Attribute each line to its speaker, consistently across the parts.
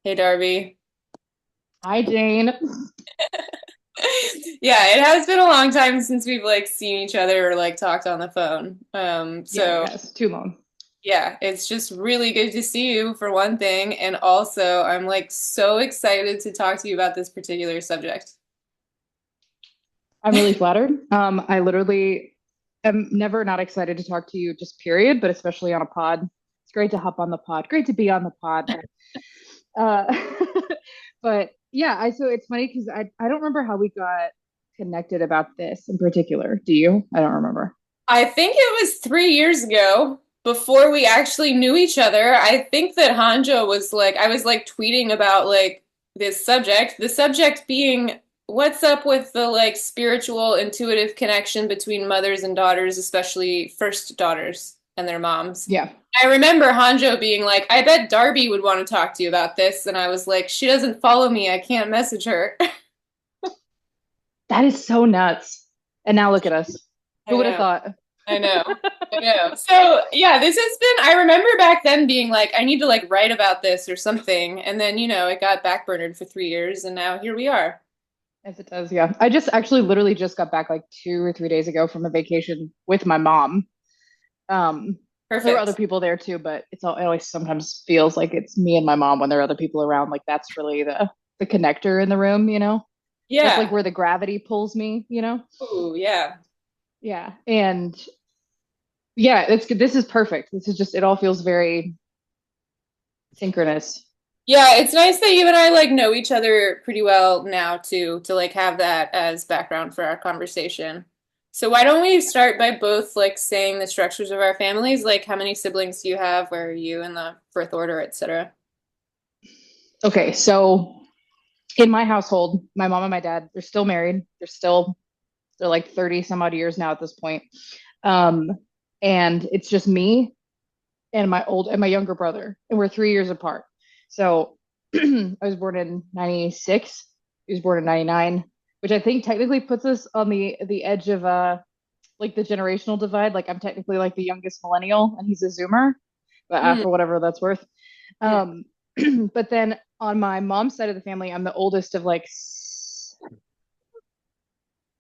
Speaker 1: Hey, Darby.
Speaker 2: Hi, Jane.
Speaker 1: Yeah, it has been a long time since we've like seen each other or like talked on the phone.
Speaker 2: Yeah,
Speaker 1: So
Speaker 2: yes, too long.
Speaker 1: yeah, it's just really good to see you for one thing, and also I'm like so excited to talk to you about this particular subject.
Speaker 2: I'm really flattered. I literally am never not excited to talk to you, just period, but especially on a pod. It's great to hop on the pod. Great to be on the pod. Uh, but yeah, so it's funny because I don't remember how we got connected about this in particular. Do you? I don't remember.
Speaker 1: I think it was 3 years ago before we actually knew each other. I think that Hanjo was like, I was like tweeting about like this subject, the subject being what's up with the like spiritual, intuitive connection between mothers and daughters, especially first daughters and their moms.
Speaker 2: Yeah,
Speaker 1: I remember Hanjo being like, I bet Darby would want to talk to you about this. And I was like, she doesn't follow me. I can't message her.
Speaker 2: that is so nuts. And now look at us.
Speaker 1: I
Speaker 2: Who would have
Speaker 1: know.
Speaker 2: thought?
Speaker 1: I know. I know. So yeah, this has been, I remember back then being like, I need to like write about this or something. And then, it got backburnered for 3 years and now here we are.
Speaker 2: As it does, yeah. I just actually literally just got back like 2 or 3 days ago from a vacation with my mom. Um, there were other
Speaker 1: Perfect.
Speaker 2: people there too, but it always sometimes feels like it's me and my mom when there are other people around. Like that's really the connector in the room, you know? That's like
Speaker 1: Yeah.
Speaker 2: where the gravity pulls me, you know?
Speaker 1: Ooh, yeah.
Speaker 2: Yeah. And yeah, it's good. This is perfect. This is just it all feels very synchronous.
Speaker 1: Yeah, it's nice that you and I like know each other pretty well now too, to like have that as background for our conversation. So why don't we start by both like saying the structures of our families, like how many siblings do you have, where are you in the birth order, etc.
Speaker 2: Okay, so in my household, my mom and my dad, they're still married. They're like 30 some odd years now at this point. Um, and it's just me and my younger brother, and we're 3 years apart. So I was born in '96. He was born in '99, which I think technically puts us on the edge of like the generational divide. Like I'm technically like the youngest millennial, and he's a Zoomer, but
Speaker 1: Mm,
Speaker 2: for whatever that's worth.
Speaker 1: mm.
Speaker 2: Um, but then on my mom's side of the family, I'm the oldest of like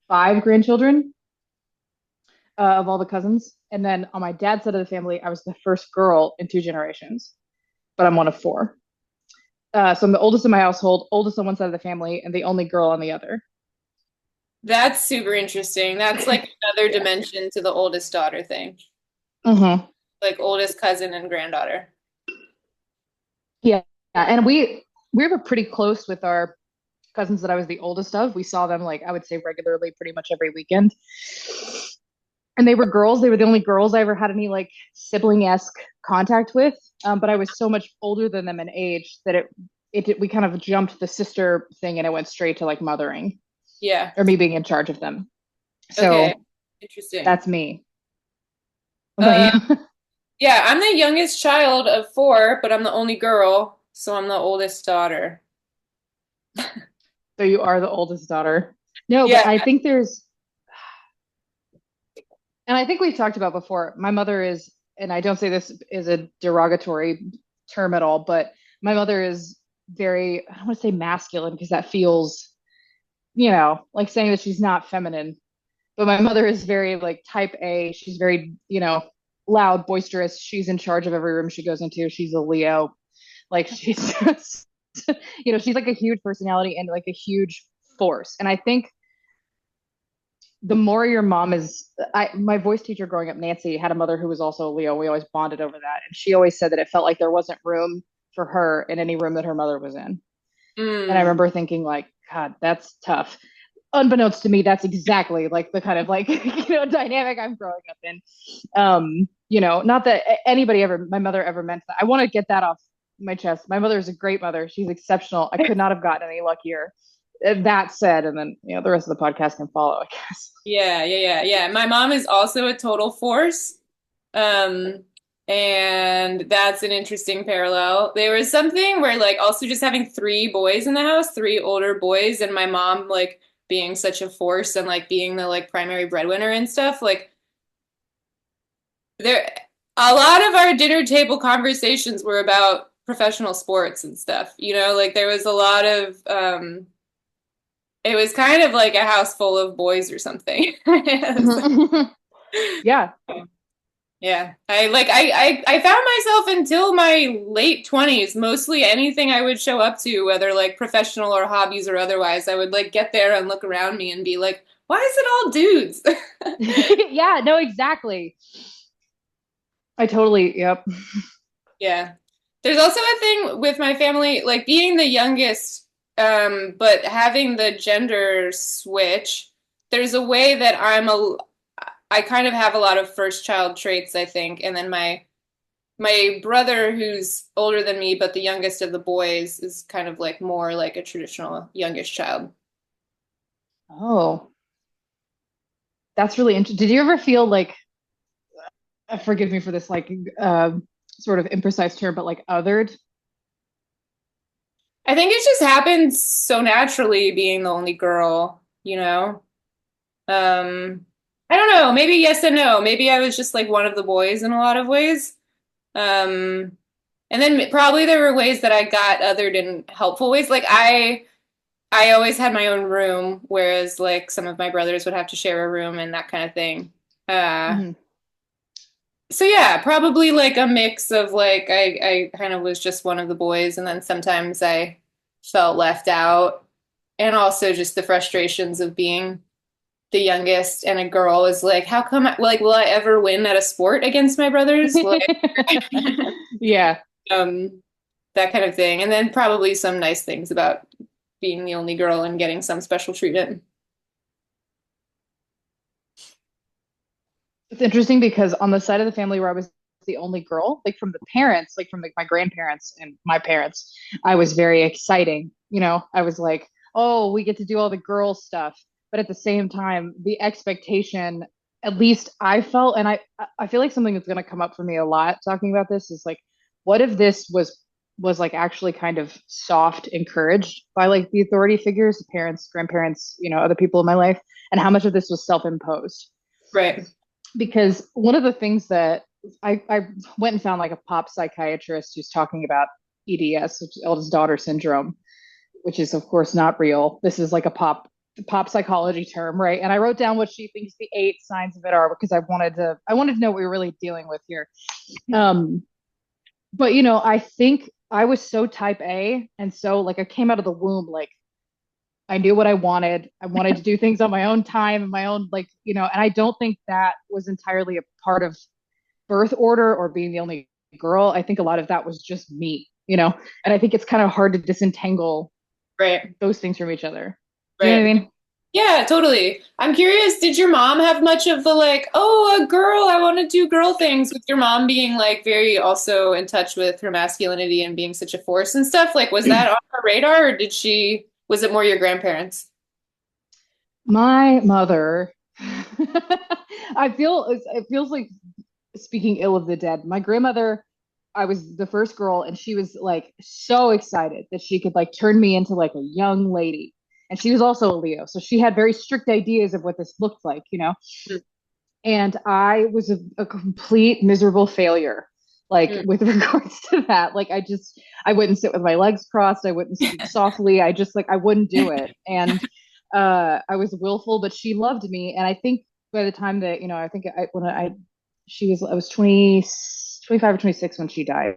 Speaker 2: five grandchildren of all the cousins. And then on my dad's side of the family, I was the first girl in two generations, but I'm one of four. So I'm the oldest in my household, oldest on one side of the family, and the only girl on the other.
Speaker 1: That's super interesting. That's like another
Speaker 2: Yeah.
Speaker 1: dimension to the oldest daughter thing,
Speaker 2: Mm-hmm.
Speaker 1: like oldest cousin and granddaughter.
Speaker 2: Yeah. And we were pretty close with our cousins that I was the oldest of. We saw them like I would say regularly, pretty much every weekend. And they were girls. They were the only girls I ever had any like sibling-esque contact with. But I was so much older than them in age that we kind of jumped the sister thing and it went straight to like mothering
Speaker 1: Yeah.
Speaker 2: or me being in charge of them.
Speaker 1: Okay.
Speaker 2: So
Speaker 1: Interesting.
Speaker 2: that's me. What
Speaker 1: Uh,
Speaker 2: about you?
Speaker 1: yeah, I'm the youngest child of four, but I'm the only girl, so I'm the oldest daughter.
Speaker 2: So you are the oldest daughter. No, but
Speaker 1: Yeah.
Speaker 2: I think and I think we've talked about before, my mother is, and I don't say this is a derogatory term at all, but my mother is very, I don't want to say masculine because that feels, like saying that she's not feminine. But my mother is very like type A. She's very, loud, boisterous. She's in charge of every room she goes into. She's a Leo. Like she's just, she's like a huge personality and like a huge force. And I think the more your mom is my voice teacher growing up, Nancy, had a mother who was also a Leo. We always bonded over that. And she always said that it felt like there wasn't room for her in any room that her mother was in. And I
Speaker 1: Mm.
Speaker 2: remember thinking like, God, that's tough. Unbeknownst to me, that's exactly like the kind of like, dynamic I'm growing up in. Not that anybody ever, my mother ever meant that. I want to get that off my chest. My mother is a great mother. She's exceptional. I could not have gotten any luckier. That said, and then, the rest of the podcast can follow, I guess.
Speaker 1: Yeah, yeah, yeah, yeah. My mom is also a total force. Um, and that's an interesting parallel. There was something where like also just having three boys in the house, three older boys, and my mom like being such a force and like being the like primary breadwinner and stuff, like there a lot of our dinner table conversations were about professional sports and stuff. Like there was a lot of it was kind of like a house full of boys or something.
Speaker 2: Yeah.
Speaker 1: Yeah. I found myself until my late 20s, mostly anything I would show up to, whether like professional or hobbies or otherwise, I would like get there and look around me and be like, why is it all dudes?
Speaker 2: Yeah, no, exactly. I totally, yep.
Speaker 1: Yeah. There's also a thing with my family, like being the youngest, but having the gender switch. There's a way that I kind of have a lot of first child traits, I think, and then my brother, who's older than me, but the youngest of the boys, is kind of like more like a traditional youngest child.
Speaker 2: Oh, that's really interesting. Did you ever feel like, forgive me for this, like, sort of imprecise term, but like othered?
Speaker 1: I think it just happened so naturally being the only girl. I don't know, maybe yes and no. Maybe I was just like one of the boys in a lot of ways. Um, and then probably there were ways that I got othered in helpful ways. Like I always had my own room, whereas like some of my brothers would have to share a room and that kind of thing. Uh,
Speaker 2: Hmm.
Speaker 1: so yeah, probably like a mix of like I kind of was just one of the boys, and then sometimes I felt left out, and also just the frustrations of being the youngest and a girl is like, how come like will I ever win at a sport against my brothers? Like
Speaker 2: Yeah.
Speaker 1: um that kind of thing. And then probably some nice things about being the only girl and getting some special treatment.
Speaker 2: It's interesting because on the side of the family where I was the only girl, like from the parents, like from like my grandparents and my parents, I was very exciting. I was like, oh, we get to do all the girl stuff. But at the same time, the expectation, at least I felt, and I feel like something that's going to come up for me a lot talking about this is like, what if this was like actually kind of soft encouraged by like the authority figures, the parents, grandparents, other people in my life, and how much of this was self-imposed?
Speaker 1: Right.
Speaker 2: Because one of the things that I went and found like a pop psychiatrist who's talking about EDS, which is eldest daughter syndrome, which is of course not real. This is like a pop psychology term, right? And I wrote down what she thinks the 8 signs of it are because I wanted to know what we were really dealing with here. Um, but I think I was so type A, and so like I came out of the womb like I knew what I wanted. I wanted to do things on my own time and my own, like, and I don't think that was entirely a part of birth order or being the only girl. I think a lot of that was just me. And I think it's kind of hard to disentangle
Speaker 1: Right.
Speaker 2: those things from each other. Do you know what
Speaker 1: Right.
Speaker 2: I mean?
Speaker 1: Yeah, totally. I'm curious, did your mom have much of the like, oh, a girl, I want to do girl things, with your mom being like very also in touch with her masculinity and being such a force and stuff? Like, was that on her radar, or was it more your grandparents?
Speaker 2: My mother, it feels like speaking ill of the dead. My grandmother, I was the first girl, and she was like so excited that she could like turn me into like a young lady. And she was also a Leo, so she had very strict ideas of what this looked like. And I was a complete miserable failure, like
Speaker 1: Mm,
Speaker 2: with regards to that. Like I wouldn't sit with my legs crossed. I wouldn't speak softly. I just like I wouldn't do it. And I was willful, but she loved me. And I think by the time that I think when I was 25 or 26 when she died.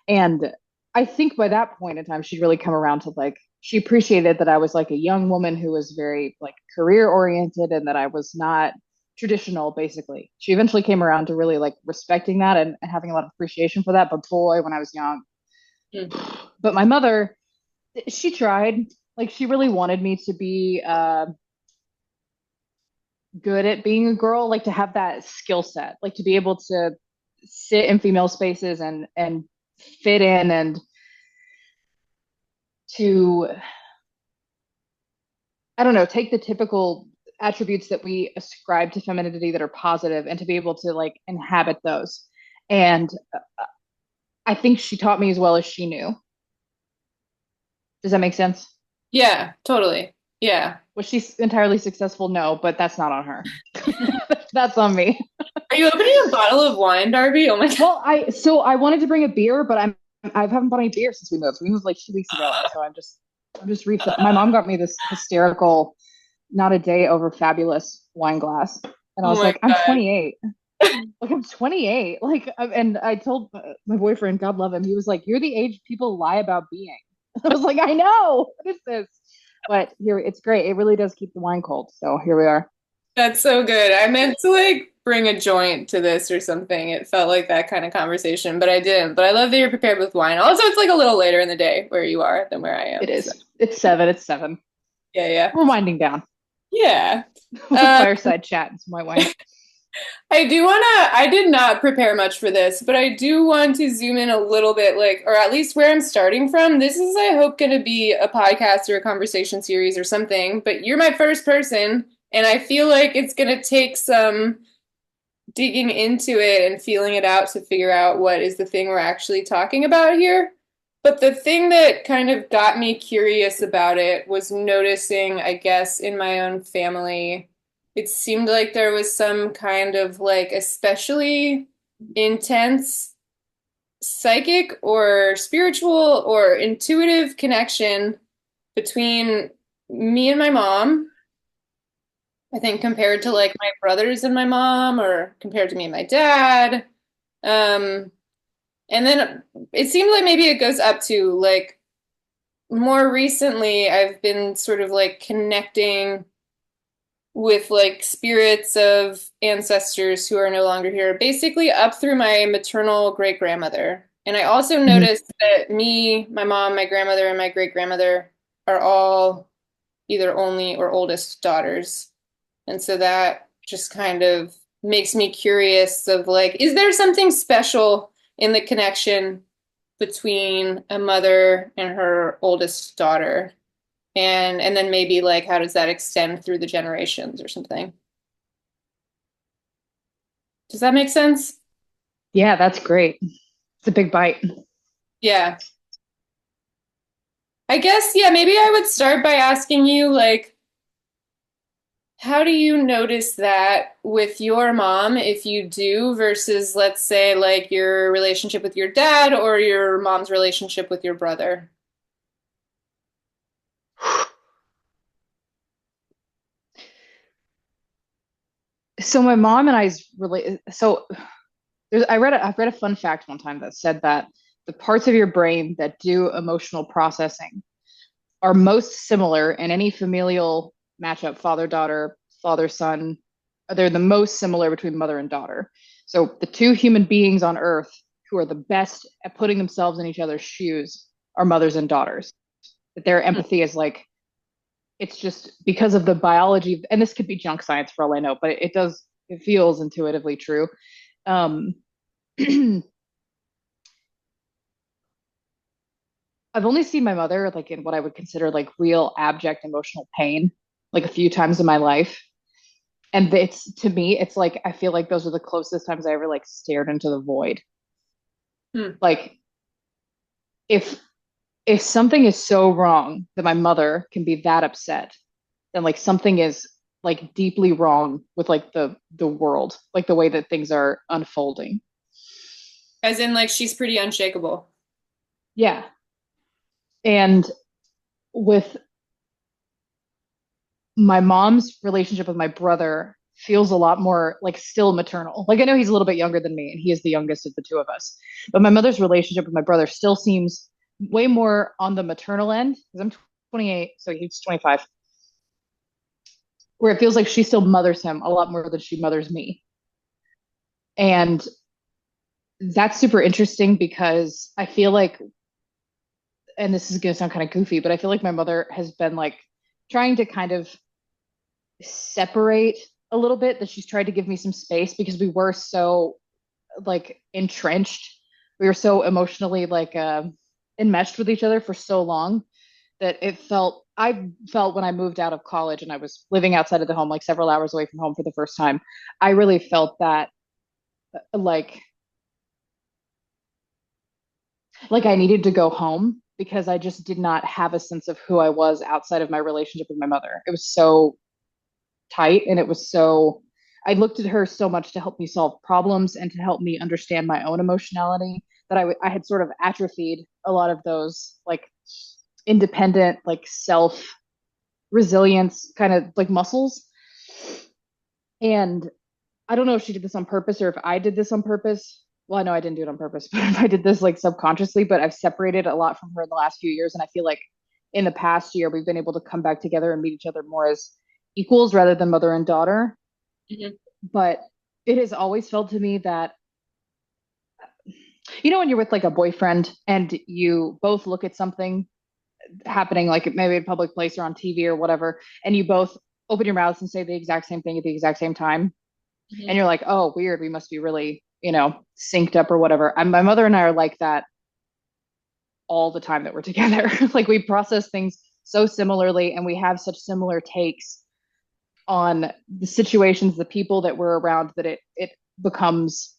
Speaker 2: And I think by that point in time, she'd really come around to like, she appreciated that I was like a young woman who was very like career oriented and that I was not traditional, basically. She eventually came around to really like respecting that and having a lot of appreciation for that. But boy, when I was young,
Speaker 1: mm.
Speaker 2: but my mother, she tried. Like, she really wanted me to be good at being a girl, like to have that skill set, like to be able to sit in female spaces and fit in and to I don't know, take the typical attributes that we ascribe to femininity that are positive and to be able to like inhabit those. And I think she taught me as well as she knew. Does that make sense?
Speaker 1: Yeah, totally. Yeah.
Speaker 2: Was she entirely successful? No, but that's not on her. That's on me.
Speaker 1: Are you opening a bottle of wine, Darby? Oh my God.
Speaker 2: Well, I wanted to bring a beer, but I'm I haven't bought any beer since we moved. We moved like 2 weeks ago, and so I'm just refilling. My mom got me this hysterical, not a day over fabulous wine glass, and I
Speaker 1: Oh
Speaker 2: was
Speaker 1: my
Speaker 2: like, I'm
Speaker 1: God.
Speaker 2: 28. Like I'm 28. And I told my boyfriend, God love him, he was like, "You're the age people lie about being." I was like, "I know. What is this?" But here, it's great. It really does keep the wine cold. So here we are.
Speaker 1: That's so good. I meant to like bring a joint to this or something. It felt like that kind of conversation, but I didn't. But I love that you're prepared with wine. Also, it's like a little later in the day where you are than where I
Speaker 2: It
Speaker 1: am. So
Speaker 2: is. It's 7. It's 7.
Speaker 1: yeah, yeah.
Speaker 2: We're winding down.
Speaker 1: Yeah. Um,
Speaker 2: Fireside chat and some white wine.
Speaker 1: I did not prepare much for this, but I do want to zoom in a little bit, like, or at least where I'm starting from. This is, I hope, going to be a podcast or a conversation series or something, but you're my first person, and I feel like it's going to take some digging into it and feeling it out to figure out what is the thing we're actually talking about here. But the thing that kind of got me curious about it was noticing, I guess, in my own family, it seemed like there was some kind of like especially intense psychic or spiritual or intuitive connection between me and my mom. I think compared to like my brothers and my mom, or compared to me and my dad. Um, and then it seemed like maybe it goes up to like more recently, I've been sort of like connecting with like spirits of ancestors who are no longer here, basically up through my maternal great grandmother. And I also
Speaker 2: Mhm.
Speaker 1: noticed that me, my mom, my grandmother, and my great grandmother are all either only or oldest daughters. And so that just kind of makes me curious of like, is there something special in the connection between a mother and her oldest daughter? And then maybe like how does that extend through the generations or something? Does that make sense?
Speaker 2: Yeah, that's great. It's a big bite.
Speaker 1: Yeah. I guess, yeah, maybe I would start by asking you like how do you notice that with your mom, if you do, versus let's say like your relationship with your dad or your mom's relationship with your brother?
Speaker 2: So my mom and I's really so I've read a fun fact one time that said that the parts of your brain that do emotional processing are most similar in any familial matchup, father daughter, father son. They're the most similar between mother and daughter. So the two human beings on earth who are the best at putting themselves in each other's shoes are mothers and daughters. That their
Speaker 1: Hmm.
Speaker 2: empathy is like it's just because of the biology, and this could be junk science for all I know, but it feels intuitively true. Um, I've only seen my mother like in what I would consider like real abject emotional pain, like a few times in my life. And it's to me, it's like I feel like those are the closest times I ever like stared into the void.
Speaker 1: Hmm.
Speaker 2: Like if if something is so wrong that my mother can be that upset, then like something is like deeply wrong with like the world, like the way that things are unfolding.
Speaker 1: As in like she's pretty unshakable.
Speaker 2: Yeah. And with my mom's relationship with my brother feels a lot more like still maternal. Like I know he's a little bit younger than me and he is the youngest of the two of us. But my mother's relationship with my brother still seems way more on the maternal end because I'm 28, so he's 25, where it feels like she still mothers him a lot more than she mothers me. And that's super interesting because I feel like, and this is going to sound kind of goofy, but I feel like my mother has been like trying to kind of separate a little bit, that she's tried to give me some space because we were so like entrenched. We were so emotionally like enmeshed with each other for so long that I felt when I moved out of college and I was living outside of the home, like several hours away from home for the first time, I really felt that like I needed to go home because I just did not have a sense of who I was outside of my relationship with my mother. It was so tight and it was so I looked at her so much to help me solve problems and to help me understand my own emotionality that I had sort of atrophied a lot of those like independent, like self resilience kind of like muscles. And I don't know if she did this on purpose or if I did this on purpose. Well, I know I didn't do it on purpose, but if I did this like subconsciously, but I've separated a lot from her in the last few years. And I feel like in the past year, we've been able to come back together and meet each other more as equals rather than mother and daughter.
Speaker 1: Hmm.
Speaker 2: But it has always felt to me that, you know, when you're with like a boyfriend and you both look at something happening, like maybe in a public place or on TV or whatever, and you both open your mouths and say the exact same thing at the exact same time. And
Speaker 1: Hmm.
Speaker 2: you're like, oh, weird. We must be really, you know, synced up or whatever. My mother and I are like that all the time that we're together. Like we process things so similarly and we have such similar takes on the situations, the people that we're around that it becomes,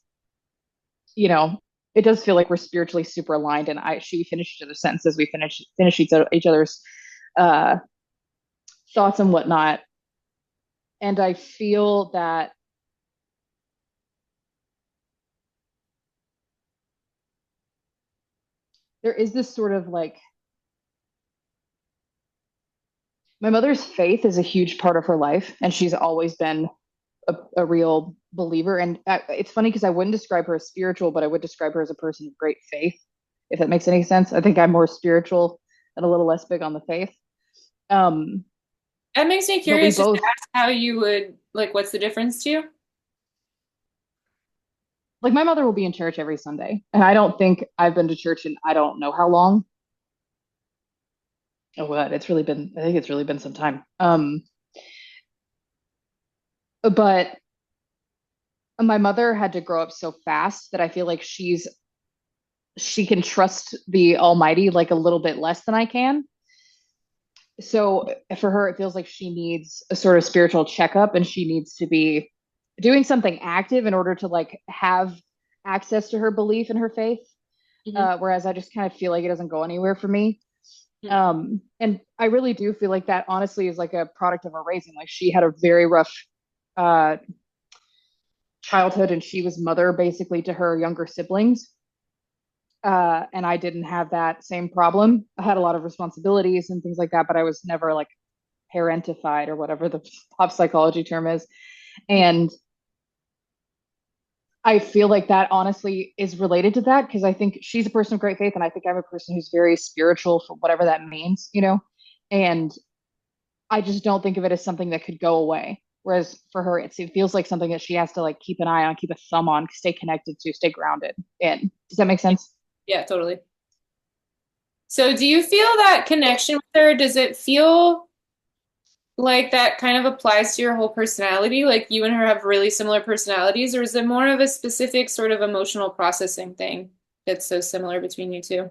Speaker 2: you know, it does feel like we're spiritually super aligned. And I she finish each other's sentences, we finish each other's uh thoughts and whatnot. And I feel that there is this sort of like my mother's faith is a huge part of her life, and she's always been a real believer. And it's funny because I wouldn't describe her as spiritual, but I would describe her as a person of great faith, if that makes any sense. I think I'm more spiritual and a little less big on the faith. Um,
Speaker 1: That makes me
Speaker 2: but we
Speaker 1: curious just to
Speaker 2: both,
Speaker 1: ask how you would like what's the difference to you?
Speaker 2: like, my mother will be in church every Sunday, and I don't think I've been to church in I don't know how long. Oh, what? It's really been, I think it's really been some time. But my mother had to grow up so fast that I feel like she can trust the Almighty like a little bit less than I can. So for her, it feels like she needs a sort of spiritual checkup and she needs to be doing something active in order to like have access to her belief and her faith.
Speaker 1: Hmm.
Speaker 2: Whereas I just kind of feel like it doesn't go anywhere for me. And I really do feel like that honestly is like a product of her raising. Like she had a very rough uh, childhood and she was mother basically to her younger siblings. And I didn't have that same problem. I had a lot of responsibilities and things like that, but I was never like parentified or whatever the pop psychology term is. And I feel like that honestly is related to that because I think she's a person of great faith and I think I'm a person who's very spiritual for whatever that means, you know? And I just don't think of it as something that could go away. Whereas for her, it feels like something that she has to like keep an eye on, keep a thumb on, stay connected to, stay grounded in. Does that make sense?
Speaker 1: Yeah, totally. So do you feel that connection with her? Does it feel like that kind of applies to your whole personality? Like you and her have really similar personalities, or is it more of a specific sort of emotional processing thing that's so similar between you two?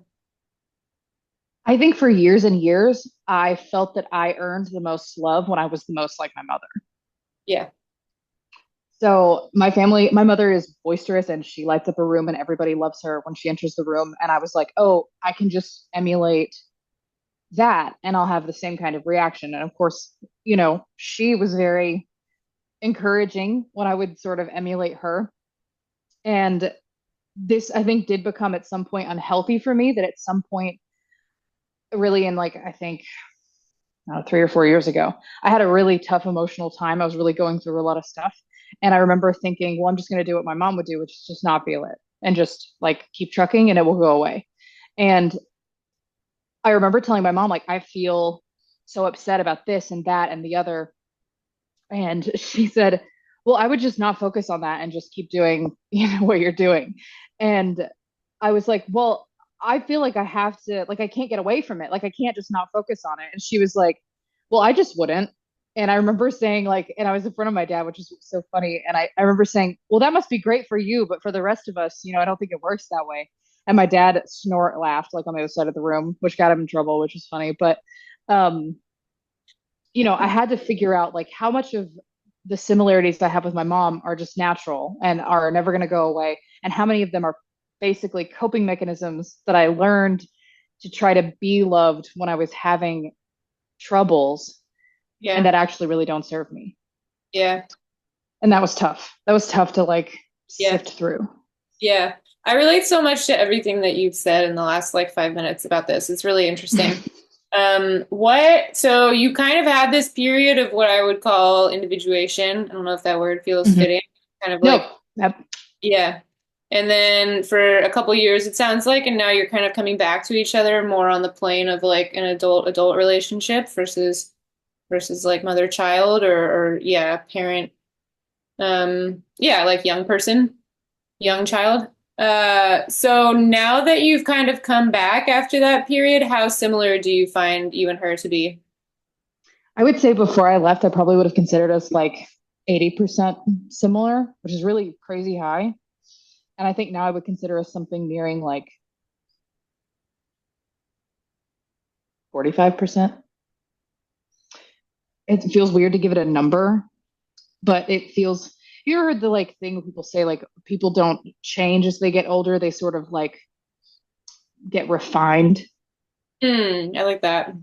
Speaker 2: I think for years and years, I felt that I earned the most love when I was the most like my mother.
Speaker 1: Yeah.
Speaker 2: So my family, my mother is boisterous and she lights up a room and everybody loves her when she enters the room. And I was like, oh, I can just emulate that and I'll have the same kind of reaction. And of course, you know, she was very encouraging when I would sort of emulate her. And this, I think, did become at some point unhealthy for me. That at some point, really, in like, I think 3 or 4 years ago, I had a really tough emotional time. I was really going through a lot of stuff. And I remember thinking, well, I'm just going to do what my mom would do, which is just not feel it and just like keep trucking and it will go away. And I remember telling my mom, like, I feel so upset about this and that and the other. And she said, well, I would just not focus on that and just keep doing, you know, what you're doing. And I was like, well, I feel like I have to, like, I can't get away from it. Like, I can't just not focus on it. And she was like, well, I just wouldn't. And I remember saying, like, and I was in front of my dad, which is so funny. And I remember saying, well, that must be great for you, but for the rest of us, you know, I don't think it works that way. And my dad snort laughed, like, on the other side of the room, which got him in trouble, which was funny. But, um, you know, I had to figure out, like, how much of the similarities I have with my mom are just natural and are never going to go away, and how many of them are basically coping mechanisms that I learned to try to be loved when I was having troubles and
Speaker 1: Yeah.
Speaker 2: that actually really don't serve me.
Speaker 1: Yeah.
Speaker 2: And that was tough. That was tough to like
Speaker 1: Yeah.
Speaker 2: sift through.
Speaker 1: Yeah. I relate so much to everything that you've said in the last like 5 minutes about this. It's really interesting. So you kind of had this period of what I would call individuation. I don't know if that word feels
Speaker 2: Mhm.
Speaker 1: fitting. Kind of
Speaker 2: Nope.
Speaker 1: like,
Speaker 2: Yep.
Speaker 1: yeah. And then for a couple years, it sounds like, and now you're kind of coming back to each other more on the plane of like an adult relationship versus like mother child or yeah, parent. Yeah, like young person, young child. So now that you've kind of come back after that period, how similar do you find you and her to be?
Speaker 2: I would say before I left, I probably would have considered us like 80% similar, which is really crazy high. And I think now I would consider us something nearing like 45%. It feels weird to give it a number, but it feels, you ever heard the like thing where people say like people don't change as they get older, they sort of like get refined.
Speaker 1: I like that.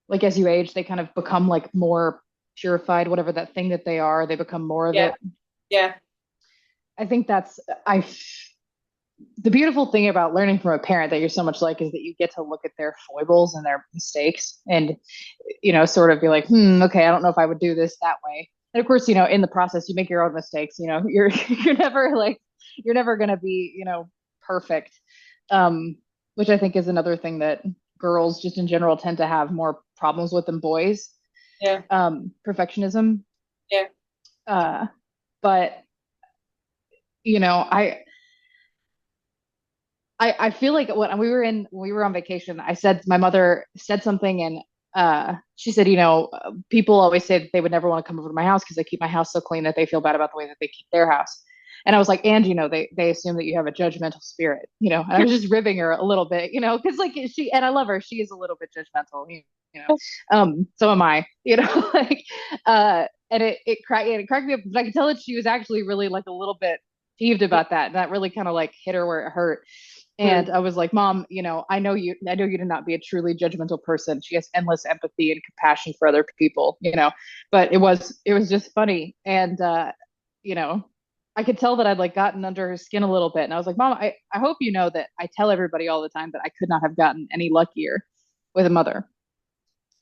Speaker 2: Like as you age, they kind of become like more purified, whatever that thing that they are, they become more of
Speaker 1: Yeah,
Speaker 2: it.
Speaker 1: yeah,
Speaker 2: I think that's I the beautiful thing about learning from a parent that you're so much like is that you get to look at their foibles and their mistakes and sort of be like, okay, I don't know if I would do this that way. And of course, in the process you make your own mistakes. You're you're never like you're never going to be, perfect. um which I think is another thing that girls just in general tend to have more problems with than boys.
Speaker 1: yeah,
Speaker 2: Perfectionism.
Speaker 1: yeah.
Speaker 2: uh but you know i I feel like when we were on vacation, I said my mother said something, and she said, people always say that they would never want to come over to my house because I keep my house so clean that they feel bad about the way that they keep their house. And I was like, and they assume that you have a judgmental spirit, and I was just ribbing her a little bit, because like she and I love her, she is a little bit judgmental, so am I, like and it cracked me up, but I could tell that she was actually really like a little bit peeved about that, and that really kind of like hit her where it hurt. And
Speaker 1: Hmm.
Speaker 2: I was like, Mom, I know you to not be a truly judgmental person. She has endless empathy and compassion for other people, but it was just funny. And, you know, I could tell that I'd like gotten under her skin a little bit. And I was like, Mom, I hope you know that I tell everybody all the time that I could not have gotten any luckier with a mother.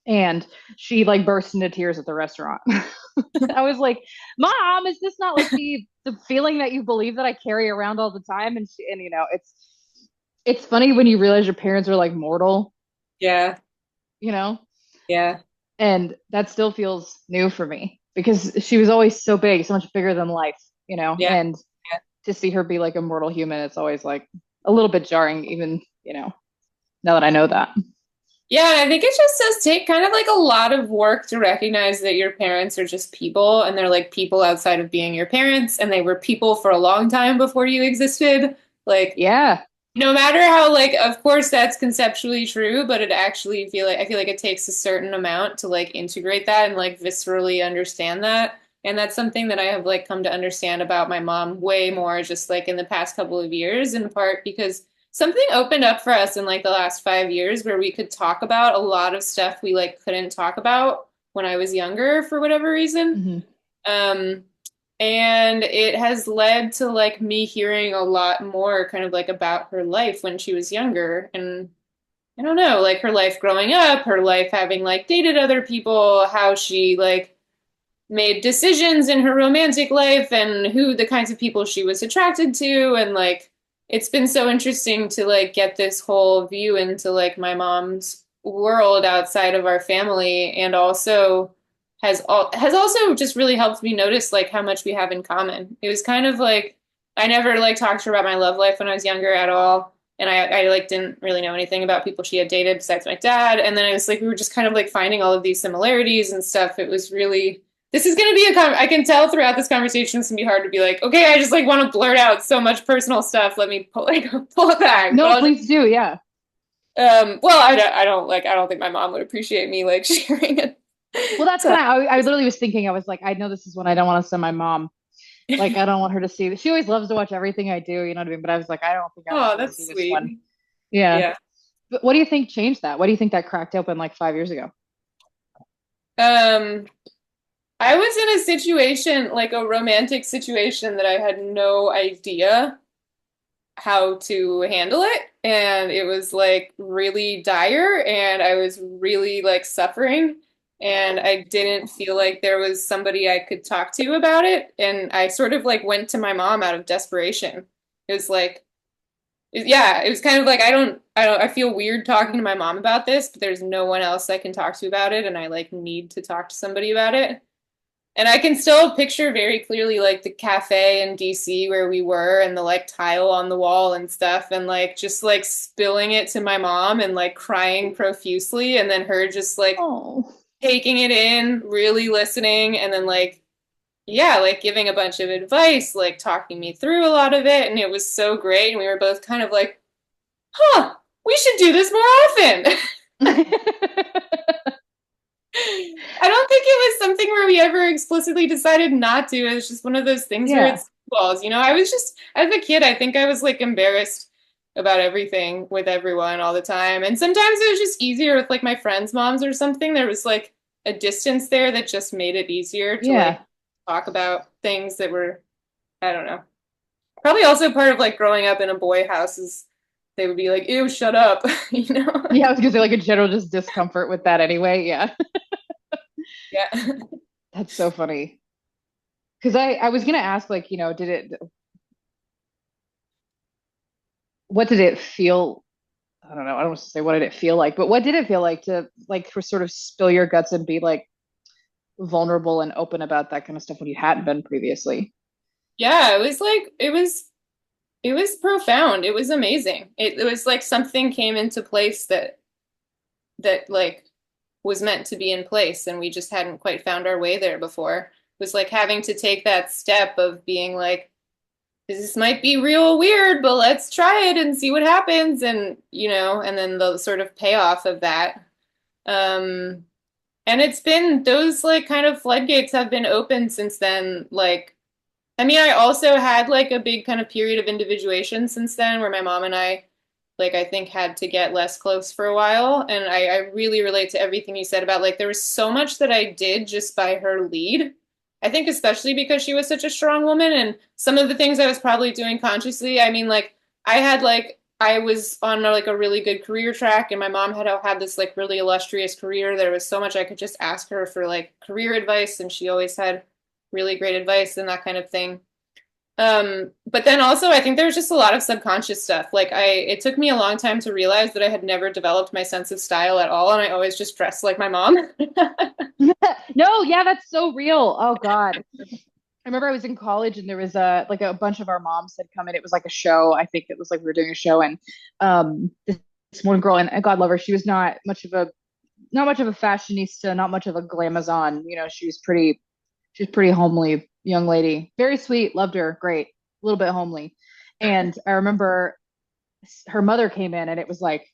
Speaker 2: And she like burst into tears at the restaurant. I was like, Mom, is this not like the feeling that you believe that I carry around all the time? And it's funny when you realize your parents are like mortal,
Speaker 1: Yeah,
Speaker 2: you know,
Speaker 1: yeah,
Speaker 2: and that still feels new for me because she was always so big, so much bigger than life,
Speaker 1: yeah.
Speaker 2: and to see her be like a mortal human, it's always like a little bit jarring, even, now that I know that.
Speaker 1: Yeah, and I think it just does take kind of like a lot of work to recognize that your parents are just people and they're like people outside of being your parents and they were people for a long time before you existed. Like
Speaker 2: Yeah.
Speaker 1: no matter how like of course that's conceptually true, but it actually I feel like it takes a certain amount to like integrate that and like viscerally understand that. And that's something that I have like come to understand about my mom way more just like in the past couple of years, in part because something opened up for us in like the last 5 years where we could talk about a lot of stuff we like couldn't talk about when I was younger for whatever reason.
Speaker 2: Hmm.
Speaker 1: Um, and it has led to like me hearing a lot more kind of like about her life when she was younger. And I don't know, like her life growing up, her life having like dated other people, how she like made decisions in her romantic life and who the kinds of people she was attracted to. And like it's been so interesting to like get this whole view into like my mom's world outside of our family and also has also just really helped me notice like how much we have in common. It was kind of like I never like talked to her about my love life when I was younger at all. And I like didn't really know anything about people she had dated besides my dad. And then I was like, we were just kind of like finding all of these similarities and stuff. It was really this is going to be I can tell throughout this conversation it's going to be hard to be like, okay, I just like want to blurt out so much personal stuff. Let me pull it back. But
Speaker 2: No,
Speaker 1: I'll just,
Speaker 2: please do. Yeah.
Speaker 1: well, I don't think my mom would appreciate me like sharing it.
Speaker 2: Well, that's
Speaker 1: So,
Speaker 2: kind of, I literally was thinking, I was like, I know this is one I don't want to send my mom. Like, I don't want her to see. She always loves to watch everything I do, you know what I mean? But I was like, I don't think I want
Speaker 1: oh,
Speaker 2: her to see
Speaker 1: that's
Speaker 2: this one.
Speaker 1: sweet.
Speaker 2: Yeah.
Speaker 1: Yeah.
Speaker 2: But what do you think changed that? What do you think that cracked open like 5 years ago?
Speaker 1: Um, I was in a situation, like a romantic situation that I had no idea. how to handle it. And it was like really dire, and I was really like suffering. And I didn't feel like there was somebody I could talk to about it. And I sort of like went to my mom out of desperation. It was like, yeah, it was kind of like I feel weird talking to my mom about this, but there's no one else I can talk to about it, and I like need to talk to somebody about it. And I can still picture very clearly like the cafe in DC where we were and the like tile on the wall and stuff and like just like spilling it to my mom and like crying profusely and then her just like
Speaker 2: Oh.
Speaker 1: taking it in, really listening and then like yeah, like giving a bunch of advice, like talking me through a lot of it and it was so great and we were both kind of like, "Huh, we should do this more often." I don't think it was something where we ever explicitly decided not to. It was just one of those things where
Speaker 2: Yeah.
Speaker 1: it's balls, you know. I was just as a kid, I think I was like embarrassed about everything with everyone all the time. And sometimes it was just easier with like my friends' moms or something. There was like a distance there that just made it easier to like
Speaker 2: Yeah.
Speaker 1: talk about things that were, I don't know. Probably also part of like growing up in a boy house is they would be like, "Ew, shut up," you know?
Speaker 2: Yeah, I was gonna say like a general just discomfort with that anyway. Yeah.
Speaker 1: Yeah.
Speaker 2: That's so funny. Because I was gonna ask, like, did it what did it feel? I don't know, I don't want to say what did it feel like, but what did it feel like to like for sort of spill your guts and be like vulnerable and open about that kind of stuff when you hadn't been previously?
Speaker 1: Yeah, it was like it was profound. It was amazing. It was like something came into place that like was meant to be in place and we just hadn't quite found our way there before. It was like having to take that step of being like, this might be real weird, but let's try it and see what happens and you know, and then the sort of payoff of that. Um and it's been those like kind of floodgates have been open since then, like I mean, I also had like a big kind of period of individuation since then where my mom and I, like, I think had to get less close for a while. And I really relate to everything you said about like there was so much that I did just by her lead. I think especially because she was such a strong woman and some of the things I was probably doing consciously. I mean, like, I had like, I was on like a really good career track and my mom had this like really illustrious career. There was so much I could just ask her for like career advice and she always had really great advice and that kind of thing. But then also I think there was just a lot of subconscious stuff. Like it took me a long time to realize that I had never developed my sense of style at all, and I always just dressed like my mom.
Speaker 2: No, yeah, that's so real. Oh God. I remember I was in college and there was a like a bunch of our moms had come in. It was like a show. I think it was like we were doing a show and this one girl, and God love her, she was not much of a fashionista, not much of a glamazon. She was pretty homely young lady. Very sweet, loved her, great, a little bit homely. And I remember her mother came in and it was like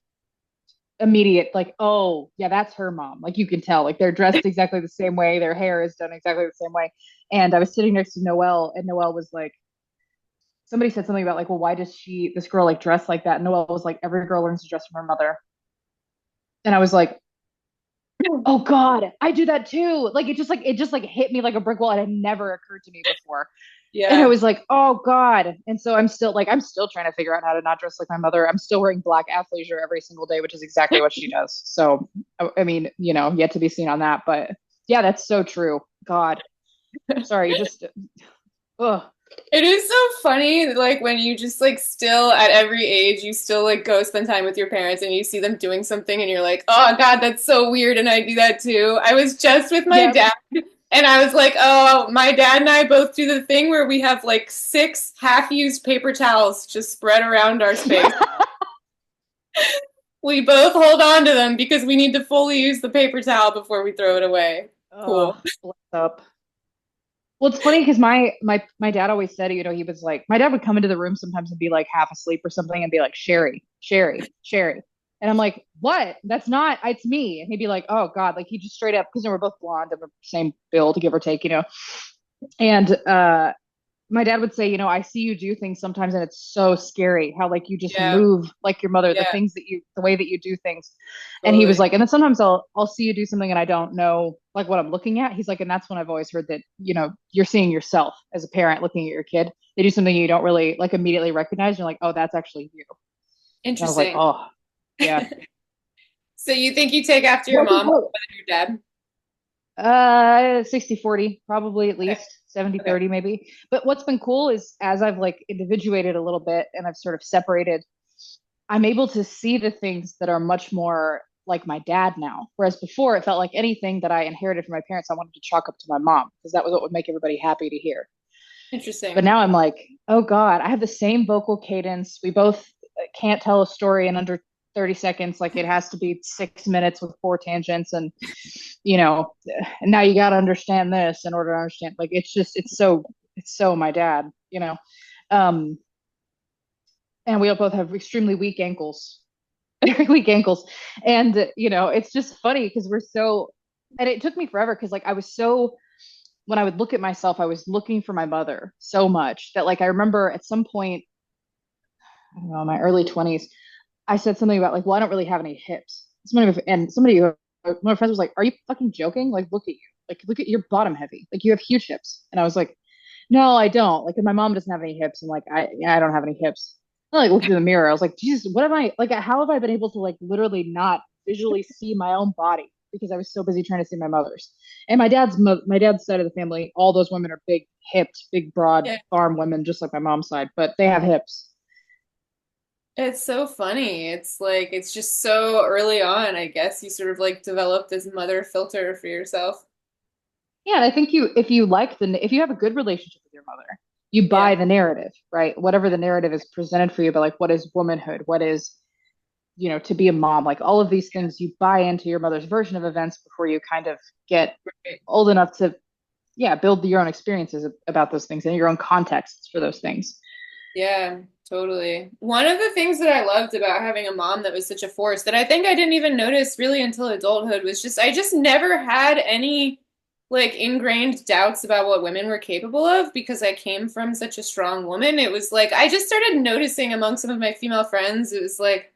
Speaker 2: immediate, like, oh yeah, that's her mom. Like you can tell, like they're dressed exactly the same way, their hair is done exactly the same way. And I was sitting next to Noelle, and Noelle was like, somebody said something about like, well, why does this girl like dress like that? And Noelle was like, every girl learns to dress from her mother. And I was like, oh God, I do that too. Like it just like hit me like a brick wall. It had never occurred to me before. And I
Speaker 1: Yeah.
Speaker 2: was like, oh God. And so I'm still trying to figure out how to not dress like my mother. I'm still wearing black athleisure every single day, which is exactly what she does. So, I mean, yet to be seen on that. But yeah, that's so true. God, sorry, just, ugh.
Speaker 1: It is so funny, like when you just like still at every age, you still like go spend time with your parents and you see them doing something and you're like, oh God, that's so weird. And I do that too. I was just with my
Speaker 2: Yep.
Speaker 1: dad and I was like, oh, my dad and I both do the thing where we have like six half-used paper towels just spread around our space. We both hold on to them because we need to fully use the paper towel before we throw it away.
Speaker 2: Oh,
Speaker 1: Cool.
Speaker 2: bless up. Well, it's funny because my dad always said, he was like, my dad would come into the room sometimes and be like half asleep or something and be like, Sherry, Sherry, Sherry. And I'm like, what? That's not, it's me. And he'd be like, oh God, like he just straight up, because we're both blonde and we're same build, give or take. And my dad would say, I see you do things sometimes and it's so scary how like you just
Speaker 1: Yeah,
Speaker 2: move like your mother, the
Speaker 1: yeah,
Speaker 2: things that you, the way that you do things. And he was
Speaker 1: totally.
Speaker 2: like, and then sometimes I'll see you do something and I don't know like what I'm looking at. He's like, and that's when I've always heard that, you're seeing yourself as a parent looking at your kid. They do something you don't really like immediately recognize. You're like, oh, that's actually you. And I was like,
Speaker 1: Interesting.
Speaker 2: oh, yeah.
Speaker 1: So you think you take after your
Speaker 2: What's been
Speaker 1: mom more
Speaker 2: cool?
Speaker 1: than your dad?
Speaker 2: 60-40, probably at
Speaker 1: Okay.
Speaker 2: least 70
Speaker 1: Okay.
Speaker 2: 30 maybe. But what's been cool is as I've like individuated a little bit and I've sort of separated, I'm able to see the things that are much more like my dad now. Whereas before, it felt like anything that I inherited from my parents, I wanted to chalk up to my mom because that was what would make everybody happy to hear. But
Speaker 1: Interesting.
Speaker 2: now I'm like, oh God, I have the same vocal cadence. We both can't tell a story in under 30 seconds. Like it has to be 6 minutes with four tangents. And now you got to understand this in order to understand. Like it's so my dad. Um, and we both have extremely weak ankles, very weak ankles. And, it's just funny because and it took me forever because like I was so, when I would look at myself, I was looking for my mother so much that like I remember at some point, I don't know, in my early 20s, I said something about like, well, I don't really have any hips. Somebody, one of my friends was like, are you fucking joking? Like, look at you. Like, look at your bottom heavy. Like, you have huge hips. And I was like, no, I don't. Like, and my mom doesn't have any hips. And like, I don't have any hips. I like looked in the mirror. I was like, Jesus, what am I like? How have I been able to like literally not visually see my own body because I was so busy trying to see my mother's. And my dad's side of the family, all those women are big hipped, big broad
Speaker 1: Yeah.
Speaker 2: farm women, just like my mom's side, but they have hips.
Speaker 1: It's so funny. It's like it's just so early on, I guess you sort of like develop this mother filter for yourself.
Speaker 2: Yeah, and I think if you have a good relationship with your mother, you
Speaker 1: Yeah.
Speaker 2: buy the narrative, right? Whatever the narrative is presented for you, but like what is womanhood? What is, to be a mom? Like all of these things you buy into your mother's version of events before you kind of get
Speaker 1: Right.
Speaker 2: old enough to, yeah, build your own experiences about those things and your own contexts for those things.
Speaker 1: Yeah, totally. One of the things that I loved about having a mom that was such a force that I think I didn't even notice really until adulthood was just I just never had any like ingrained doubts about what women were capable of because I came from such a strong woman. It was like I just started noticing among some of my female friends, it was like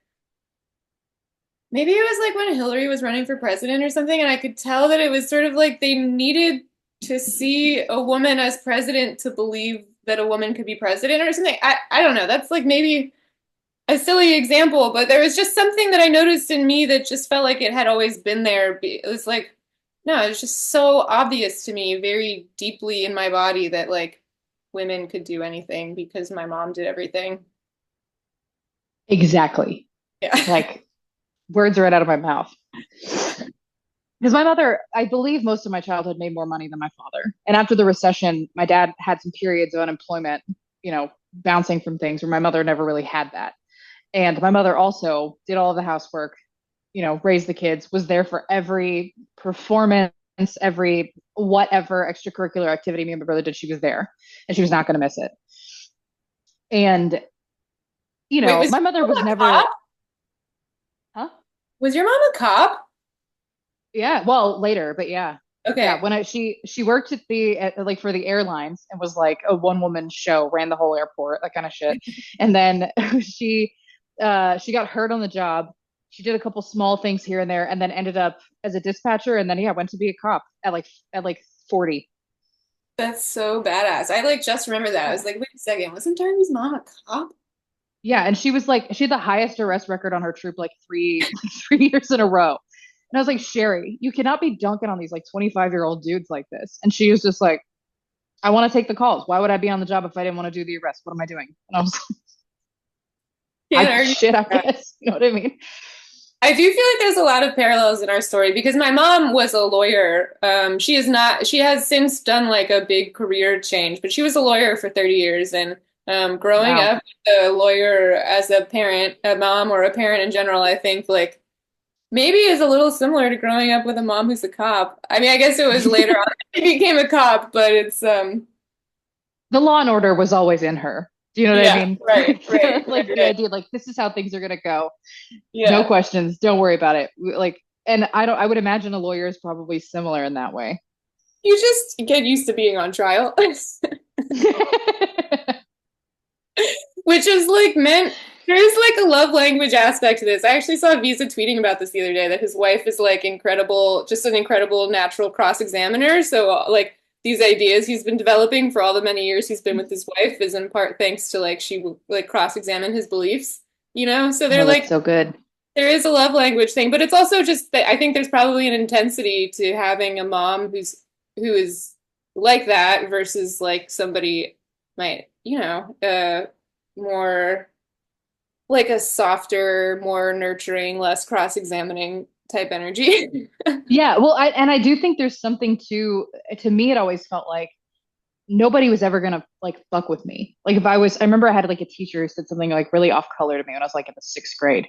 Speaker 1: maybe it was like when Hillary was running for president or something, and I could tell that it was sort of like they needed to see a woman as president to believe that a woman could be president or something. I don't know. That's like maybe a silly example, but there was just something that I noticed in me that just felt like it had always been there. It was like, no, it was just so obvious to me, very deeply in my body that like women could do anything because my mom did everything.
Speaker 2: Exactly.
Speaker 1: Yeah.
Speaker 2: Like words right out of my mouth. Because my mother, I believe most of my childhood made more money than my father. And after the recession, my dad had some periods of unemployment, bouncing from things where my mother never really had that. And my mother also did all of the housework, raised the kids, was there for every performance, every whatever extracurricular activity me and my brother did. She was there and she was not going to miss it. And,
Speaker 1: Wait, was
Speaker 2: my mother
Speaker 1: your
Speaker 2: was
Speaker 1: mom a cop?
Speaker 2: never, huh?
Speaker 1: Was your mom a cop?
Speaker 2: Yeah, well, later, but yeah. Yeah,
Speaker 1: Okay.
Speaker 2: she worked like for the airlines and was like a one woman show, ran the whole airport, that kind of shit. And then she got hurt on the job. She did a couple small things here and there and then ended up as a dispatcher and then yeah, went to be a cop at like 40.
Speaker 1: That's so badass. I like just remember that. I was
Speaker 2: Yeah.
Speaker 1: like, wait a second, wasn't Darby's mom a cop?
Speaker 2: Yeah, and she had the highest arrest record on her troop like 3 years in a row. And I was like, Sherry, you cannot be dunking on these like 25-year-old dudes like this. And she was just like, I want to take the calls. Why would I be on the job if I didn't want to do the arrest? What am I doing? And I was
Speaker 1: Can't
Speaker 2: like, I
Speaker 1: argue
Speaker 2: shit, I
Speaker 1: with that.
Speaker 2: guess. You know what I mean?
Speaker 1: I do feel like there's a lot of parallels in our story because my mom was a lawyer. She is not, she has since done like a big career change, but she was a lawyer for 30 years. And growing
Speaker 2: Wow.
Speaker 1: up with a lawyer as a parent, a mom, or a parent in general, I think like maybe is a little similar to growing up with a mom who's a cop. I mean, I guess it was later on that she became a cop, but it's
Speaker 2: The law and order was always in her. Do you know what I
Speaker 1: yeah,
Speaker 2: mean?
Speaker 1: right, right, right,
Speaker 2: Like the
Speaker 1: right.
Speaker 2: idea, like this is how things are gonna go. No
Speaker 1: Yeah.
Speaker 2: questions. Don't worry about it. Like, and I would imagine a lawyer is probably similar in that way.
Speaker 1: You just get used to being on trial. Which is like meant there's like a love language aspect to this. I actually saw Visa tweeting about this the other day that his wife is like incredible, just an incredible natural cross examiner. So like these ideas he's been developing for all the many years he's been with his wife is in part thanks to like she will like cross examine his beliefs, you know? So they're
Speaker 2: Oh, that's
Speaker 1: like
Speaker 2: so good.
Speaker 1: there is a love language thing, but it's also just that I think there's probably an intensity to having a mom who is like that versus like somebody might, more like a softer, more nurturing, less cross-examining type energy.
Speaker 2: Yeah, well, I do think there's something to me. It always felt like nobody was ever gonna like fuck with me. Like if I remember I had like a teacher who said something like really off color to me when I was like in the sixth grade,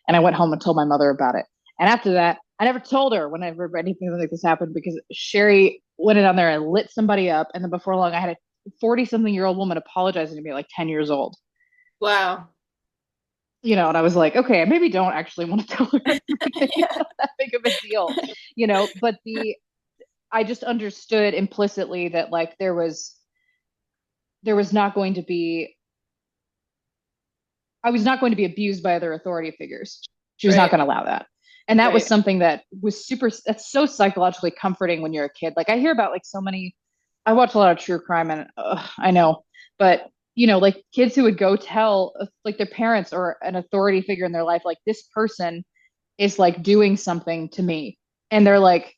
Speaker 2: and I went home and told my mother about it. And after that, I never told her whenever anything like this happened because Sherry went down there and lit somebody up, and then before long, I had a 40-something-year-old woman apologizing to me at like 10 years old.
Speaker 1: Wow.
Speaker 2: And I was like, okay, I maybe don't actually want to tell her. Like, maybe it's not that big of a deal. But I just understood implicitly that like there was not going to be I was not going to be abused by other authority figures. She was not
Speaker 1: Right.
Speaker 2: going to allow that. And that was
Speaker 1: Right.
Speaker 2: something that was that's so psychologically comforting when you're a kid. Like I hear about like so many, I watch a lot of true crime and I know, but like kids who would go tell like their parents or an authority figure in their life, like this person is like doing something to me. And they're like,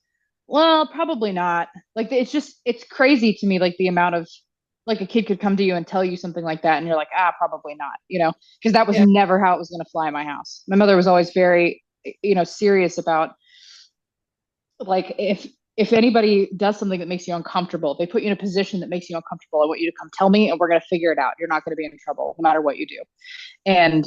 Speaker 2: well, probably not. Like it's crazy to me, like the amount of like a kid could come to you and tell you something like that, and you're like, probably not, because that was
Speaker 1: Yeah.
Speaker 2: never how it was going to fly in my house. My mother was always very, serious about like if anybody does something that makes you uncomfortable, they put you in a position that makes you uncomfortable. I want you to come tell me, and we're going to figure it out. You're not going to be in trouble no matter what you do. And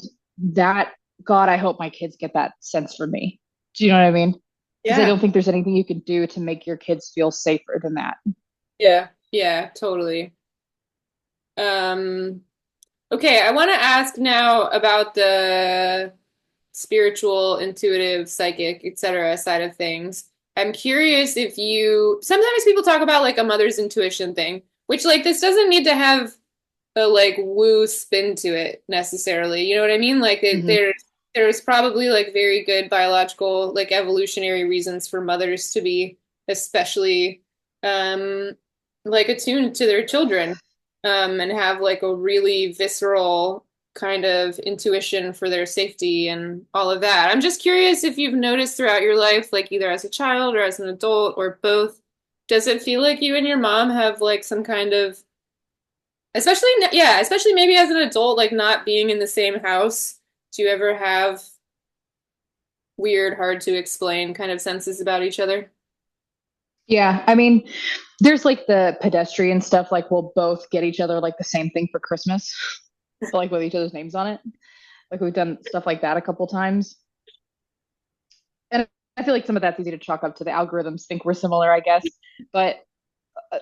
Speaker 2: that, God, I hope my kids get that sense from me. Do you know what I mean? Because I
Speaker 1: Yeah.
Speaker 2: don't think there's anything you can do to make your kids feel safer than that.
Speaker 1: Yeah. Yeah, totally. Um, okay, I want to ask now about the spiritual, intuitive, psychic, etc. side of things. I'm curious if sometimes people talk about like a mother's intuition thing, which like this doesn't need to have a like woo spin to it necessarily. You know what I mean? Like
Speaker 2: Mm-hmm.
Speaker 1: there's probably like very good biological like evolutionary reasons for mothers to be especially um like attuned to their children and have like a really visceral kind of intuition for their safety and all of that. I'm just curious if you've noticed throughout your life, like either as a child or as an adult or both, does it feel like you and your mom have like some kind of especially maybe as an adult, like not being in the same house. Do you ever have weird, hard to explain kind of senses about each other?
Speaker 2: Yeah, I mean, there's like the pedestrian stuff, like we'll both get each other like the same thing for Christmas, but like with each other's names on it. Like we've done stuff like that a couple times. And I feel like some of that's easy to chalk up to the algorithms think we're similar, I guess. But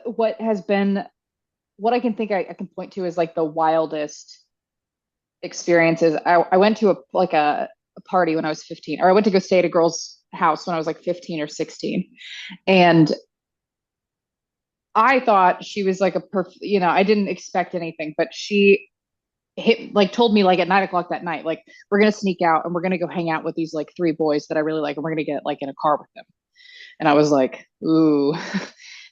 Speaker 2: what I can think I can point to is like the wildest experiences. I went to a party when I was 15, or I went to go stay at a girl's house when I was like 15 or 16. And I thought she was like I didn't expect anything, but she told me like at 9 o'clock that night, like we're gonna sneak out and we're gonna go hang out with these like three boys that I really like, and we're gonna get like in a car with them. And I was like, ooh,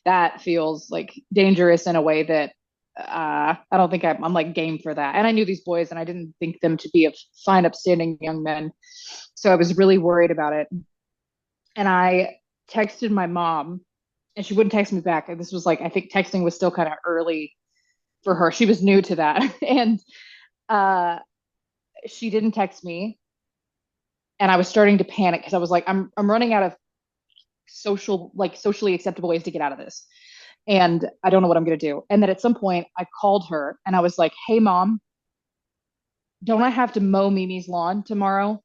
Speaker 2: that feels like dangerous in a way that I don't think I'm like game for that. And I knew these boys, and I didn't think them to be fine, upstanding young men. So I was really worried about it. And I texted my mom, and she wouldn't text me back. And this was like, I think texting was still kind of early for her. She was new to that. And uh, she didn't text me. And I was starting to panic because I was like, I'm running out of socially acceptable ways to get out of this. And I don't know what I'm going to do. And then at some point, I called her and I was like, hey, mom, don't I have to mow Mimi's lawn tomorrow?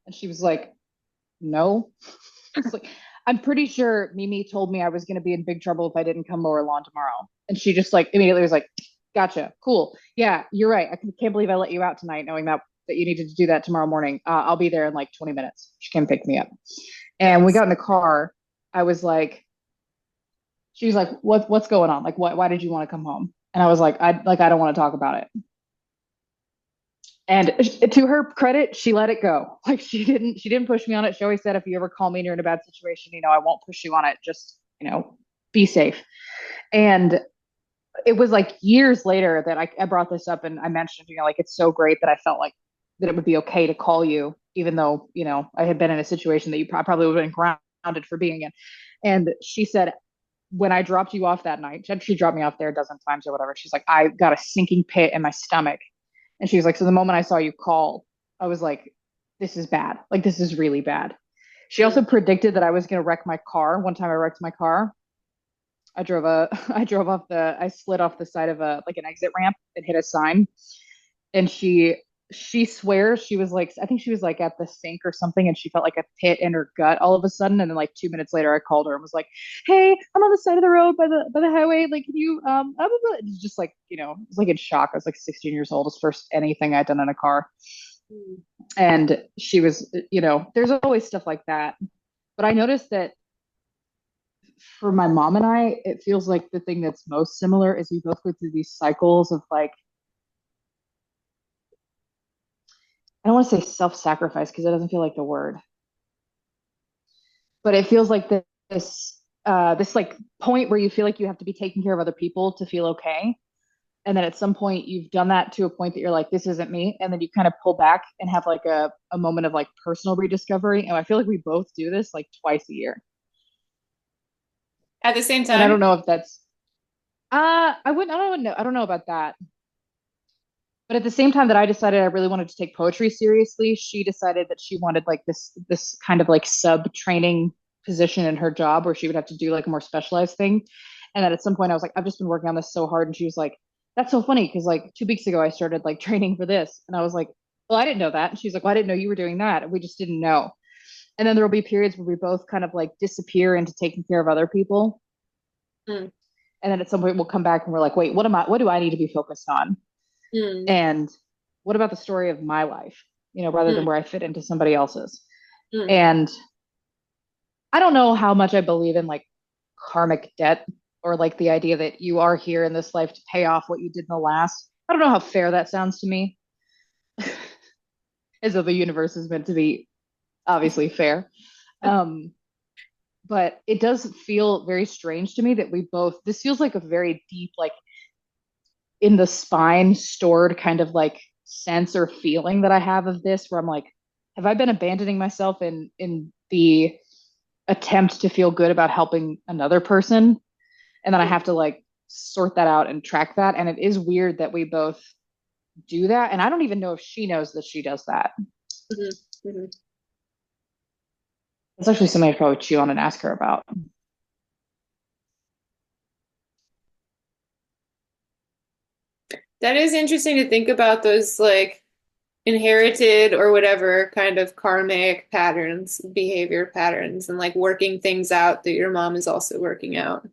Speaker 2: And she was like, no. It's like, I'm pretty sure Mimi told me I was going to be in big trouble if I didn't come mow her lawn tomorrow. And she just like immediately was like, gotcha, cool. Yeah, you're right. I can't believe I let you out tonight knowing that you needed to do that tomorrow morning. I'll be there in like 20 minutes. She came pick me up. And we
Speaker 1: Nice.
Speaker 2: got in the car. I was like, She was like, what's going on? Like, why did you want to come home? And I was like, I don't want to talk about it. And to her credit, she let it go. Like she didn't push me on it. She always said, if you ever call me and you're in a bad situation, I won't push you on it. Just, be safe. And it was like years later that I brought this up and I mentioned, like it's so great that I felt like that it would be okay to call you, even though, I had been in a situation that you probably would have been grounded for being in. And she said, when I dropped you off that night, she dropped me off there a dozen times or whatever. She's like, I got a sinking pit in my stomach. And she was like, so the moment I saw you call, I was like, this is bad. Like, this is really bad. She
Speaker 1: Mm.
Speaker 2: also predicted that I was going to wreck my car. One time I wrecked my car. I slid off the side of like an exit ramp and hit a sign. And she swears she was like, I think she was like at the sink or something, and she felt like a pit in her gut all of a sudden. And then like 2 minutes later, I called her and was like, "Hey, I'm on the side of the road by the highway. Like, can you blah, blah, blah." It's just like, I was like in shock. I was like 16 years old. It's the first anything I'd done in a car.
Speaker 1: Mm.
Speaker 2: And she was, there's always stuff like that. But I noticed that for my mom and I, it feels like the thing that's most similar is we both go through these cycles of like, I don't want to say self-sacrifice because it doesn't feel like the word, but it feels like this like point where you feel like you have to be taking care of other people to feel okay. And then at some point you've done that to a point that you're like, this isn't me. And then you kind of pull back and have like a moment of like personal rediscovery. And I feel like we both do this like twice a year.
Speaker 1: At the same
Speaker 2: And I
Speaker 1: time?
Speaker 2: don't know if that's I don't know about that. But at the same time that I decided I really wanted to take poetry seriously, she decided that she wanted like this kind of like sub training position in her job where she would have to do like a more specialized thing. And then at some point I was like, I've just been working on this so hard. And she was like, that's so funny because like 2 weeks ago I started like training for this. And I was like, well, I didn't know that. And she's like, well, I didn't know you were doing that. And we just didn't know. And then there will be periods where we both kind of like disappear into taking care of other people.
Speaker 1: Mm.
Speaker 2: And then at some point we'll come back and we're like, wait, what do I need to be focused on?
Speaker 1: Mm.
Speaker 2: And what about the story of my life, rather than
Speaker 1: Mm.
Speaker 2: where I fit into somebody else's?
Speaker 1: Mm.
Speaker 2: And I don't know how much I believe in like karmic debt or like the idea that you are here in this life to pay off what you did in the last. I don't know how fair that sounds to me, as though the universe is meant to be obviously fair. Um, but it does feel very strange to me that this feels like a very deep, like in the spine stored kind of like sense or feeling that I have of this, where I'm like, have I been abandoning myself in the attempt to feel good about helping another person? And then I have to like sort that out and track that. And it is weird that we both do that. And I don't even know if she knows that she does that.
Speaker 1: Mhm. Mhm.
Speaker 2: It's actually something I'd probably chew on and ask her about.
Speaker 1: That is interesting to think about those like inherited or whatever kind of karmic patterns, behavior patterns, and like working things out that your mom is also working out.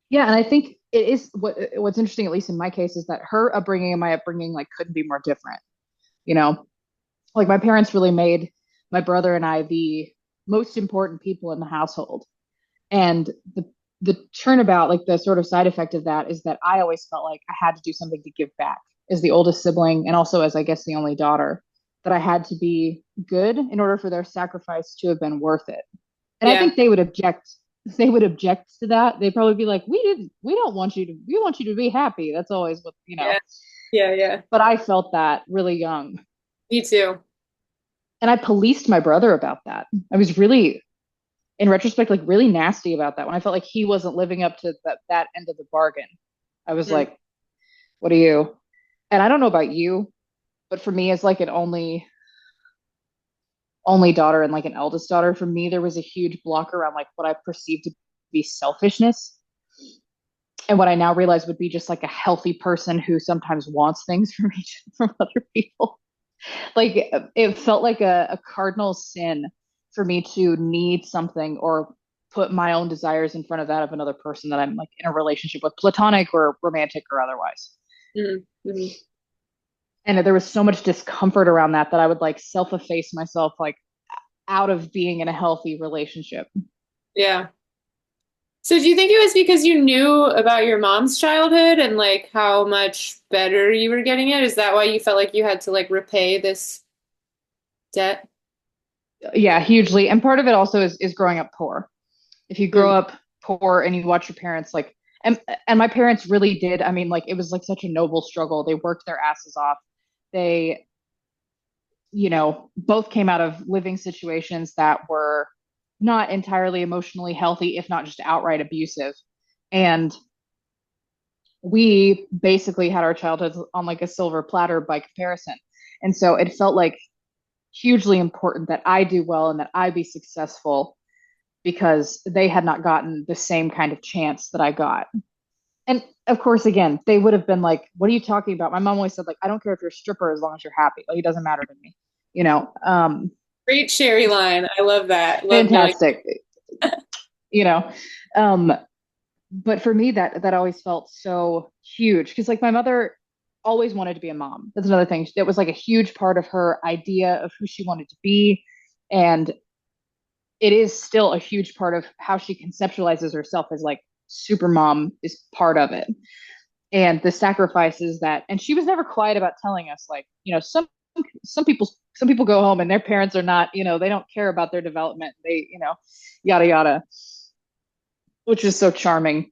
Speaker 2: Yeah, and I think it is what's interesting, at least in my case, is that her upbringing and my upbringing like couldn't be more different. You know, like my parents really made my brother and I the most important people in the household. And the turnabout, like the sort of side effect of that is that I always felt like I had to do something to give back as the oldest sibling and also as I guess the only daughter, that I had to be good in order for their sacrifice to have been worth it. And I
Speaker 1: Yeah.
Speaker 2: think they would object to that. They'd probably be like, we don't want you to, we want you to be happy. That's always what.
Speaker 1: Yeah. Yeah. Yeah.
Speaker 2: But I felt that really young.
Speaker 1: Me too.
Speaker 2: And I policed my brother about that. I was really, in retrospect, like really nasty about that when I felt like he wasn't living up to that end of the bargain. I was
Speaker 1: Mm.
Speaker 2: like, what are you? And I don't know about you, but for me as like an only daughter and like an eldest daughter, for me there was a huge block around like what I perceived to be selfishness and what I now realize would be just like a healthy person who sometimes wants things from from other people. Like it felt like a cardinal sin for me to need something or put my own desires in front of that of another person that I'm like in a relationship with, platonic or romantic or otherwise.
Speaker 1: Mm. Mhm.
Speaker 2: And there was so much discomfort around that I would like self efface myself like out of being in a healthy relationship.
Speaker 1: Yeah. So do you think it was because you knew about your mom's childhood and like how much better you were getting it? Is that why you felt like you had to like repay this debt?
Speaker 2: Yeah, hugely. And part of it also is growing up poor. If you grow
Speaker 1: Mm.
Speaker 2: up poor and you watch your parents like and my parents really did, I mean, like it was like such a noble struggle. They worked their asses off. They, both came out of living situations that were not entirely emotionally healthy, if not just outright abusive. And we basically had our childhoods on like a silver platter by comparison. And so it felt like hugely important that I do well and that I be successful because they had not gotten the same kind of chance that I got. And of course, again, they would have been like, "What are you talking about?" My mom always said, "Like, I don't care if you're a stripper as long as you're happy. Like, it doesn't matter to me." You know,
Speaker 1: Great Sherry line. I love that. Love knowing.
Speaker 2: fantastic. You know, um, but for me, that always felt so huge because like my mother always wanted to be a mom. That's another thing. That was like a huge part of her idea of who she wanted to be, and it is still a huge part of how she conceptualizes herself as like super mom is part of it. And the sacrifices that and she was never quiet about telling us like, some people go home and their parents are not, they don't care about their development. They, yada yada, which is so charming.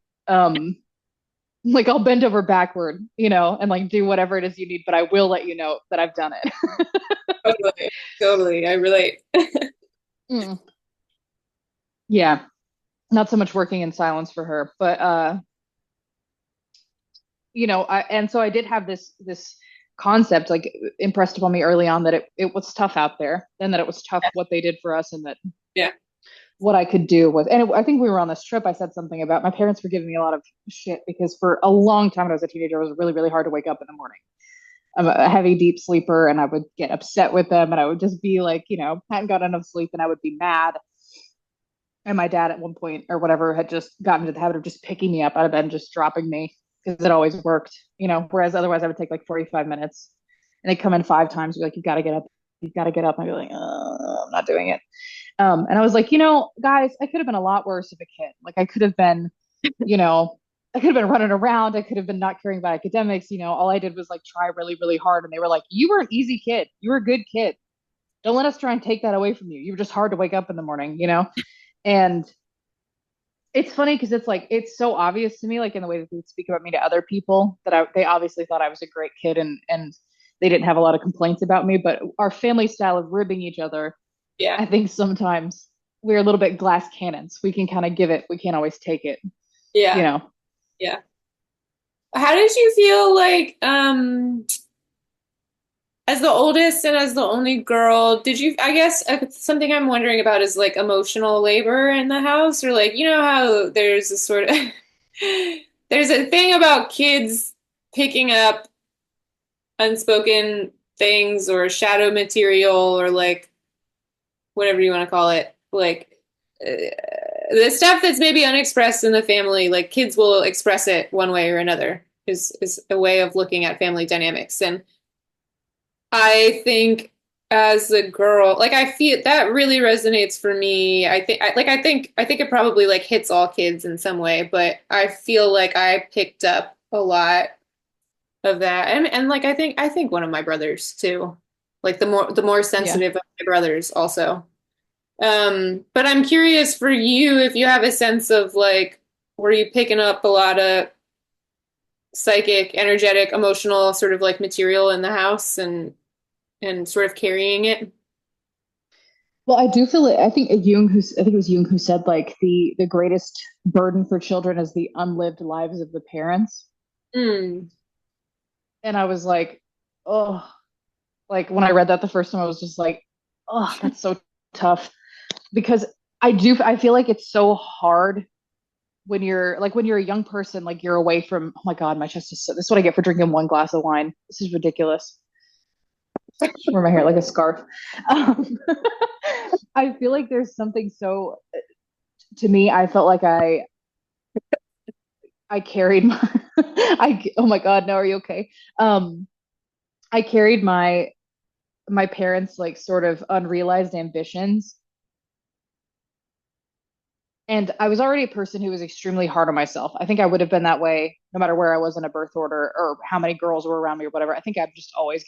Speaker 2: Like I'll bend over backward, and like do whatever it is you need, but I will let you know that I've done it.
Speaker 1: Totally. Totally. I relate.
Speaker 2: Mm. Yeah, not so much working in silence for her, but and so I did have this concept like impressed upon me early on that it was tough out there and that it was tough what they did for us and that
Speaker 1: Yeah.
Speaker 2: what I could do was, and I think we were on this trip. I said something about my parents were giving me a lot of shit because for a long time when I was a teenager, it was really, really hard to wake up in the morning. I'm a heavy, deep sleeper, and I would get upset with them, and I would just be like, hadn't got enough sleep, and I would be mad. And my dad, at one point or whatever, had just gotten into the habit of just picking me up out of bed and just dropping me because it always worked, Whereas otherwise, I would take like 45 minutes, and they'd come in 5 times, be like, "You got to get up, you got to get up," and I'd be like, "I'm not doing it." And I was like, guys, I could have been a lot worse of a kid. Like I could have been, you know, I could have been running around. I could have been not caring about academics. All I did was like try really, really hard. And they were like, you were an easy kid. You were a good kid. Don't let us try and take that away from you. You were just hard to wake up in the morning. And it's funny because it's like, it's so obvious to me, like in the way that they speak about me to other people that they obviously thought I was a great kid and they didn't have a lot of complaints about me. But our family style of ribbing each other,
Speaker 1: Yeah.
Speaker 2: I think sometimes we're a little bit glass cannons. We can kind of give it, we can't always take it, you
Speaker 1: Yeah.
Speaker 2: know.
Speaker 1: Yeah. How did you feel like, as the oldest and as the only girl, did you, I guess something I'm wondering about is like emotional labor in the house, or like, you know how there's a sort of, there's a thing about kids picking up unspoken things or shadow material or like whatever you want to call it, like uh, the stuff that's maybe unexpressed in the family, like kids will express it one way or another, is a way of looking at family dynamics. And I think as a girl, like I feel that really resonates for me. I think it probably like hits all kids in some way, but I feel like I picked up a lot of that. And like I think one of my brothers too. Like the more
Speaker 2: Yeah.
Speaker 1: sensitive of my brothers also. But I'm curious for you if you have a sense of like, were you picking up a lot of psychic, energetic, emotional sort of like material in the house and sort of carrying it?
Speaker 2: Well, I do feel it. I think it was Jung who said like the greatest burden for children is the unlived lives of the parents.
Speaker 1: Mm,
Speaker 2: And I was like, oh, like when I read that the first time, I was just like, oh, that's so tough because I feel like it's so hard when you're a young person, like you're away from, oh my God, my chest is so, this is what I get for drinking one glass of wine. This is ridiculous. Should wear my hair like a scarf. Um, I feel like there's something so, to me, I felt like I carried my, oh my God, no, are you okay? Um, I carried my parents like sort of unrealized ambitions And I was already a person who was extremely hard on myself. I think I would have been that way no matter where I was in a birth order or how many girls were around me or whatever. I think I've just always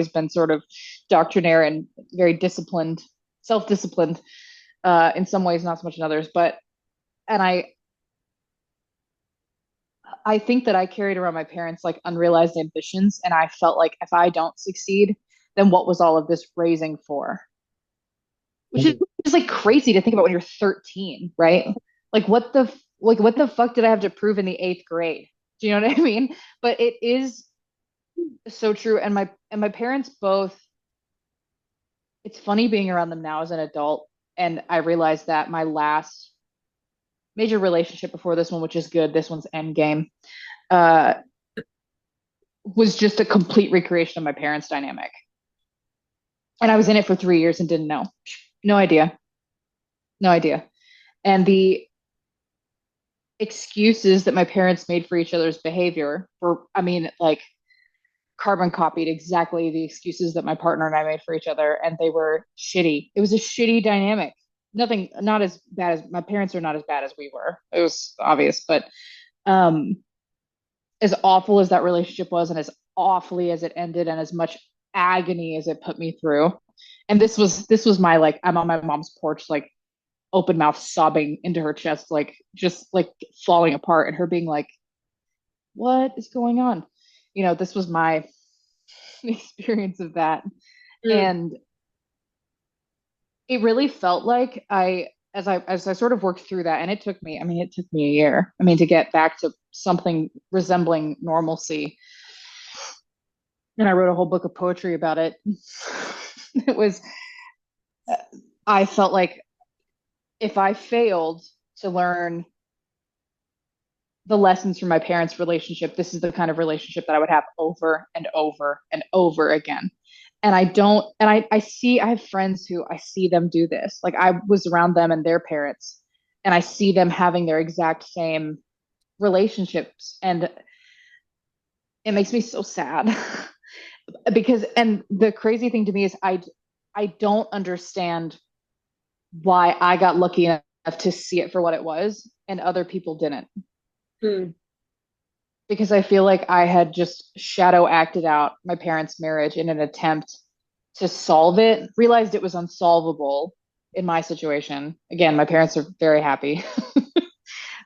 Speaker 2: been sort of doctrinaire and very disciplined, self-disciplined, in some ways, not so much in others. But and I think that I carried around my parents like unrealized ambitions, and I felt like if I don't succeed, then what was all of this raising for? Which is just like crazy to think about when you're 13, right? Like what the fuck did I have to prove in the eighth grade? Do you know what I mean? But it is so true. And my parents both, it's funny being around them now as an adult. And I realized that my last major relationship before this one, which is good, this one's end game, uh, was just a complete recreation of my parents' dynamic. And I was in it for 3 years and didn't know. No idea. No idea. And the excuses that my parents made for each other's behavior were, I mean, like carbon copied exactly the excuses that my partner and I made for each other, and they were shitty. It was a shitty dynamic. Nothing, not as bad as my parents are not as bad as we were. It was obvious, but um, as awful as that relationship was, and as awfully as it ended, and as much agony as it put me through. And this was my like I'm on my mom's porch like open mouth sobbing into her chest like just like falling apart and her being like what is going on? This was my experience of that.
Speaker 1: Mm.
Speaker 2: And it really felt like as I sort of worked through that, and it took me a year. I mean, to get back to something resembling normalcy. And I wrote a whole book of poetry about it. It was, I felt like if I failed to learn the lessons from my parents' relationship, this is the kind of relationship that I would have over and over and over again. And I don't, and I have friends who I see them do this. Like I was around them and their parents, and I see them having their exact same relationships. And it makes me so sad because, and the crazy thing to me is I don't understand why I got lucky enough to see it for what it was and other people didn't.
Speaker 1: Mm.
Speaker 2: Because I feel like I had just shadow acted out my parents' marriage in an attempt to solve it, realized it was unsolvable in my situation. Again, my parents are very happy.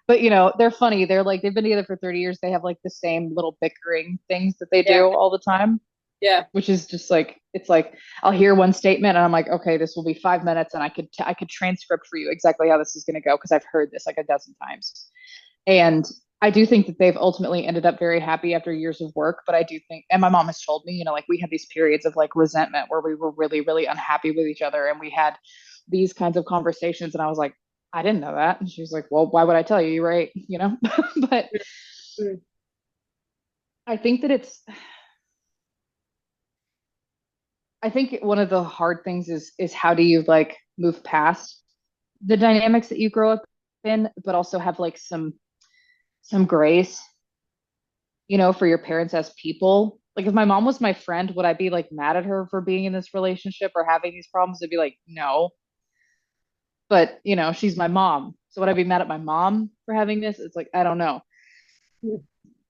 Speaker 2: But they're funny. They're like they've been together for 30 years. They have like the same little bickering things that they
Speaker 1: Yeah,
Speaker 2: do all the time,
Speaker 1: yeah.
Speaker 2: which is just like it's like I'll hear one statement and I'm like, okay, this will be 5 minutes, and I could transcript for you exactly how this is going to go because I've heard this like a dozen times. And I do think that they've ultimately ended up very happy after years of work. But I do think, and my mom has told me, like we had these periods of like resentment where we were really, really unhappy with each other. And we had these kinds of conversations. And I was like, I didn't know that. And she was like, well, why would I tell you? You're right. But
Speaker 1: Mm.
Speaker 2: I think that I think one of the hard things is how do you like move past the dynamics that you grow up in, but also have like some grace for your parents as people. Like if my mom was my friend, would I be like mad at her for being in this relationship or having these problems? I'd be like, no. But she's my mom. So would I be mad at my mom for having this? It's like, I don't know.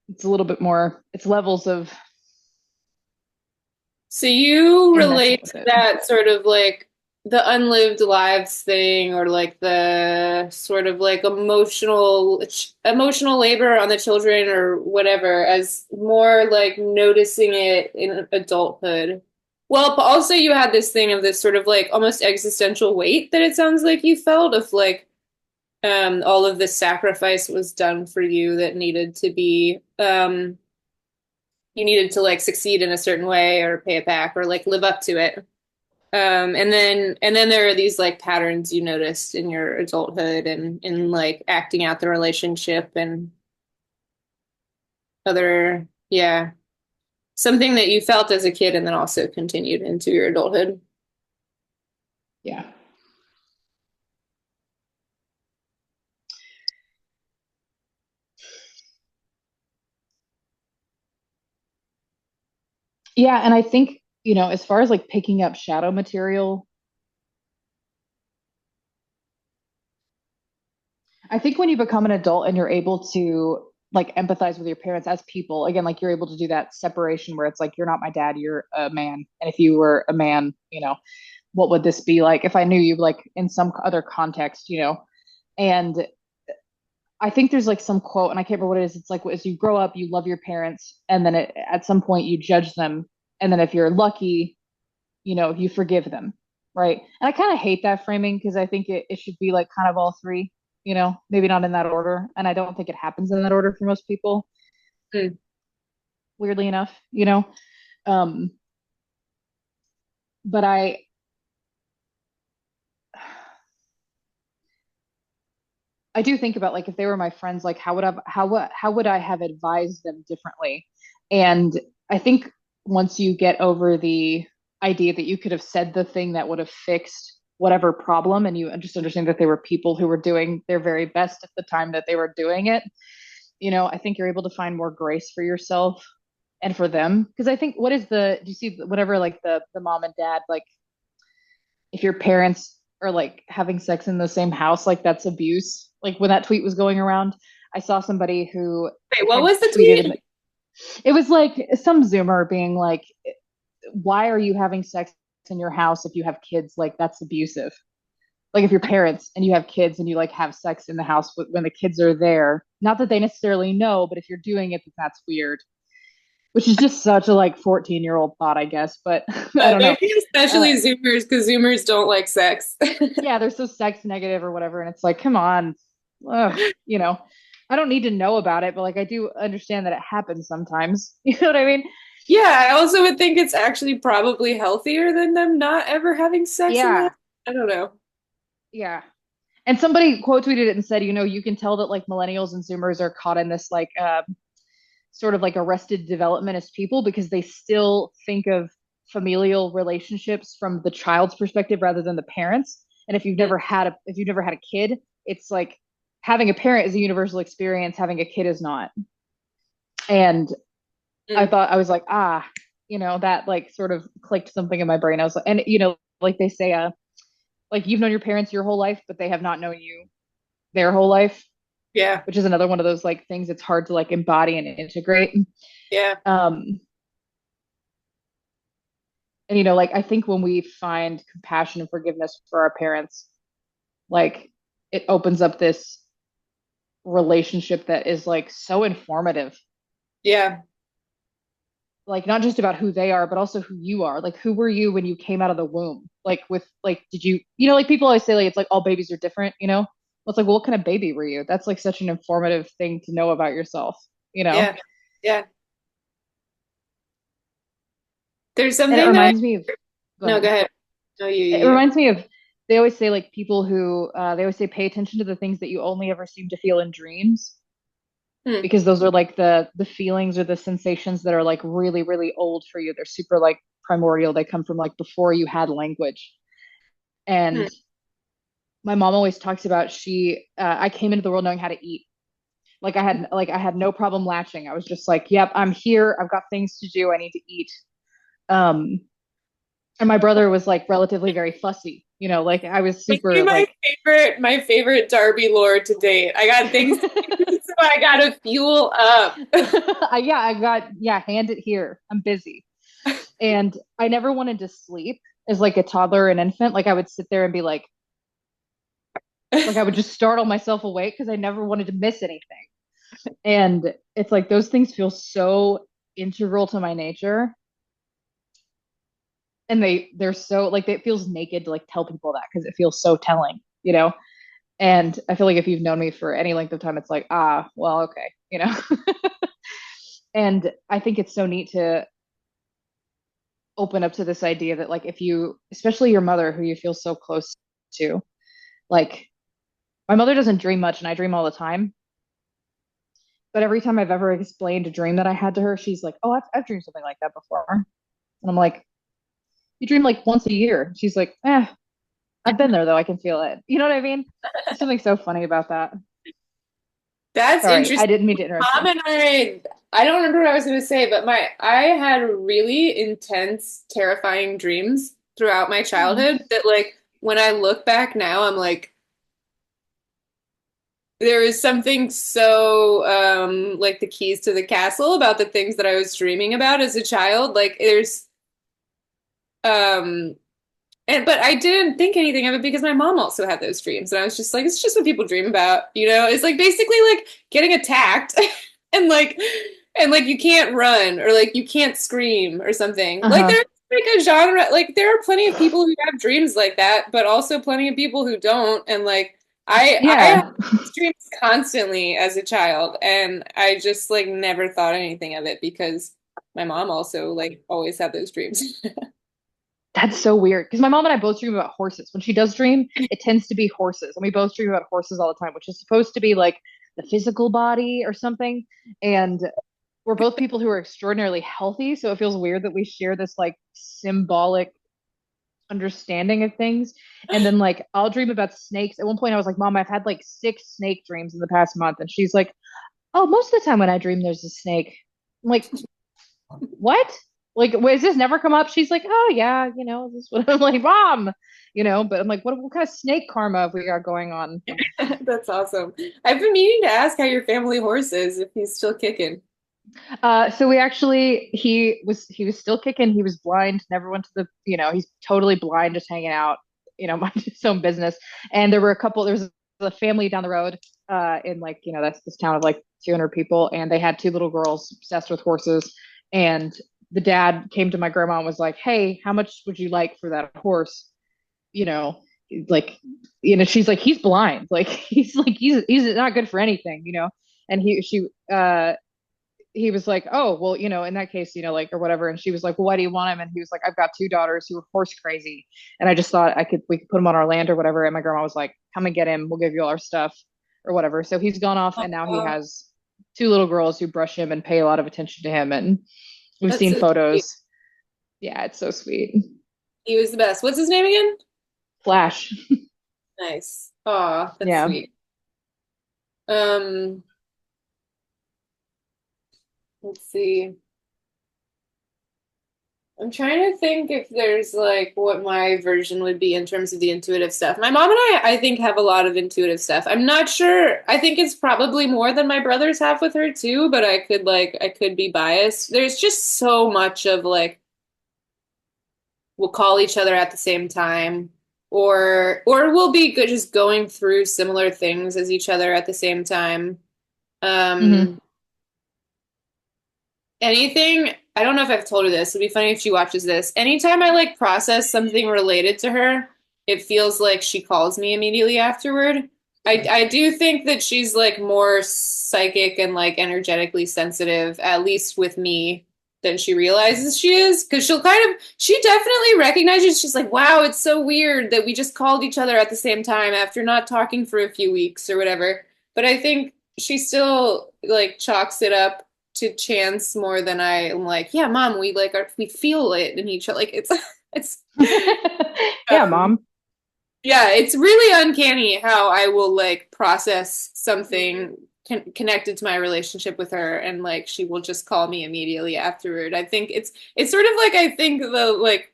Speaker 2: It's a little bit more, it's levels of
Speaker 1: So you
Speaker 2: in messing
Speaker 1: relate
Speaker 2: with
Speaker 1: to
Speaker 2: it.
Speaker 1: that sort of like the unlived lives thing, or like the sort of like emotional labor on the children or whatever, as more like noticing it in adulthood. Well, but also you had this thing of this sort of like almost existential weight that it sounds like you felt of like all of the sacrifice was done for you that needed to be you needed to like succeed in a certain way or pay it back or like live up to it. And then there are these like patterns you noticed in your adulthood and in like acting out the relationship and other, yeah, something that you felt as a kid and then also continued into your adulthood.
Speaker 2: Yeah. Yeah. And I think, as far as like picking up shadow material, I think when you become an adult and you're able to like empathize with your parents as people, again, like you're able to do that separation where it's like, you're not my dad, you're a man. And if you were a man, what would this be like if I knew you like in some other context? And I think there's like some quote, and I can't remember what it is. It's like, as you grow up, you love your parents, and then at some point you judge them. And then if you're lucky, you forgive them. Right. And I kind of hate that framing because I think it should be like kind of all three, maybe not in that order. And I don't think it happens in that order for most people,
Speaker 1: Mm.
Speaker 2: weirdly enough. Um, but I do think about like if they were my friends, like how would I have advised them differently? And I think once you get over the idea that you could have said the thing that would have fixed whatever problem, and you just understand that they were people who were doing their very best at the time that they were doing it, I think you're able to find more grace for yourself and for them. Because I think do you see whatever like the mom and dad, like if your parents are like having sex in the same house, like that's abuse. Like when that tweet was going around, I saw somebody who
Speaker 1: Wait, what
Speaker 2: had
Speaker 1: was the
Speaker 2: tweeted, and
Speaker 1: tweet?
Speaker 2: it was like some Zoomer being like, "Why are you having sex in your house if you have kids? Like that's abusive. Like if you're parents and you have kids and you like have sex in the house when the kids are there, not that they necessarily know, but if you're doing it, then that's weird." Which is just such a like 14-year-old thought, I guess. But I don't know.
Speaker 1: Maybe
Speaker 2: Uh,
Speaker 1: especially Zoomers, because Zoomers don't like sex.
Speaker 2: yeah, they're so sex negative or whatever, and it's like, come on, ugh, I don't need to know about it, but like I do understand that it happens sometimes. You know what I mean?
Speaker 1: Yeah, I also would think it's actually probably healthier than them not ever having sex in that.
Speaker 2: Yeah,
Speaker 1: I don't know.
Speaker 2: yeah. And somebody quote tweeted it and said, you can tell that like millennials and Zoomers are caught in this like sort of like arrested development as people because they still think of familial relationships from the child's perspective rather than the parents. And
Speaker 1: Mm,
Speaker 2: if you've never had a kid, it's like having a parent is a universal experience, having a kid is not. And
Speaker 1: mm.
Speaker 2: I was like, that like sort of clicked something in my brain. I was like, and like they say, like you've known your parents your whole life, but they have not known you their whole life,
Speaker 1: Yeah,
Speaker 2: which is another one of those like things it's hard to like embody and integrate.
Speaker 1: yeah,
Speaker 2: Um, and like I think when we find compassion and forgiveness for our parents, like it opens up this relationship that is like so informative,
Speaker 1: yeah.
Speaker 2: like not just about who they are but also who you are. Like who were you when you came out of the womb? Like with like did like people always say like it's like all babies are different. Well, it's like, well, what kind of baby were you? That's like such an informative thing to know about yourself.
Speaker 1: Yeah. Yeah. There's
Speaker 2: And it
Speaker 1: something that
Speaker 2: reminds me of go
Speaker 1: no, go
Speaker 2: ahead.
Speaker 1: ahead. No,
Speaker 2: It
Speaker 1: you.
Speaker 2: reminds me of they always say like people who they always say pay attention to the things that you only ever seem to feel in dreams,
Speaker 1: Hmm.
Speaker 2: because those are like the feelings or the sensations that are like really really old for you. They're super like primordial. They come from like before you had language.
Speaker 1: Hmm.
Speaker 2: And my mom always talks about I came into the world knowing how to eat. Like I had no problem latching. I was just like, yep, I'm here, I've got things to do, I need to eat. um and my brother was like relatively very fussy, like I was
Speaker 1: Would be
Speaker 2: super like
Speaker 1: my favorite Darby lore to date. I got things to do, so I gotta fuel up.
Speaker 2: yeah, hand it here, I'm busy. And I never wanted to sleep as like a toddler and infant. Like I would sit there and be like I would just startle myself awake because I never wanted to miss anything. And it's like those things feel so integral to my nature, and they're so like it feels naked to like tell people that because it feels so telling. And I feel like if you've known me for any length of time, it's like, well, okay. And I think it's so neat to open up to this idea that like if you, especially your mother who you feel so close to, like my mother doesn't dream much and I dream all the time. But every time I've ever explained a dream that I had to her, she's like, "Oh, I've dreamed something like that before." And I'm like, "You dream like once a year." She's like, I've been there though. I can feel it. You know what I mean? There's something so funny about that.
Speaker 1: That's
Speaker 2: Sorry, I
Speaker 1: interesting.
Speaker 2: didn't mean to interrupt
Speaker 1: Mom
Speaker 2: you.
Speaker 1: and I don't remember what I was gonna say, but I had really intense, terrifying dreams throughout my
Speaker 2: Hmm.
Speaker 1: childhood that like when I look back now, I'm like, there was something so like the keys to the castle about the things that I was dreaming about as a child. Like there's um and but I didn't think anything of it because my mom also had those dreams, and I was just like, it's just what people dream about, you know? It's like basically like getting attacked and like you can't run or like you can't scream or something. Like
Speaker 2: Uh-huh.
Speaker 1: there's like a genre, like there are plenty of people who have dreams like that, but also plenty of people who don't. And like I had
Speaker 2: Yeah.
Speaker 1: these dreams constantly as a child, and I just like never thought anything of it because my mom also like always had those dreams.
Speaker 2: That's so weird. Because my mom and I both dream about horses. When she does dream, it tends to be horses. And we both dream about horses all the time, which is supposed to be like the physical body or something. And we're both people who are extraordinarily healthy. So it feels weird that we share this like symbolic understanding of things. And then like I'll dream about snakes. At one point I was like, Mom, I've had like 6 snake dreams in the past month. And she's like, oh, most of the time when I dream there's a snake. I'm like, what? Like, has this never come up? She's like, oh yeah, this is what I'm like, Mom, but I'm like, what kind of snake karma have we got going on?
Speaker 1: That's awesome. I've been meaning to ask how your family horse is, if he's still kicking.
Speaker 2: So we actually, he was still kicking. He was blind, never went to he's totally blind, just hanging out, minding his own business. And there was a family down the road, in like, that's this town of like 200 people. And they had two little girls obsessed with horses. And the dad came to my grandma and was like, hey, how much would you like for that horse? You know, like, she's like, he's blind. Like, he's not good for anything, and he was like, oh, well, in that case, like, or whatever. And she was like, well, why do you want him? And he was like, I've got two daughters who are horse crazy. And I just thought we could put him on our land or whatever. And my grandma was like, come and get him. We'll give you all our stuff or whatever. So he's gone off and now he
Speaker 1: Oh,
Speaker 2: has two little girls who brush him and pay a lot of attention to him. And we've
Speaker 1: that's
Speaker 2: seen
Speaker 1: so cute.
Speaker 2: photos. Yeah, it's so sweet.
Speaker 1: He was the best. What's his name again?
Speaker 2: Flash.
Speaker 1: Nice. Oh, that's
Speaker 2: Yeah.
Speaker 1: sweet. Let's see. I'm trying to think if there's like what my version would be in terms of the intuitive stuff. My mom and I think, have a lot of intuitive stuff. I'm not sure. I think it's probably more than my brothers have with her too, but I could be biased. There's just so much of like we'll call each other at the same time, or we'll be good just going through similar things as each other at the same time.
Speaker 2: Hmm.
Speaker 1: Um, Anything, I don't know if I've told her this. It'd be funny if she watches this. Anytime I like process something related to her, it feels like she calls me immediately afterward. I do think that she's like more psychic and like energetically sensitive, at least with me, than she realizes she is. Because she definitely recognizes, she's like, wow, it's so weird that we just called each other at the same time after not talking for a few weeks or whatever. But I think she still like chalks it up to chance more than I am like, yeah, mom, we feel it in each other. Like it's
Speaker 2: Yeah,
Speaker 1: um
Speaker 2: Mom.
Speaker 1: yeah, it's really uncanny how I will like process something connected to my relationship with her, and like she will just call me immediately afterward. I think it's sort of like, I think the like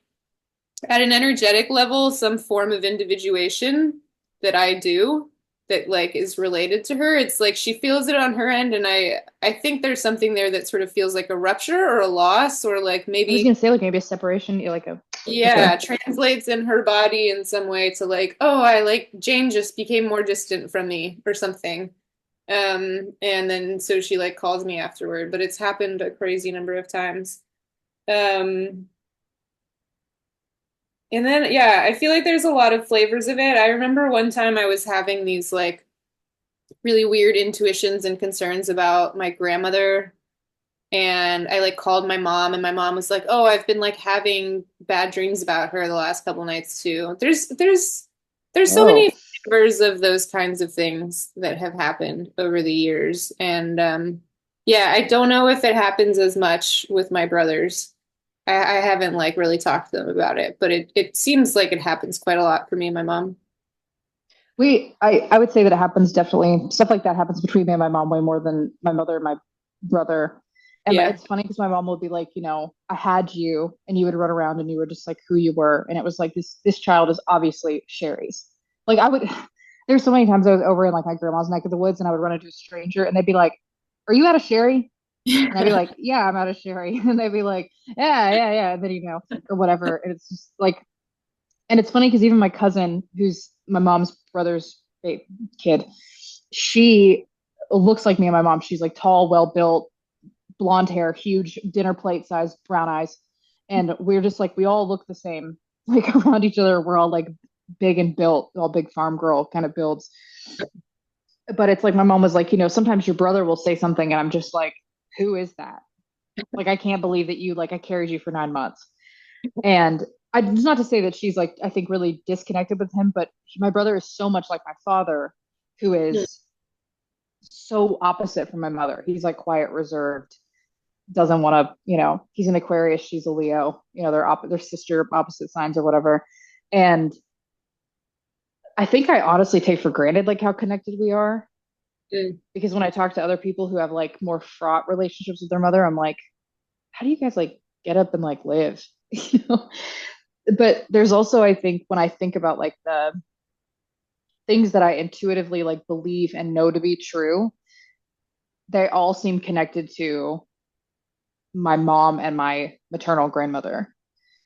Speaker 1: at an energetic level, some form of individuation that I do that like is related to her. It's like she feels it on her end, and I think there's something there that sort of feels like a rupture or a loss, or like
Speaker 2: I was
Speaker 1: maybe
Speaker 2: gonna say like maybe a separation, like
Speaker 1: yeah,
Speaker 2: a
Speaker 1: translates in her body in some way to like, oh, I like Jane just became more distant from me or something. And then so she like calls me afterward, but it's happened a crazy number of times. Um, And then, yeah, I feel like there's a lot of flavors of it. I remember one time I was having these like really weird intuitions and concerns about my grandmother. And I like called my mom, and my mom was like, "Oh, I've been like having bad dreams about her the last couple nights too." There's so
Speaker 2: whoa.
Speaker 1: many flavors of those kinds of things that have happened over the years. And yeah, I don't know if it happens as much with my brothers. I haven't like really talked to them about it, but it seems like it happens quite a lot for me and my mom.
Speaker 2: I would say that it happens definitely. Stuff like that happens between me and my mom way more than my mother and my brother. And
Speaker 1: Yeah.
Speaker 2: it's funny because my mom would be like, I had you, and you would run around and you were just like who you were, and it was like this child is obviously Sherry's. Like There's so many times I was over in like my grandma's neck of the woods and I would run into a stranger and they'd be like, "Are you out of sherry?" And I'd be like, "Yeah, I'm out of sherry." And they'd be like, "Yeah, yeah, yeah." And then or whatever. And it's just like, and it's funny because even my cousin, who's my mom's brother's kid, she looks like me and my mom. She's like tall, well built, blonde hair, huge dinner plate size brown eyes. And we're just like, we all look the same, like around each other. We're all like big and built, all big farm girl kind of builds. But it's like my mom was like, sometimes your brother will say something and I'm just like, who is that? Like, I can't believe that I carried you for 9 months. And it's not to say that she's like, I think, really disconnected with him, but my brother is so much like my father, who is so opposite from my mother. He's like quiet, reserved, doesn't want to, he's an Aquarius, she's a Leo, they're sister opposite signs or whatever. And I think I honestly take for granted like how connected we are
Speaker 1: Mm.
Speaker 2: because when I talk to other people who have like more fraught relationships with their mother, I'm like, how do you guys like get up and like live? you know? But there's also, I think, when I think about like the things that I intuitively like believe and know to be true, they all seem connected to my mom and my maternal grandmother.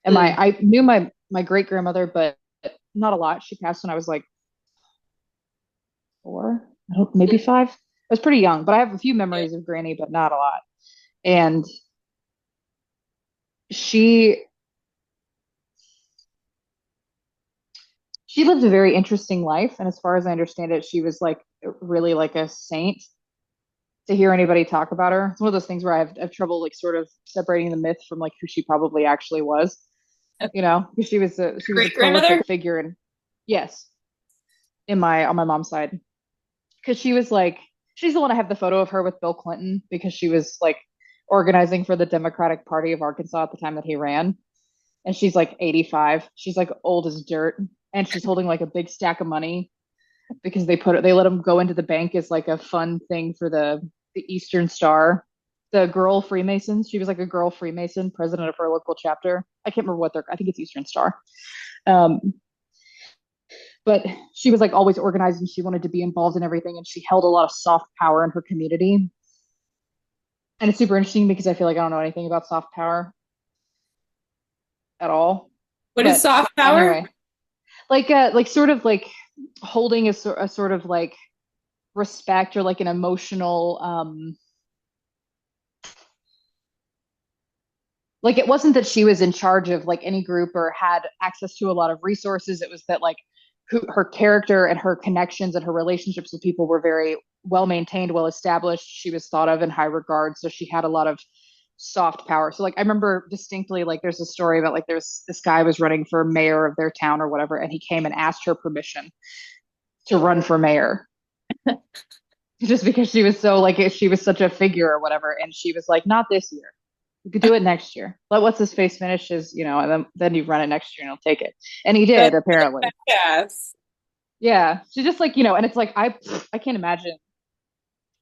Speaker 2: And
Speaker 1: Mm.
Speaker 2: I knew my great grandmother, but not a lot. She passed when I was like 4, I don't, maybe 5. I was pretty young, but I have a few
Speaker 1: Yeah.
Speaker 2: memories of Granny, but not a lot. And she she lived a very interesting life, and as far as I understand it, she was like really like a saint. To hear anybody talk about her, it's one of those things where I have trouble like sort of separating the myth from like who she probably actually was. Because she was a
Speaker 1: Great grandmother?
Speaker 2: prolific figure, and yes, in my on my mom's side, because she's the one I have the photo of her with Bill Clinton because she was like organizing for the Democratic Party of Arkansas at the time that he ran. And she's like 85. She's like old as dirt. And she's holding like a big stack of money because they let them go into the bank as like a fun thing for the Eastern Star. The girl Freemasons. She was like a girl Freemason, president of her local chapter. I can't remember I think it's Eastern Star. Um, but she was like always organized and she wanted to be involved in everything and she held a lot of soft power in her community. And it's super interesting because I feel like I don't know anything about soft power at all.
Speaker 1: What is
Speaker 2: But
Speaker 1: soft power?
Speaker 2: anyway, like sort of like holding a sort of like respect or like an emotional like it wasn't that she was in charge of like any group or had access to a lot of resources. It was that like her character and her connections and her relationships with people were very well maintained, well established. She was thought of in high regard, so she had a lot of soft power. So like I remember distinctly like there's a story about like there's this guy was running for mayor of their town or whatever, and he came and asked her permission to run for mayor just because she was so like she was such a figure or whatever, and she was like, not this year. We could do it next year. Let what's his face finish his, and then you run it next year and he'll take it. And he did,
Speaker 1: That's
Speaker 2: apparently.
Speaker 1: yes.
Speaker 2: Yeah. She just like, and it's like I can't imagine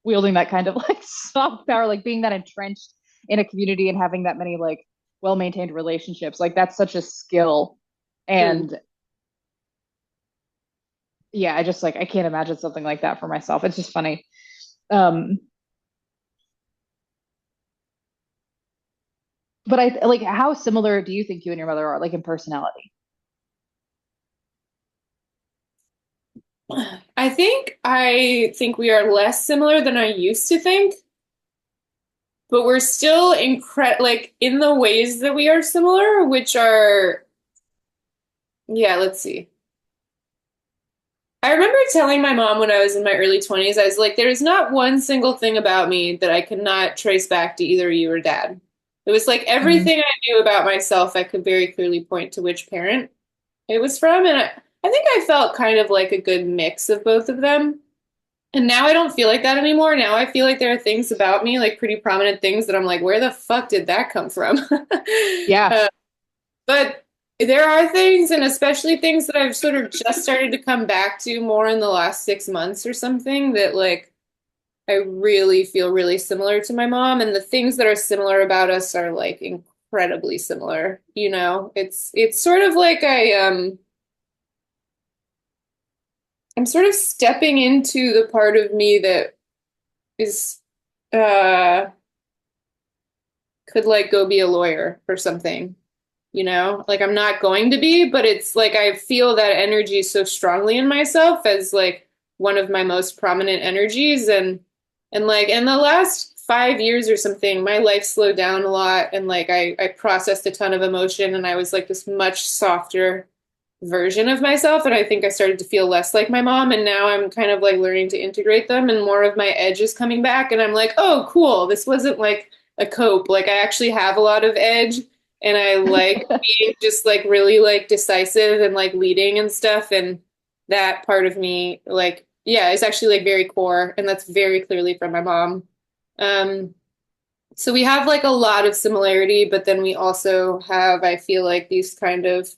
Speaker 2: wielding that kind of like soft power, like being that entrenched in a community and having that many like well maintained relationships. Like that's such a skill.
Speaker 1: Mm.
Speaker 2: And yeah, I just like I can't imagine something like that for myself. It's just funny. Um, but I like how similar do you think you and your mother are, like in personality?
Speaker 1: I think we are less similar than I used to think, but we're still like in the ways that we are similar, which are, yeah, let's see. I remember telling my mom when I was in my early 20s, I was like, there is not one single thing about me that I could not trace back to either you or dad. It was like
Speaker 2: Mm-hmm.
Speaker 1: everything I knew about myself, I could very clearly point to which parent it was from. And I think I felt kind of like a good mix of both of them. And now I don't feel like that anymore. Now I feel like there are things about me, like pretty prominent things that I'm like, where the fuck did that come from?
Speaker 2: Yeah.
Speaker 1: uh, but there are things, and especially things that I've sort of just started to come back to more in the last 6 months or something, that like I really feel really similar to my mom. And the things that are similar about us are like incredibly similar. It's sort of like I'm sort of stepping into the part of me that is uh could like go be a lawyer or something, you know? Like I'm not going to be, but it's like I feel that energy so strongly in myself as like one of my most prominent energies and like in the last 5 years or something, my life slowed down a lot and like I processed a ton of emotion and I was like this much softer version of myself and I think I started to feel less like my mom and now I'm kind of like learning to integrate them and more of my edge is coming back and I'm like, "Oh, cool. This wasn't like a cope. Like I actually have a lot of edge and I like being just like really like decisive and like leading and stuff and that part of me like yeah, is actually like very core and that's very clearly from my mom. Um so we have like a lot of similarity, but then we also have, I feel like these kind of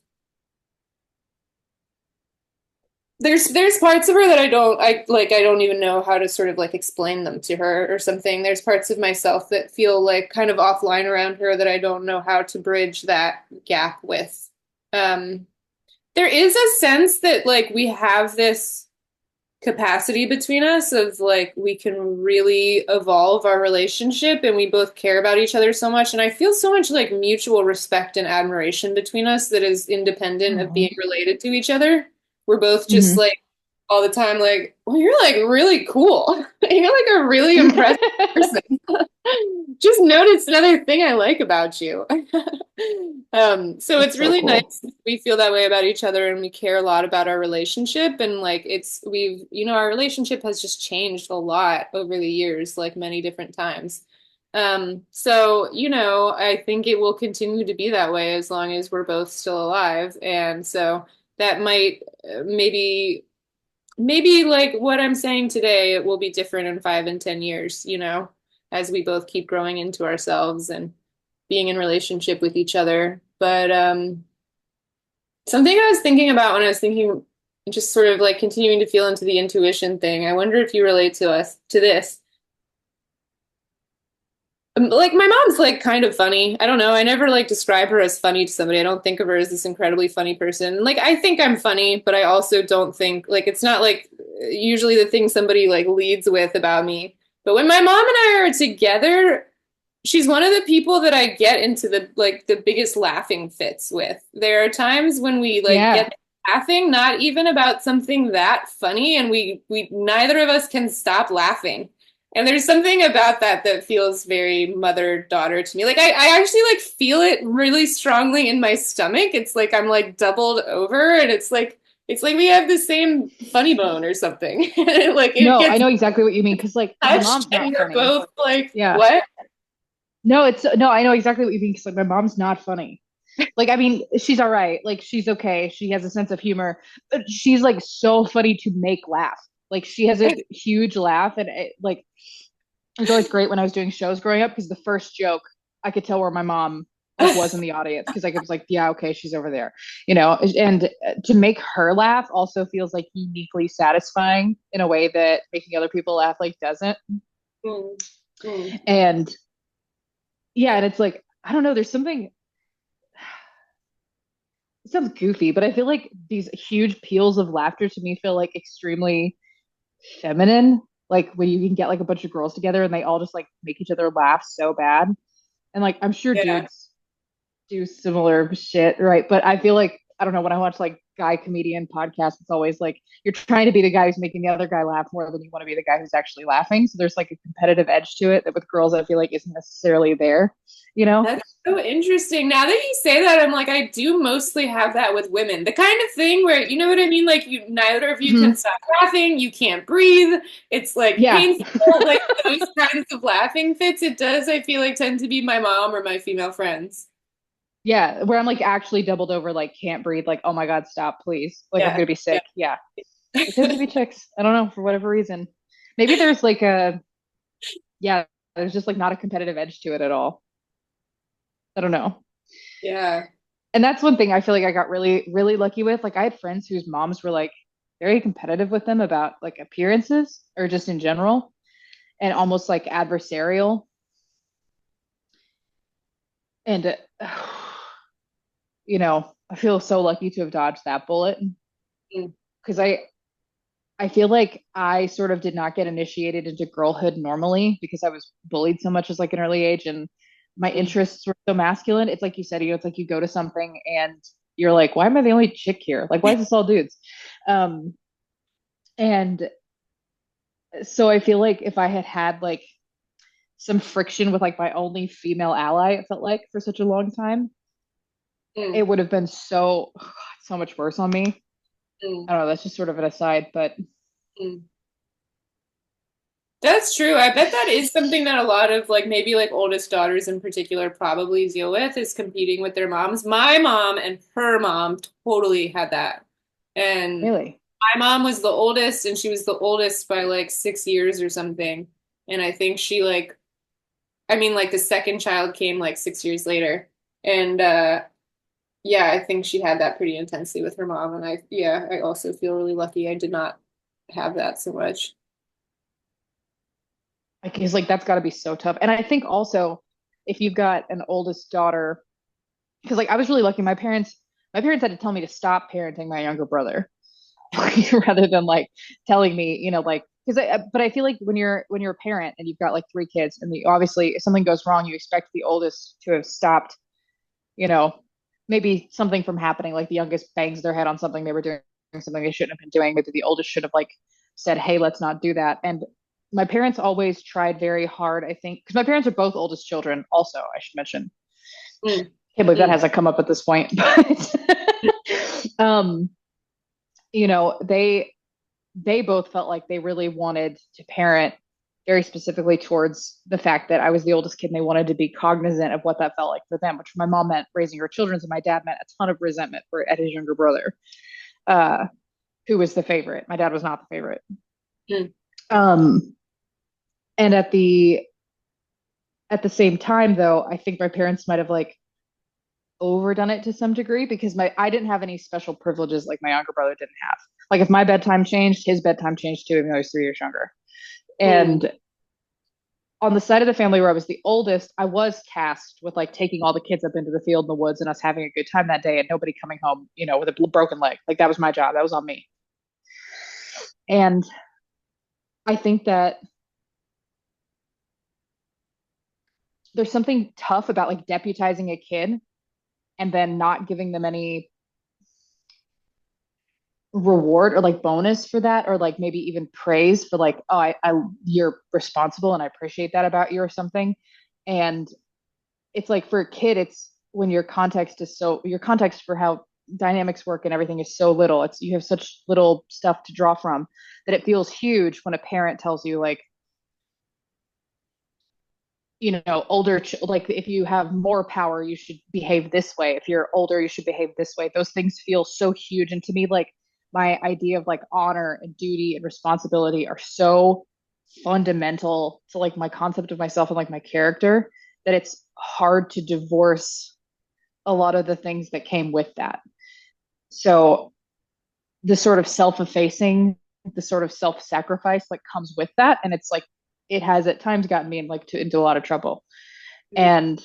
Speaker 1: there's parts of her that I don't even know how to sort of like explain them to her or something. There's parts of myself that feel like kind of offline around her that I don't know how to bridge that gap with. Um, there is a sense that like we have this capacity between us of like we can really evolve our relationship and we both care about each other so much and I feel so much like mutual respect and admiration between us that is independent of being
Speaker 2: Mhm.
Speaker 1: related to each other. We're both just
Speaker 2: Mhm.
Speaker 1: like all the time like, well, you're like really cool. You're like a really impressive person. Just noticed another thing I like about you. So
Speaker 2: That's
Speaker 1: it's
Speaker 2: so
Speaker 1: really nice.
Speaker 2: cool.
Speaker 1: We feel that way about each other and we care a lot about our relationship. And like our relationship has just changed a lot over the years, like many different times. So, I think it will continue to be that way as long as we're both still alive. And so that might maybe like what I'm saying today, it will be different in 5 and 10 years, as we both keep growing into ourselves and being in relationship with each other. But something I was thinking about when I was thinking, just sort of like continuing to feel into the intuition thing. I wonder if you relate to this. Like my mom's like kind of funny. I don't know. I never like describe her as funny to somebody. I don't think of her as this incredibly funny person. Like I think I'm funny, but I also don't think like it's not like usually the thing somebody like leads with about me. But when my mom and I are together, she's one of the people that I get into the biggest laughing fits with. There are times when we like
Speaker 2: Yeah.
Speaker 1: get laughing, not even about something that funny, and we neither of us can stop laughing. And there's something about that that feels very mother-daughter to me. Like I actually like feel it really strongly in my stomach. It's like I'm like doubled over and it's like we have the same funny bone or something. Like it
Speaker 2: No, I
Speaker 1: gets
Speaker 2: know exactly what you mean because like my
Speaker 1: touched
Speaker 2: mom's
Speaker 1: and
Speaker 2: not
Speaker 1: we're
Speaker 2: funny.
Speaker 1: both like,
Speaker 2: Yeah.
Speaker 1: what?
Speaker 2: No, no, I know exactly what you mean because like my mom's not funny. Like I mean, she's all right. Like she's okay. She has a sense of humor, but she's like so funny to make laugh. Like she has a huge laugh and like it was always great when I was doing shows growing up because the first joke I could tell where my mom like was in the audience because like it was like yeah okay she's over there and to make her laugh also feels like uniquely satisfying in a way that making other people laugh like doesn't
Speaker 1: Mm, mm.
Speaker 2: and yeah and it's like I don't know there's something it sounds goofy but I feel like these huge peals of laughter to me feel like extremely feminine like when you can get like a bunch of girls together and they all just like make each other laugh so bad and like I'm sure
Speaker 1: Yeah.
Speaker 2: dudes do similar shit, right? But I feel like I don't know when I watch like guy comedian podcasts, it's always like you're trying to be the guy who's making the other guy laugh more than you want to be the guy who's actually laughing. So there's like a competitive edge to it that with girls I feel like isn't necessarily there, you know?
Speaker 1: That's so interesting. Now that you say that, I'm like, I do mostly have that with women. The kind of thing where, you know what I mean? Like, neither of you can
Speaker 2: Hmm.
Speaker 1: stop laughing. You can't breathe. It's like
Speaker 2: Yeah.
Speaker 1: painful. Like those kinds of laughing fits. It does, I feel like, tend to be my mom or my female friends.
Speaker 2: Yeah. Where I'm like actually doubled over, like can't breathe, like, oh my God, stop, please. Like I'm
Speaker 1: Yeah.
Speaker 2: gonna be sick. Yeah. It tends to be chicks. I don't know, for whatever reason. Maybe there's like a yeah, there's just like not a competitive edge to it at all. I don't know.
Speaker 1: Yeah.
Speaker 2: And that's one thing I feel like I got really, really lucky with. Like I had friends whose moms were like very competitive with them about like appearances or just in general and almost like adversarial. And, I feel so lucky to have dodged that bullet
Speaker 1: Mm.
Speaker 2: because I I feel like I sort of did not get initiated into girlhood normally because I was bullied so much as like an early age and my
Speaker 1: Mm.
Speaker 2: interests were so masculine. It's like you said, it's like you go to something and you're like, why am I the only chick here? Like, why is this all dudes? Um, and so I feel like if I had had like some friction with like my only female ally, it felt like for such a long time,
Speaker 1: Mm.
Speaker 2: it would have been so much worse on me.
Speaker 1: Mm.
Speaker 2: I don't know. That's just sort of an aside, but
Speaker 1: Mm. That's true. I bet that is something that a lot of like maybe like oldest daughters in particular probably deal with is competing with their moms. My mom and her mom totally had that. And
Speaker 2: really,
Speaker 1: my mom was the oldest and she was the oldest by like 6 years or something. And I think she like I mean like the second child came like 6 years later. And yeah, I think she had that pretty intensely with her mom. And I also feel really lucky I did not have that so much.
Speaker 2: like he's like that's got to be so tough. And I think also if you've got an oldest daughter, because like I was really lucky. My parents had to tell me to stop parenting my younger brother rather than like telling me, like because but I feel like when you're a parent and you've got like three kids and obviously if something goes wrong, you expect the oldest to have stopped, you know, maybe something from happening, like the youngest bangs their head on something they were doing, something they shouldn't have been doing. Maybe the oldest should have like said, "Hey, let's not do that." And my parents always tried very hard, I think, because my parents are both oldest children. Also, I should mention,
Speaker 1: Mm,
Speaker 2: can't believe that
Speaker 1: mm,
Speaker 2: hasn't come up at this point, but um, they both felt like they really wanted to parent very specifically towards the fact that I was the oldest kid and they wanted to be cognizant of what that felt like for them, which my mom meant raising her children, and my dad meant a ton of resentment at his younger brother, uh, who was the favorite. My dad was not the favorite.
Speaker 1: mm,
Speaker 2: Um, and at the same time, though, I think my parents might have like overdone it to some degree because my I didn't have any special privileges like my younger brother didn't have. Like if my bedtime changed, his bedtime changed too, even though he's 3 years younger.
Speaker 1: mm,
Speaker 2: And on the side of the family where I was the oldest, I was tasked with like taking all the kids up into the field in the woods and us having a good time that day and nobody coming home, with a broken leg. Like that was my job. That was on me. And I think that there's something tough about like deputizing a kid and then not giving them any reward or like bonus for that or like maybe even praise for like oh you're responsible and I appreciate that about you or something. And it's like for a kid, it's when your context for how dynamics work and everything is so little. It's you have such little stuff to draw from that it feels huge when a parent tells you like, like if you have more power, you should behave this way. If you're older, you should behave this way. Those things feel so huge. And to me, like my idea of like honor and duty and responsibility are so fundamental to like my concept of myself and like my character that it's hard to divorce a lot of the things that came with that. So the sort of self-effacing, the sort of self-sacrifice like comes with that. And it's like it has at times gotten me into a lot of trouble.
Speaker 1: mm,
Speaker 2: And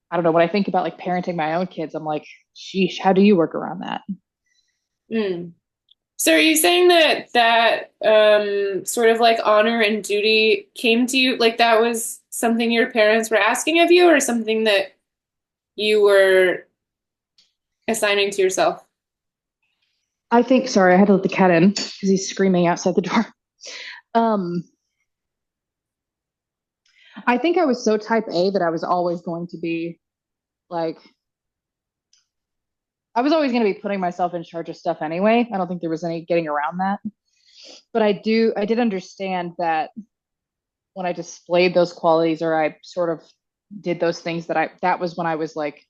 Speaker 2: I don't know, when I think about like parenting my own kids, I'm like, sheesh, how do you work around that?
Speaker 1: mm. So are you saying that sort of like honor and duty came to you like that was something your parents were asking of you or something that you were assigning to yourself?
Speaker 2: I think, sorry, I had to let the cat in because he's screaming outside the door. Um, I think I was so type A that I was always going to be like, I was always going to be putting myself in charge of stuff anyway. I don't think there was any getting around that. But I did understand that when I displayed those qualities or I sort of did those things that was when I was like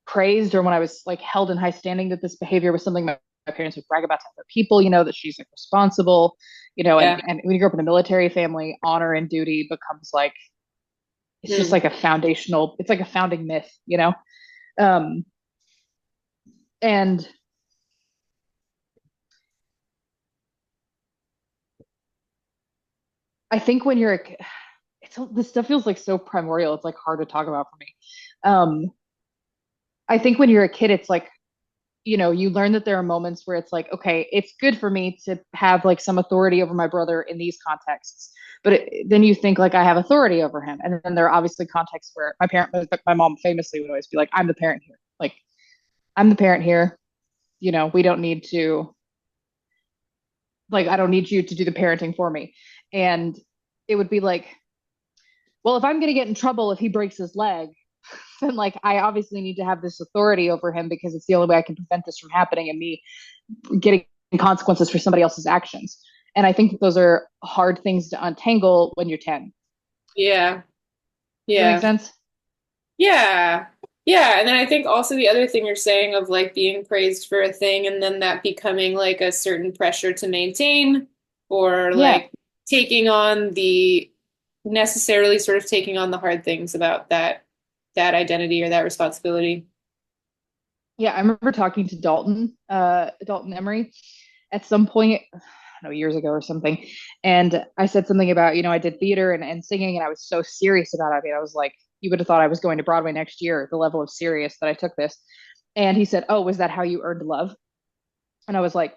Speaker 2: praised or when I was like held in high standing that this behavior was something my parents would brag about to other people, that she's like responsible,
Speaker 1: Yeah.
Speaker 2: and when you grow up in a military family, honor and duty becomes like it's just
Speaker 1: Mm,
Speaker 2: like it's like a founding myth. Um, and I think when this stuff feels like so primordial, it's like hard to talk about for me. Um, I think when you're a kid, it's like you learn that there are moments where it's like, okay, it's good for me to have like some authority over my brother in these contexts. But then you think like I have authority over him. And then there are obviously contexts where my mom famously would always be like, I'm the parent here. Like, I'm the parent here. We don't need to, like, I don't need you to do the parenting for me. And it would be like, well, if I'm going to get in trouble if he breaks his leg, then like I obviously need to have this authority over him because it's the only way I can prevent this from happening and me getting consequences for somebody else's actions. And I think that those are hard things to untangle when you're 10.
Speaker 1: Yeah.
Speaker 2: Does that make
Speaker 1: Yeah.
Speaker 2: sense?
Speaker 1: Yeah. Yeah. And then I think also the other thing you're saying of like being praised for a thing and then that becoming like a certain pressure to maintain or
Speaker 2: Yeah.
Speaker 1: like taking on the necessarily sort of taking on the hard things about that identity or that responsibility.
Speaker 2: Yeah. I remember talking to Dalton Emery at some point, I don't know, years ago or something. And I said something about, I did theater and singing, and I was so serious about it. I mean, I was like, you would have thought I was going to Broadway next year, the level of serious that I took this. And he said, oh, was that how you earned love? And I was like,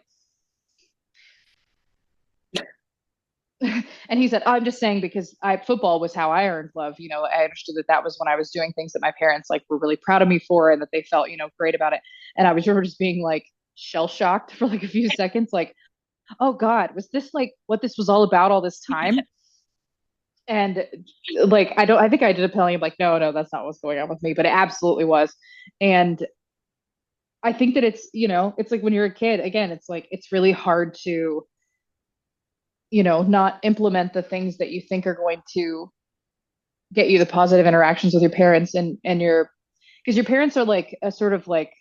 Speaker 2: and he said, oh, I'm just saying because football was how I earned love. I understood that that was when I was doing things that my parents like were really proud of me for and that they felt, great about it. And I was remember just being like shell shocked for like a few seconds, like, oh God, was this like what this was all about all this time? And like, I think I did a pelling. I'm like, no, no, that's not what's going on with me, but it absolutely was. And I think that it's like when you're a kid, again, it's like, it's really hard to, not implement the things that you think are going to get you the positive interactions with your parents and because your parents are like a sort of like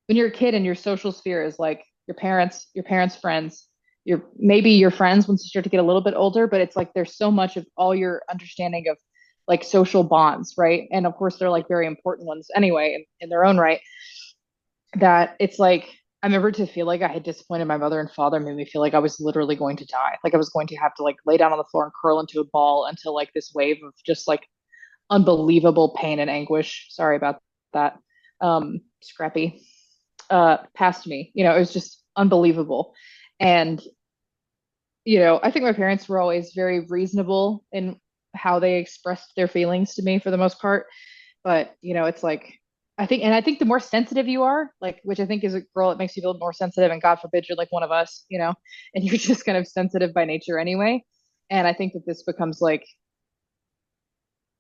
Speaker 2: when you're a kid and your social sphere is like your parents friends, maybe your friends once you start to get a little bit older, but it's like there's so much of all your understanding of like social bonds, right? And of course they're like very important ones anyway in their own right, that it's like I remember to feel like I had disappointed my mother and father made me feel like I was literally going to die. Like I was going to have to like lay down on the floor and curl into a ball until like this wave of just like unbelievable pain and anguish. Sorry about that. Scrappy. Past me. It was just unbelievable. And, I think my parents were always very reasonable in how they expressed their feelings to me for the most part. But, it's like I think the more sensitive you are, like, which I think is a girl, it makes you feel more sensitive, and God forbid you're like one of us, and you're just kind of sensitive by nature anyway. And I think that this becomes like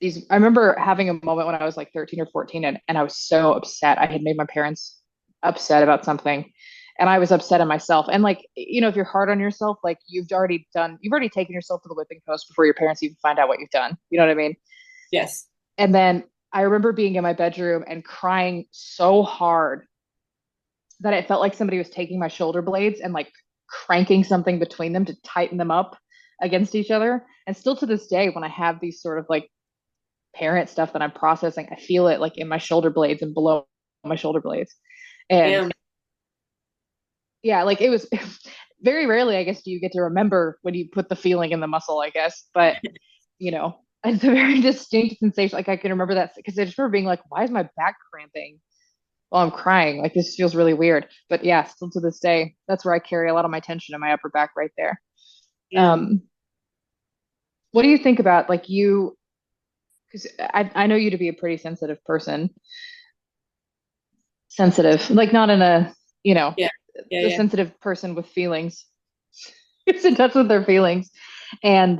Speaker 2: I remember having a moment when I was like 13 or 14, and I was so upset. I had made my parents upset about something, and I was upset at myself. And like, if you're hard on yourself, like you've already taken yourself to the whipping post before your parents even find out what you've done. You know what I mean?
Speaker 1: Yes.
Speaker 2: And then I remember being in my bedroom and crying so hard that it felt like somebody was taking my shoulder blades and like cranking something between them to tighten them up against each other. And still to this day, when I have these sort of like parent stuff that I'm processing, I feel it like in my shoulder blades and below my shoulder blades. And
Speaker 1: Damn.
Speaker 2: yeah, like it was very rarely, I guess, do you get to remember when you put the feeling in the muscle, I guess. But, it's a very distinct sensation. Like I can remember that because I just remember being like, why is my back cramping while I'm crying? Like this feels really weird. But yeah, still to this day, that's where I carry a lot of my tension in my upper back right there.
Speaker 1: Damn.
Speaker 2: Um, what do you think about like you? Because I know you to be a pretty sensitive person, sensitive, like not in a, you know,
Speaker 1: Yeah. Yeah.
Speaker 2: the
Speaker 1: Yeah.
Speaker 2: sensitive person with feelings, who's in touch with their feelings. And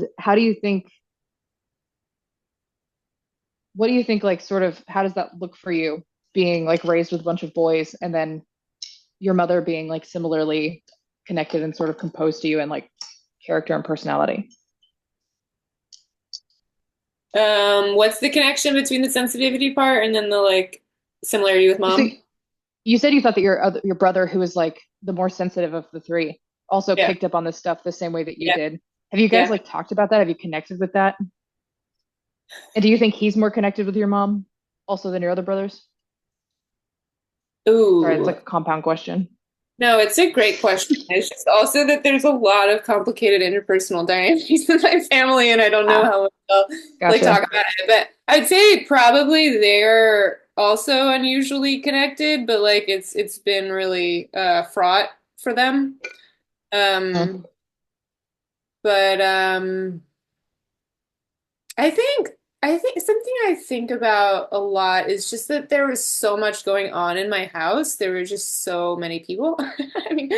Speaker 2: what do you think, like, sort of, how does that look for you being like raised with a bunch of boys and then your mother being like similarly connected and sort of composed to you and like character and personality?
Speaker 1: What's the connection between the sensitivity part and then the like similarity with
Speaker 2: So
Speaker 1: mom?
Speaker 2: you said you thought that your brother, who was like the more sensitive of the three, also
Speaker 1: Yeah.
Speaker 2: picked up on this stuff the same way that you
Speaker 1: Yeah.
Speaker 2: did. Have you guys
Speaker 1: Yeah.
Speaker 2: like talked about that? Have you connected with that? And do you think he's more connected with your mom also than your other brothers? Sorry, it's
Speaker 1: Ooh.
Speaker 2: like a compound question.
Speaker 1: No, it's a great question. It's just also that there's a lot of complicated interpersonal dynamics in my family, and I don't know
Speaker 2: Ah,
Speaker 1: how I'll like
Speaker 2: gotcha.
Speaker 1: talk about it. But I'd say probably they're also unusually connected, but like it's been really fraught for them.
Speaker 2: Mhm.
Speaker 1: Um, but I think I think something I think about a lot is just that there was so much going on in my house. There were just so many people. I mean,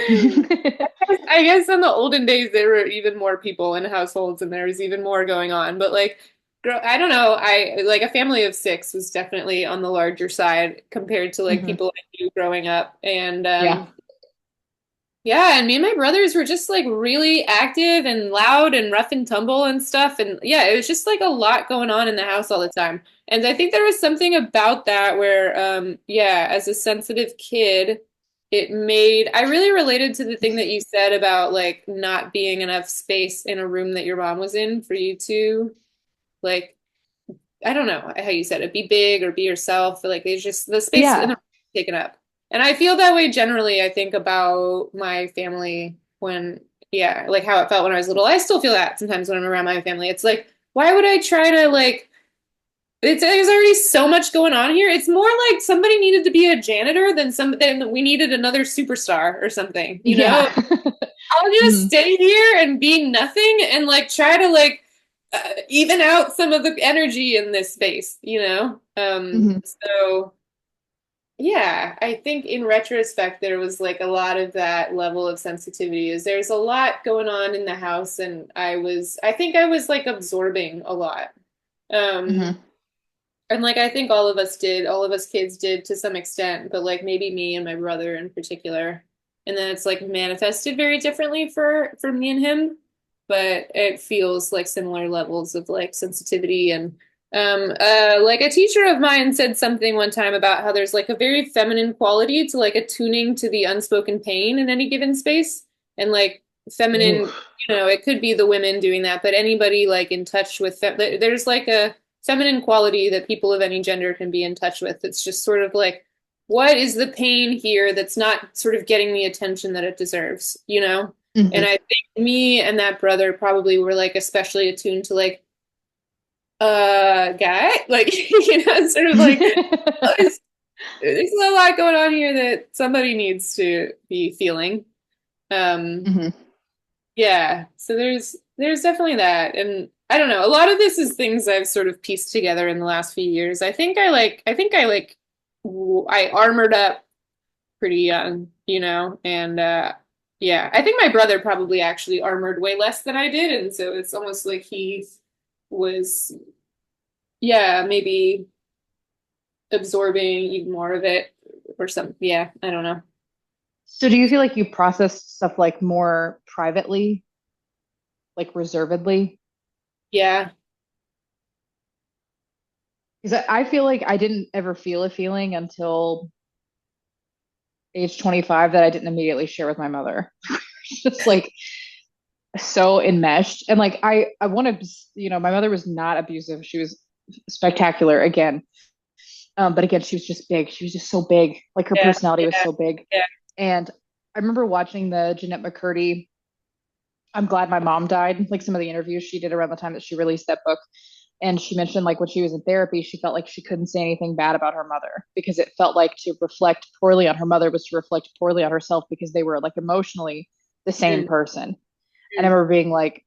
Speaker 1: I guess in the olden days there were even more people in households and there was even more going on. But like, I don't know. I like a family of six was definitely on the larger side compared to like
Speaker 2: Mhm.
Speaker 1: people I knew growing up. And
Speaker 2: Yeah.
Speaker 1: yeah, and me and my brothers were just like really active and loud and rough and tumble and stuff. And yeah, it was just like a lot going on in the house all the time. And I think there was something about that where, yeah, as a sensitive kid, I really related to the thing that you said about like not being enough space in a room that your mom was in for you to like I don't know how you said it, be big or be yourself. Like there's just the space in the
Speaker 2: Yeah.
Speaker 1: room is taken up. And I feel that way generally, I think about my family yeah, like how it felt when I was little. I still feel that sometimes when I'm around my family. It's like, why would I try to like, there's already so much going on here. It's more like somebody needed to be a janitor than we needed another superstar or something, you know?
Speaker 2: Yeah.
Speaker 1: I'll just
Speaker 2: Mhm.
Speaker 1: stay here and be nothing and like try to like even out some of the energy in this space, you know?
Speaker 2: Mhm.
Speaker 1: So yeah, I think in retrospect there was like a lot of that level of sensitivity is there's a lot going on in the house and I think I was like absorbing a lot. Um
Speaker 2: Mhm.
Speaker 1: and like I think all of us kids did to some extent, but like maybe me and my brother in particular. And then it's like manifested very differently for me and him, but it feels like similar levels of like sensitivity and like a teacher of mine said something one time about how there's like a very feminine quality to like attuning to the unspoken pain in any given space. And like
Speaker 2: Ooh.
Speaker 1: feminine, it could be the women doing that, but anybody like in touch with there's like a feminine quality that people of any gender can be in touch with. It's just sort of like, what is the pain here that's not sort of getting the attention that it deserves, you know? And
Speaker 2: Mhm.
Speaker 1: I think me and that brother probably were like especially attuned to like, guy, like, sort of like, oh, there's a lot going on here that somebody needs to be feeling. Um,
Speaker 2: Mhm.
Speaker 1: Yeah, so there's definitely that. And I don't know, a lot of this is things I've sort of pieced together in the last few years. I armored up pretty young, and yeah, I think my brother probably actually armored way less than I did, and so it's almost like he was yeah, maybe absorbing even more of it or some yeah, I don't know.
Speaker 2: So do you feel like you process stuff like more privately, like reservedly?
Speaker 1: Yeah.
Speaker 2: Because I feel like I didn't ever feel a feeling until age 25 that I didn't immediately share with my mother. It's just like so enmeshed. And like I want to, my mother was not abusive. She was spectacular again. But again, she was just big. She was just so big. Like her
Speaker 1: Yeah,
Speaker 2: personality was
Speaker 1: yeah,
Speaker 2: so big.
Speaker 1: yeah.
Speaker 2: And I remember watching the Jeanette McCurdy I'm glad my mom died, like some of the interviews she did around the time that she released that book. And she mentioned like when she was in therapy, she felt like she couldn't say anything bad about her mother because it felt like to reflect poorly on her mother was to reflect poorly on herself because they were like emotionally the same
Speaker 1: Mm,
Speaker 2: person. And I
Speaker 1: mm.
Speaker 2: remember being like,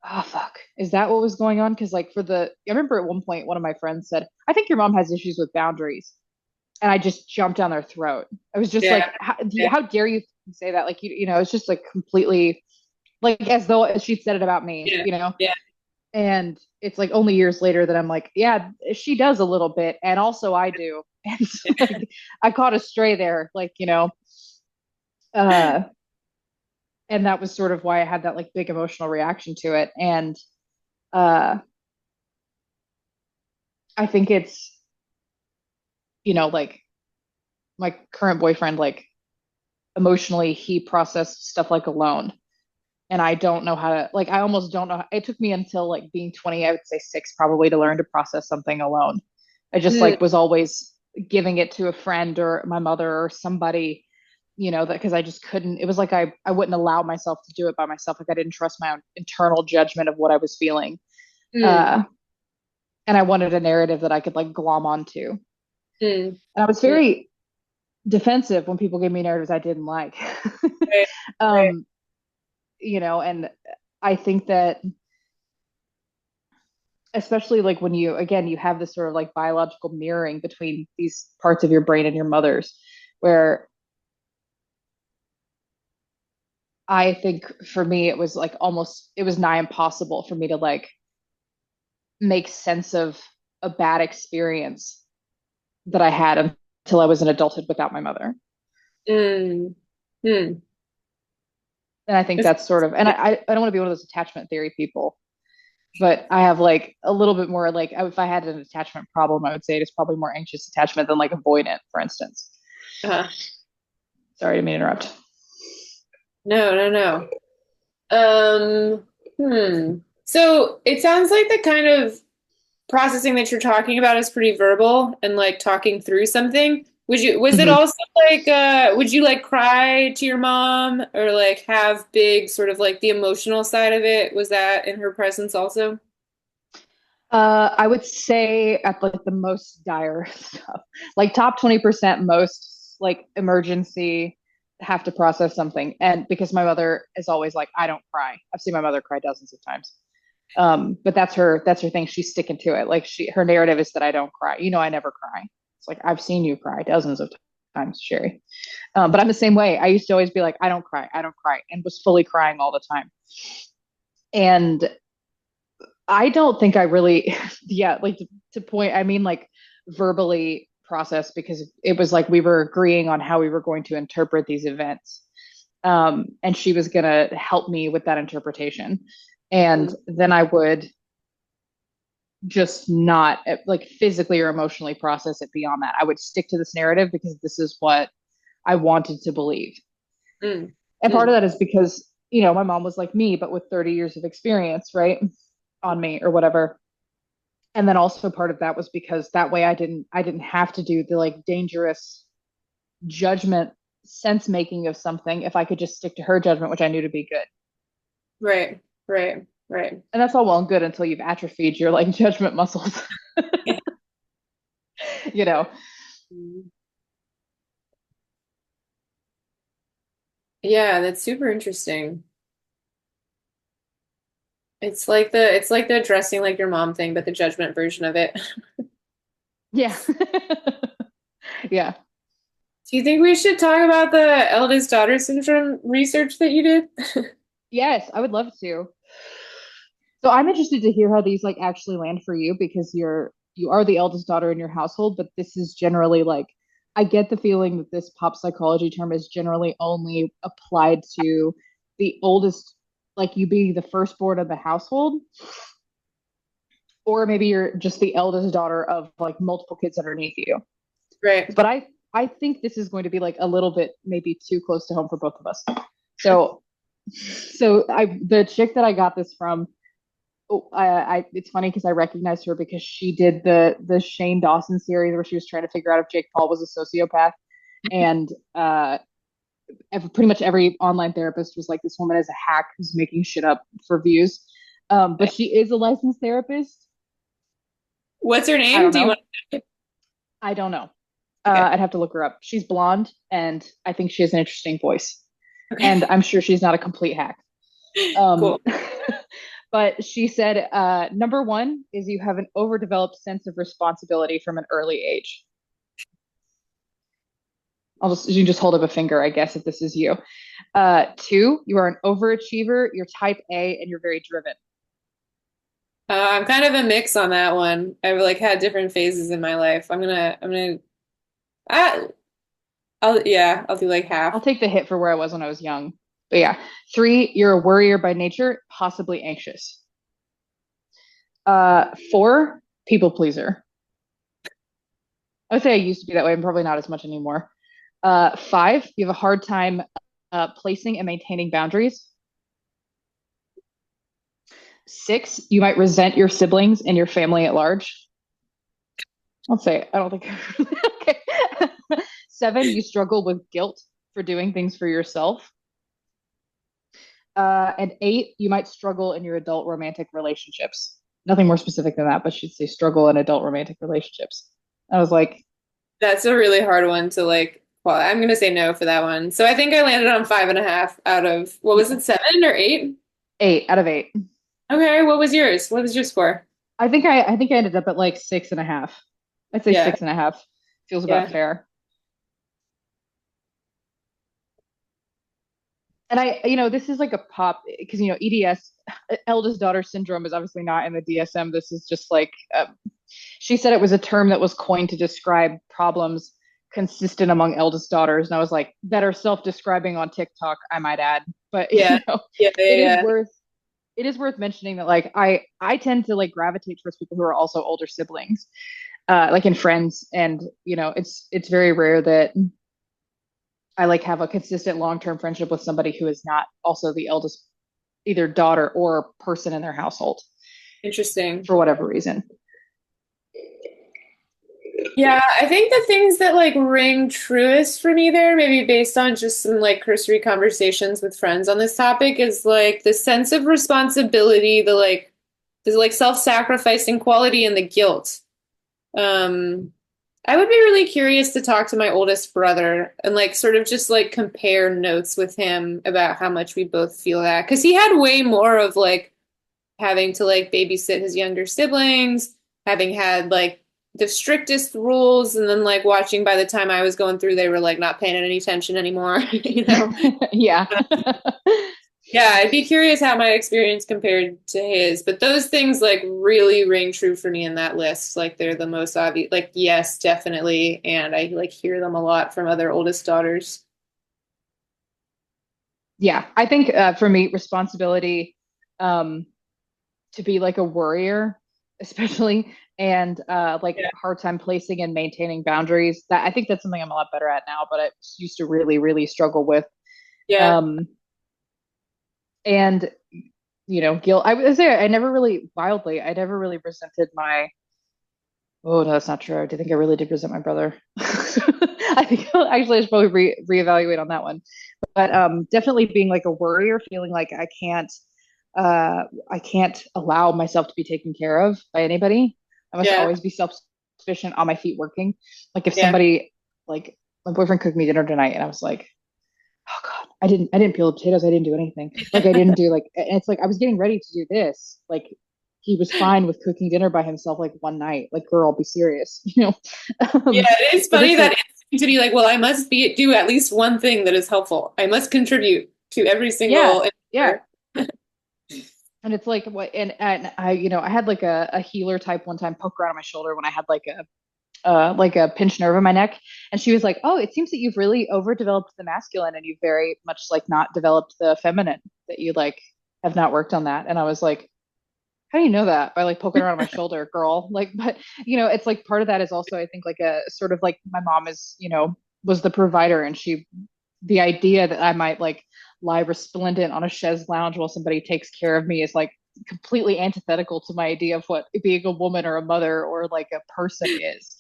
Speaker 2: oh fuck, is that what was going on? Because like I remember at one point one of my friends said, I think your mom has issues with boundaries, and I just jumped down their throat. I was just
Speaker 1: Yeah,
Speaker 2: like,
Speaker 1: yeah,
Speaker 2: how dare you say that? Like it's just like completely like as though she'd said it about me,
Speaker 1: yeah, yeah.
Speaker 2: And it's like only years later that I'm like, yeah, she does a little bit, and also I do. And so, like I caught a stray there, uh, and that was sort of why I had that like big emotional reaction to it. And uh, I think it's like my current boyfriend, like emotionally, he processed stuff like alone, and I don't know how to like. I almost don't know. It took me until like being 20, I would say six, probably to learn to process something alone. I just
Speaker 1: Mm,
Speaker 2: like was always giving it to a friend or my mother or somebody, that because I just couldn't, it was like I wouldn't allow myself to do it by myself. Like I didn't trust my own internal judgment of what I was feeling.
Speaker 1: Mm,
Speaker 2: Uh, and I wanted a narrative that I could like glom onto.
Speaker 1: mm,
Speaker 2: And I was
Speaker 1: mm.
Speaker 2: very defensive when people gave me narratives I didn't like.
Speaker 1: Right, right.
Speaker 2: um, and I think that especially like when you again you have this sort of like biological mirroring between these parts of your brain and your mother's, where I think for me it was like almost it was nigh impossible for me to like make sense of a bad experience that I had until I was in adulthood without my mother.
Speaker 1: Mm, mm.
Speaker 2: And I think
Speaker 1: It's-
Speaker 2: that's sort of, and I don't want to be one of those attachment theory people, but I have like a little bit more like if I had an attachment problem, I would say it is probably more anxious attachment than like avoidant, for instance.
Speaker 1: uh,
Speaker 2: Sorry to interrupt.
Speaker 1: no, no, no. So it sounds like the kind of processing that you're talking about is pretty verbal and like talking through something. Was it
Speaker 2: Mm-hmm.
Speaker 1: also like, would you like cry to your mom or like have big sort of like the emotional side of it? Was that in her presence also?
Speaker 2: I would say at like the most dire stuff, like top 20% most like emergency have to process something. And because my mother is always like, I don't cry. I've seen my mother cry dozens of times. But that's her thing. She's sticking to it. Like her narrative is that I don't cry. I never cry. It's like, I've seen you cry dozens of times, Sherry. But I'm the same way. I used to always be like, I don't cry. I don't cry. And was fully crying all the time. And I don't think I really, yeah, like to point, I mean, like verbally process because it was like we were agreeing on how we were going to interpret these events. And she was going to help me with that interpretation. And
Speaker 1: Mm,
Speaker 2: then I would just not like physically or emotionally process it beyond that. I would stick to this narrative because this is what I wanted to believe.
Speaker 1: mm,
Speaker 2: And part of
Speaker 1: mm.
Speaker 2: that is because, my mom was like me, but with 30 years of experience, right? On me or whatever. And then also part of that was because that way I didn't have to do the like dangerous judgment sense making of something if I could just stick to her judgment, which I knew to be good.
Speaker 1: Right, right, right.
Speaker 2: And that's all well and good until you've atrophied your like judgment muscles, you know.
Speaker 1: Mm. Yeah, that's super interesting. It's like the dressing like your mom thing, but the judgment version of it.
Speaker 2: Yeah. Yeah.
Speaker 1: Do you think we should talk about the eldest daughter syndrome research that you did?
Speaker 2: Yes, I would love to. So I'm interested to hear how these like actually land for you because you are the eldest daughter in your household, but this is generally like I get the feeling that this pop psychology term is generally only applied to the oldest, like you being the firstborn of the household, or maybe you're just the eldest daughter of like multiple kids underneath you.
Speaker 1: Right.
Speaker 2: But I think this is going to be like a little bit maybe too close to home for both of us. So the chick that I got this from, oh, it's funny because I recognized her because she did the Shane Dawson series where she was trying to figure out if Jake Paul was a sociopath, and pretty much every online therapist was like, this woman is a hack who's making shit up for views. But she is a licensed therapist.
Speaker 1: What's her
Speaker 2: I
Speaker 1: name?
Speaker 2: don't
Speaker 1: Do you
Speaker 2: know.
Speaker 1: want to?
Speaker 2: I don't know.
Speaker 1: Okay.
Speaker 2: I'd have to look her up. She's blonde, and I think she has an interesting voice.
Speaker 1: Okay.
Speaker 2: And I'm sure she's not a complete hack. Um,
Speaker 1: Cool.
Speaker 2: but she said, number one is you have an overdeveloped sense of responsibility from an early age. You can just hold up a finger, I guess, if this is you. Two, you are an overachiever, you're type A, and you're very driven.
Speaker 1: I'm kind of a mix on that one. I've like had different phases in my life. I, yeah, I'll do like
Speaker 2: I'll
Speaker 1: half.
Speaker 2: take the hit for where I was when I was young. But yeah, three, you're a worrier by nature, possibly anxious. Four, people pleaser. I would say I used to be that way. I'm probably not as much anymore. Five, you have a hard time placing and maintaining boundaries. Six, you might resent your siblings and your family at large. I'll say it. I don't think. Okay. Seven, you struggle with guilt. for doing things for yourself. And 8, you might struggle in your adult romantic relationships. Nothing more specific than that, but she'd say struggle in adult romantic relationships. I was like,
Speaker 1: That's a really hard one to like. Well, I'm gonna say no for that one. So I think I landed on 5.5 out of what was
Speaker 2: yeah,
Speaker 1: it, 7 or 8?
Speaker 2: 8 out of 8.
Speaker 1: Okay, what was yours? What was your score?
Speaker 2: I think I ended up at like 6.5. I'd say
Speaker 1: Yeah,
Speaker 2: 6.5 feels about
Speaker 1: yeah.
Speaker 2: fair. And this is like a pop because EDS, eldest daughter syndrome, is obviously not in the DSM. This is just like she said it was a term that was coined to describe problems consistent among eldest daughters, and I was like, that are self-describing on TikTok, I might add. But
Speaker 1: Yeah. Yeah,
Speaker 2: it is
Speaker 1: yeah,
Speaker 2: worth it is worth mentioning that like I tend to like gravitate towards people who are also older siblings, like in friends, and it's very rare that I like have a consistent long-term friendship with somebody who is not also the eldest, either daughter or person in their household
Speaker 1: interesting.
Speaker 2: for whatever reason.
Speaker 1: Yeah, I think the things that like ring truest for me there, maybe based on just some like cursory conversations with friends on this topic, is like the sense of responsibility, the like self-sacrificing quality and the guilt. Um, I would be really curious to talk to my oldest brother and like sort of just like compare notes with him about how much we both feel that. Because he had way more of like having to like babysit his younger siblings, having had like the strictest rules, and then like watching by the time I was going through, they were like not paying any attention anymore, you know?
Speaker 2: Yeah.
Speaker 1: Yeah, I'd be curious how my experience compared to his, but those things like really ring true for me in that list. Like they're the most obvious, like, yes, definitely. And I like hear them a lot from other oldest daughters.
Speaker 2: Yeah, I think for me, responsibility, um, to be like a worrier, especially, and like
Speaker 1: Yeah.
Speaker 2: hard time placing and maintaining boundaries. That I think that's something I'm a lot better at now, but I used to really, really struggle with.
Speaker 1: Yeah.
Speaker 2: Um, and guilt. I would say I never really resented my. Oh no, that's not true. I do think I really did resent my brother. I think actually I should probably reevaluate on that one. But definitely being like a worrier, feeling like I can't allow myself to be taken care of by anybody. I must
Speaker 1: Yeah.
Speaker 2: always be self-sufficient on my feet working. Like if
Speaker 1: Yeah.
Speaker 2: somebody like my boyfriend cooked me dinner tonight and I was like, oh God, I didn't peel the potatoes, I didn't do anything. Like I didn't do like and it's like I was getting ready to do this. Like he was fine with cooking dinner by himself like one night. Like, girl, be serious,
Speaker 1: Yeah,
Speaker 2: um,
Speaker 1: it is
Speaker 2: but
Speaker 1: funny
Speaker 2: it's
Speaker 1: that
Speaker 2: like,
Speaker 1: instinct to be like, well, I must be do at least one thing that is helpful. I must contribute to every
Speaker 2: yeah,
Speaker 1: single
Speaker 2: yeah.
Speaker 1: endeavor.
Speaker 2: And it's like what and I I had like a healer type one time poke around on my shoulder when I had like a pinched nerve in my neck. And she was like, "Oh, it seems that you've really overdeveloped the masculine and you've very much like not developed the feminine, that you like have not worked on that." And I was like, "How do you know that?" By like poking around on my shoulder, girl. Like, but it's like part of that is also I think like a sort of like my mom is, was the provider, and the idea that I might like lie resplendent on a chaise lounge while somebody takes care of me is like completely antithetical to my idea of what being a woman or a mother or like a person is.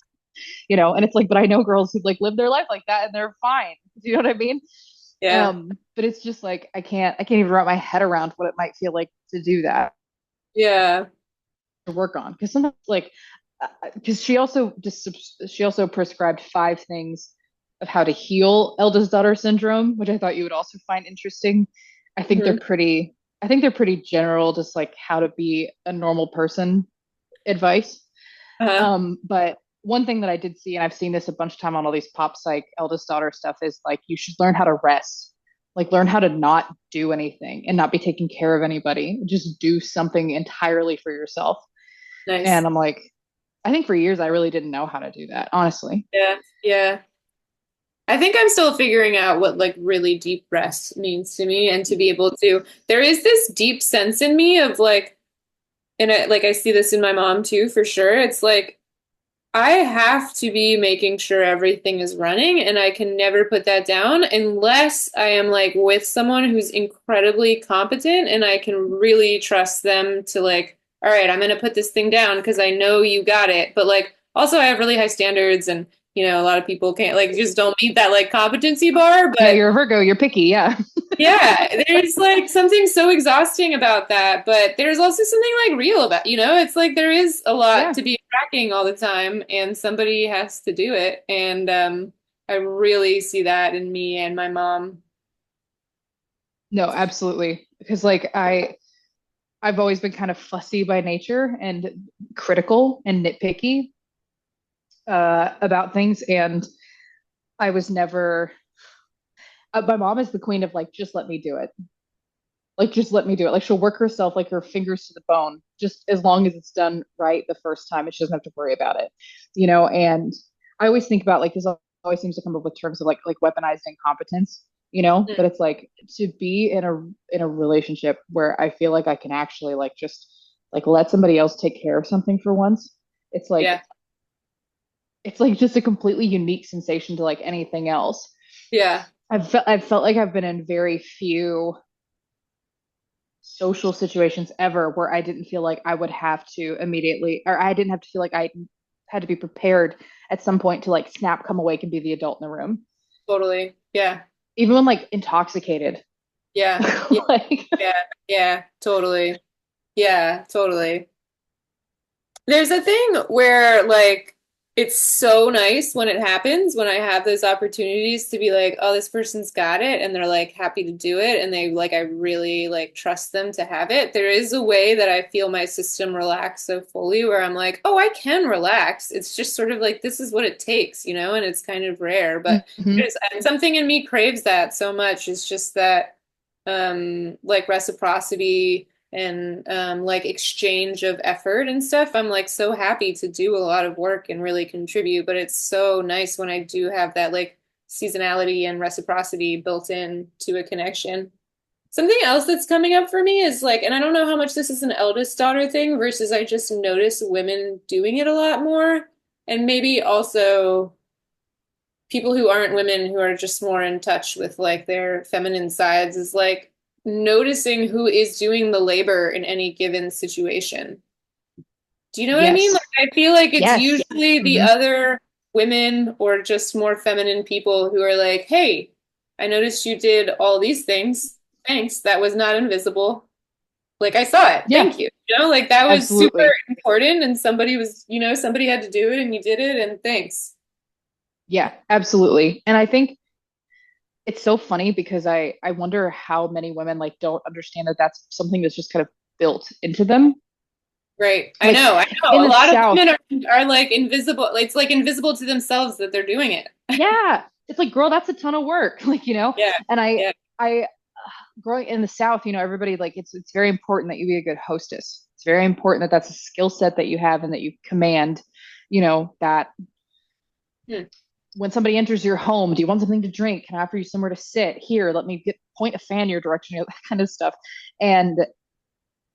Speaker 2: And it's like, but I know girls who like live their life like that and they're fine. Do you know what I mean?
Speaker 1: Yeah.
Speaker 2: But it's just like I can't even wrap my head around what it might feel like to do that,
Speaker 1: Yeah.
Speaker 2: to work on. Because sometimes like because she also prescribed 5 things of how to heal eldest daughter syndrome, which I thought you would also find interesting. I think they're
Speaker 1: Hmm.
Speaker 2: pretty I think they're pretty general, just like how to be a normal person advice.
Speaker 1: Uh-huh.
Speaker 2: But one thing that I did see, and I've seen this a bunch of time on all these pop psych eldest daughter stuff, is like you should learn how to rest. Like learn how to not do anything and not be taking care of anybody. Just do something entirely for yourself.
Speaker 1: Nice.
Speaker 2: And I'm like, I think for years I really didn't know how to do that, honestly.
Speaker 1: Yeah. Yeah. I think I'm still figuring out what like really deep rest means to me and to be able to, there is this deep sense in me of like, and like I see this in my mom too, for sure. It's like I have to be making sure everything is running, and I can never put that down unless I am like with someone who's incredibly competent and I can really trust them to like, all right, I'm gonna put this thing down because I know you got it. But like also I have really high standards, and a lot of people can't like just don't meet that like competency bar,
Speaker 2: Yeah,
Speaker 1: but
Speaker 2: you're a Virgo, you're picky. Yeah.
Speaker 1: yeah, there's like something so exhausting about that, but there's also something like real about, it's like there is a lot
Speaker 2: Yeah.
Speaker 1: to be tracking all the time and somebody has to do it. And I really see that in me and my mom.
Speaker 2: No, absolutely. Because like I've always been kind of fussy by nature and critical and nitpicky about things, and I was never. My mom is the queen of like, just let me do it. Like, just let me do it. Like, she'll work herself like her fingers to the bone, just as long as it's done right the first time, and she doesn't have to worry about it, And I always think about like this always seems to come up with terms of like weaponized incompetence,
Speaker 1: Mm,
Speaker 2: But it's like to be in a relationship where I feel like I can actually like just like let somebody else take care of something for once. It's
Speaker 1: yeah.
Speaker 2: like it's like just a completely unique sensation to like anything else.
Speaker 1: Yeah.
Speaker 2: I've felt like I've been in very few social situations ever where I didn't feel like I would have to immediately, or I didn't have to feel like I had to be prepared at some point to like snap, come awake, and be the adult in the room,
Speaker 1: Totally. Yeah.
Speaker 2: even when like intoxicated.
Speaker 1: Yeah. Yeah.
Speaker 2: Like,
Speaker 1: Yeah. Yeah. Totally. Yeah, totally. There's a thing where like it's so nice when it happens, when I have those opportunities to be like, oh, this person's got it, and they're like happy to do it, and they like I really like trust them to have it. There is a way that I feel my system relax so fully where I'm like, oh, I can relax. It's just sort of like this is what it takes, and it's kind of rare, but
Speaker 2: mhm.
Speaker 1: there's and something in me craves that so much. It's just that like reciprocity and like exchange of effort and stuff. I'm like so happy to do a lot of work and really contribute, but it's so nice when I do have that like seasonality and reciprocity built in to a connection. Something else that's coming up for me is like, and I don't know how much this is an eldest daughter thing versus I just notice women doing it a lot more. And maybe also people who aren't women who are just more in touch with like their feminine sides is like noticing who is doing the labor in any given situation. Do you know what I mean?
Speaker 2: Yes,
Speaker 1: Like I feel like it's
Speaker 2: yes.
Speaker 1: usually the
Speaker 2: Hmm.
Speaker 1: other women or just more feminine people who are like, "Hey, I noticed you did all these things. Thanks. That was not invisible. Like I saw it.
Speaker 2: Yeah,
Speaker 1: Thank you." Like that was super
Speaker 2: absolutely.
Speaker 1: important and somebody had to do it and you did it and thanks.
Speaker 2: Yeah, absolutely. And I think it's so funny because I wonder how many women like don't understand that that's something that's just kind of built into them.
Speaker 1: Right. I
Speaker 2: Like
Speaker 1: know. I know.
Speaker 2: in
Speaker 1: A
Speaker 2: the
Speaker 1: lot of
Speaker 2: South,
Speaker 1: women are like invisible. It's like invisible to themselves that they're doing it.
Speaker 2: yeah, it's like, girl, that's a ton of work.
Speaker 1: Yeah.
Speaker 2: And
Speaker 1: Yeah.
Speaker 2: I growing in the South, everybody like it's very important that you be a good hostess. It's very important that that's a skill set that you have and that you command, that
Speaker 1: Hmm.
Speaker 2: when somebody enters your home, do you want something to drink? Can I offer you somewhere to sit? Here, let me point a fan your direction, that kind of stuff. And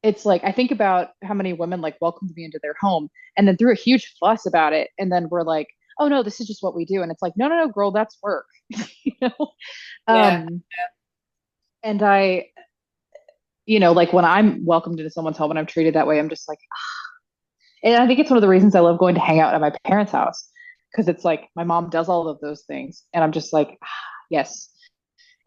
Speaker 2: it's like I think about how many women like welcomed me into their home and then threw a huge fuss about it, and then we're like, oh no, this is just what we do. And it's like, no, no, no, girl, that's work. you know?
Speaker 1: Yeah.
Speaker 2: Um, and like when I'm welcomed into someone's home and I'm treated that way, I'm just like, and I think it's one of the reasons I love going to hang out at my parents' house because it's like my mom does all of those things, and I'm just like, yes,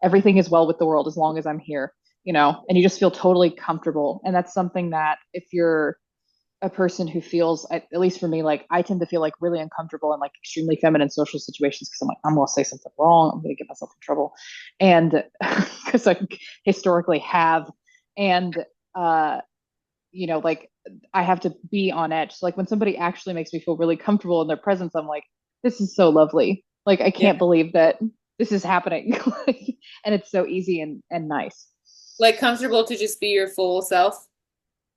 Speaker 2: everything is well with the world as long as I'm here, and you just feel totally comfortable. And that's something that if you're a person who feels, at least for me, like I tend to feel like really uncomfortable in like extremely feminine social situations because I'm like, I'm gonna say something wrong, I'm gonna get myself in trouble, and because I historically have, and uh, like I have to be on edge. So like when somebody actually makes me feel really comfortable in their presence, I'm like, this is so lovely. Like I
Speaker 1: Yeah.
Speaker 2: can't believe that this is happening, and it's so easy and nice.
Speaker 1: Like comfortable to just be your full self.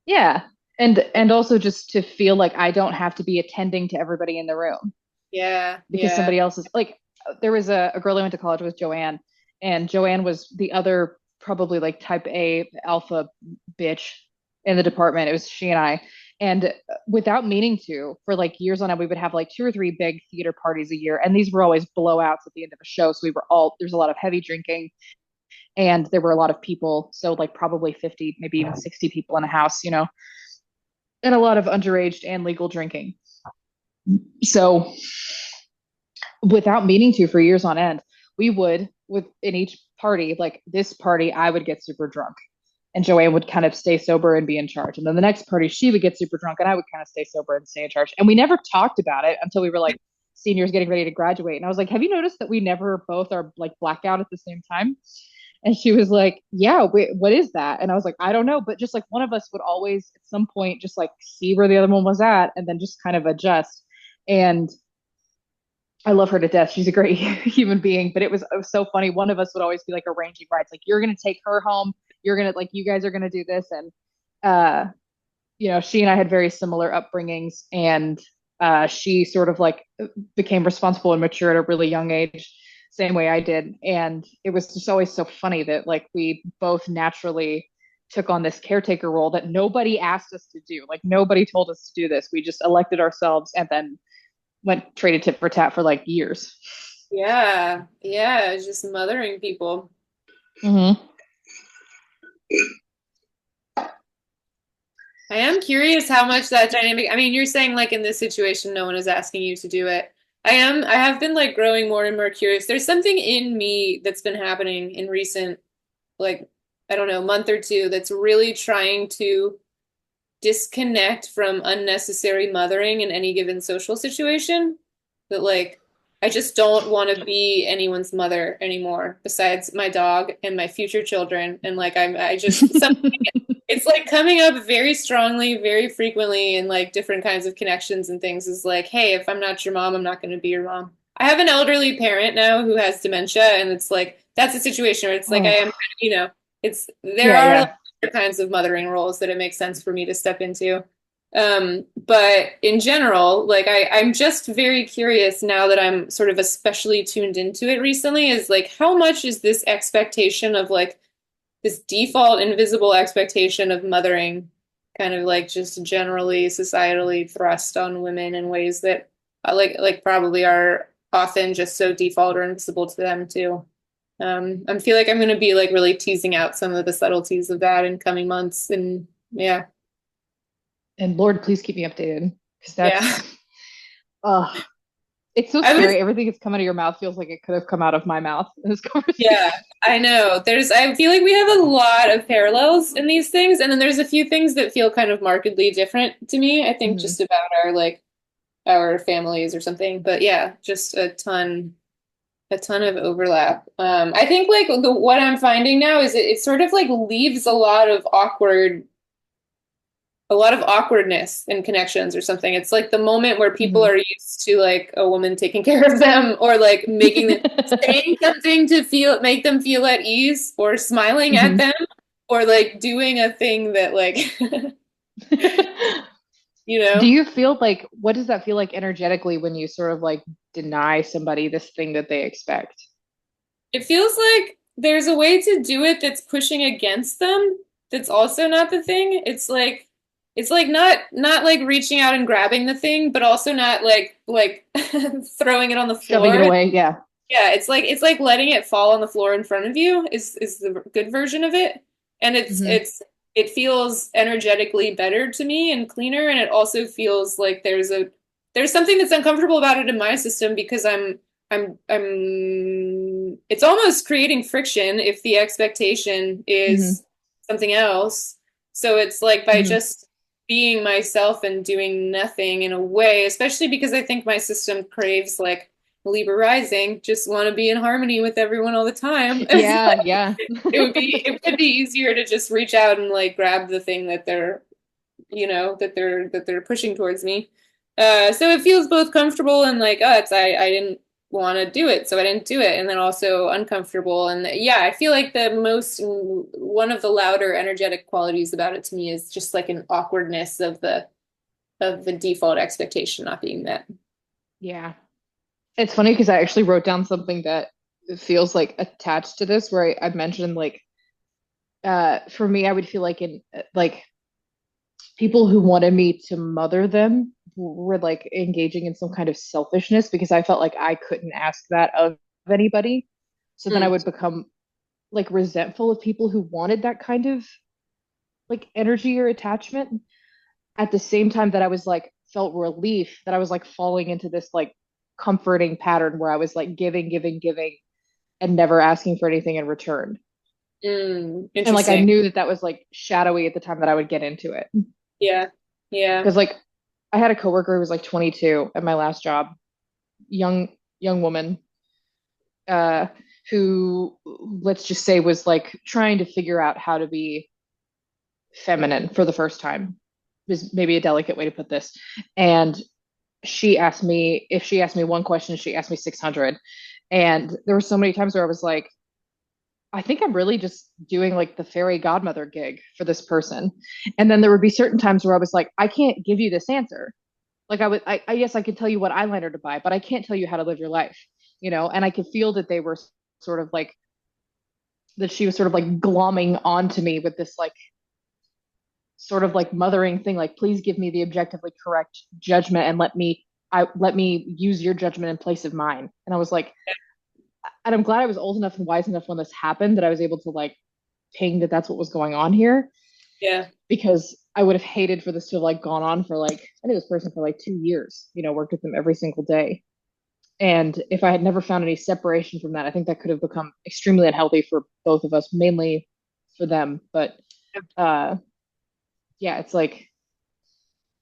Speaker 2: Yeah. And also just to feel like I don't have to be attending to everybody in the room
Speaker 1: Yeah.
Speaker 2: because
Speaker 1: Yeah.
Speaker 2: somebody else is like there was a girl I went to college with, Joanne, and Joanne was the other probably like type A alpha bitch in the department. It was she and I. And without meaning to, for like years on end, we would have like two or three big theater parties a year. And these were always blowouts at the end of a show. So there's a lot of heavy drinking and there were a lot of people. So like probably 50, maybe even 60 people in a house, and a lot of underage and legal drinking. So without meaning to for years on end. We would with in each party, like this party, I would get super drunk and Joanne would kind of stay sober and be in charge. And then the next party, she would get super drunk and I would kind of stay sober and stay in charge. And we never talked about it until we were like seniors getting ready to graduate. And I was like, have you noticed that we never both are like blackout at the same time? And she was like, yeah, wait, what is that? And I was like, I don't know. But just like one of us would always at some point just like see where the other one was at and then just kind of adjust. And I love her to death. She's a great human being, but it was so funny. One of us would always be like arranging rides, like you're gonna take her home, you're gonna like you guys are gonna do this, and uh, she and I had very similar upbringings, and she sort of like became responsible and mature at a really young age, same way I did, and it was just always so funny that like we both naturally took on this caretaker role that nobody asked us to do, like nobody told us to do this. We just elected ourselves, and then went traded tit for tat for like years.
Speaker 1: Yeah, yeah, it's just mothering people.
Speaker 2: Mm-hmm.
Speaker 1: I am curious how much that dynamic, I mean, you're saying like in this situation, no one is asking you to do it. I have been like growing more and more curious. There's something in me that's been happening in recent, like, I don't know, month or two that's really trying to disconnect from unnecessary mothering in any given social situation. That like I just don't want to be anyone's mother anymore besides my dog and my future children. And like I just something it's like coming up very strongly, very frequently in like different kinds of connections and things is like, hey, if I'm not your mom, I'm not going to be your mom. I have an elderly parent now who has dementia, and it's like that's a situation where it's like I
Speaker 2: Oh,
Speaker 1: am, it's there
Speaker 2: yeah,
Speaker 1: are like
Speaker 2: yeah.
Speaker 1: different kinds of mothering roles that it makes sense for me to step into. But in general, like I'm just very curious now that I'm sort of especially tuned into it recently, is like how much is this expectation of like this default invisible expectation of mothering kind of like just generally societally thrust on women in ways that like probably are often just so default or invisible to them too. I feel like I'm going to be like really teasing out some of the subtleties of that in coming months, and yeah,
Speaker 2: And Lord, please keep me updated because
Speaker 1: yeah.
Speaker 2: uh, it's so
Speaker 1: I was
Speaker 2: scary. Everything that's come out of your mouth feels like it could have come out of my mouth in this
Speaker 1: Yeah,
Speaker 2: conversation.
Speaker 1: I know. I feel like we have a lot of parallels in these things, and then there's a few things that feel kind of markedly different to me. I think
Speaker 2: Mm-hmm.
Speaker 1: just about our families or something. But yeah, just a ton of overlap. I think like what I'm finding now is it sort of like leaves a lot of awkwardness in connections or something. It's like the moment where people
Speaker 2: Mm-hmm.
Speaker 1: are used to like a woman taking care of them or like making them saying something to make them feel at ease or smiling at
Speaker 2: Mm-hmm.
Speaker 1: them or like doing a thing that like you
Speaker 2: Do
Speaker 1: know,
Speaker 2: you feel like what does that feel like energetically when you sort of like deny somebody this thing that they expect?
Speaker 1: it feels like there's a way to do it that's pushing against them. That's also not the thing. It's like not like reaching out and grabbing the thing, but also not like throwing it on the
Speaker 2: Shoving it
Speaker 1: floor.
Speaker 2: away, yeah.
Speaker 1: Yeah, it's like letting it fall on the floor in front of you is the good version of it. And
Speaker 2: Mm-hmm.
Speaker 1: it feels energetically better to me and cleaner, and it also feels like there's something that's uncomfortable about it in my system because I'm it's almost creating friction if the expectation
Speaker 2: Mm-hmm.
Speaker 1: is something else. So it's like by
Speaker 2: Mm-hmm.
Speaker 1: just being myself and doing nothing in a way, especially because I think my system craves like Libra rising, just want to be in harmony with everyone all the time. It's
Speaker 2: Yeah,
Speaker 1: like
Speaker 2: yeah.
Speaker 1: it would be easier to just reach out and like grab the thing that they're pushing towards me. So it feels both comfortable and like, oh, I didn't want to do it, so I didn't do it, and then also uncomfortable. And yeah, I feel like one of the louder energetic qualities about it to me is just like an awkwardness of the default expectation not being met.
Speaker 2: Yeah. It's funny because I actually wrote down something that feels like attached to this, where I mentioned like for me, I would feel like in like people who wanted me to mother them were like engaging in some kind of selfishness because I felt like I couldn't ask that of anybody. So then I
Speaker 1: Mm.
Speaker 2: would become like resentful of people who wanted that kind of like energy or attachment at the same time that I was like felt relief that I was like falling into this like comforting pattern where I was like giving, giving, giving, and never asking for anything in return. And like I
Speaker 1: Interesting.
Speaker 2: knew that that was like shadowy at the time that I would get into it.
Speaker 1: Yeah. Yeah.
Speaker 2: Because like I had a coworker who was like 22 at my last job, young woman, uh, who let's just say was like trying to figure out how to be feminine for the first time. Is maybe a delicate way to put this. And she asked me, if she asked me one question, she asked me 600. And there were so many times where I was like, I think I'm really just doing like the fairy godmother gig for this person. And then there would be certain times where I was like, I can't give you this answer. Like I guess I could tell you what eyeliner to buy, but I can't tell you how to live your life, you know? And I could feel that they were sort of like, that she was sort of like glomming onto me with this like sort of like mothering thing, like, please give me the objectively correct judgment and let me use your judgment in place of mine. And I was like, and I'm glad I was old enough and wise enough when this happened that I was able to like ping that that's what was going on here,
Speaker 1: Yeah.
Speaker 2: because I would have hated for this to have like gone on for like I knew this person for like 2 years, you know, worked with them every single day. And if I had never found any separation from that, I think that could have become extremely unhealthy for both of us, mainly for them. But uh yeah, it's like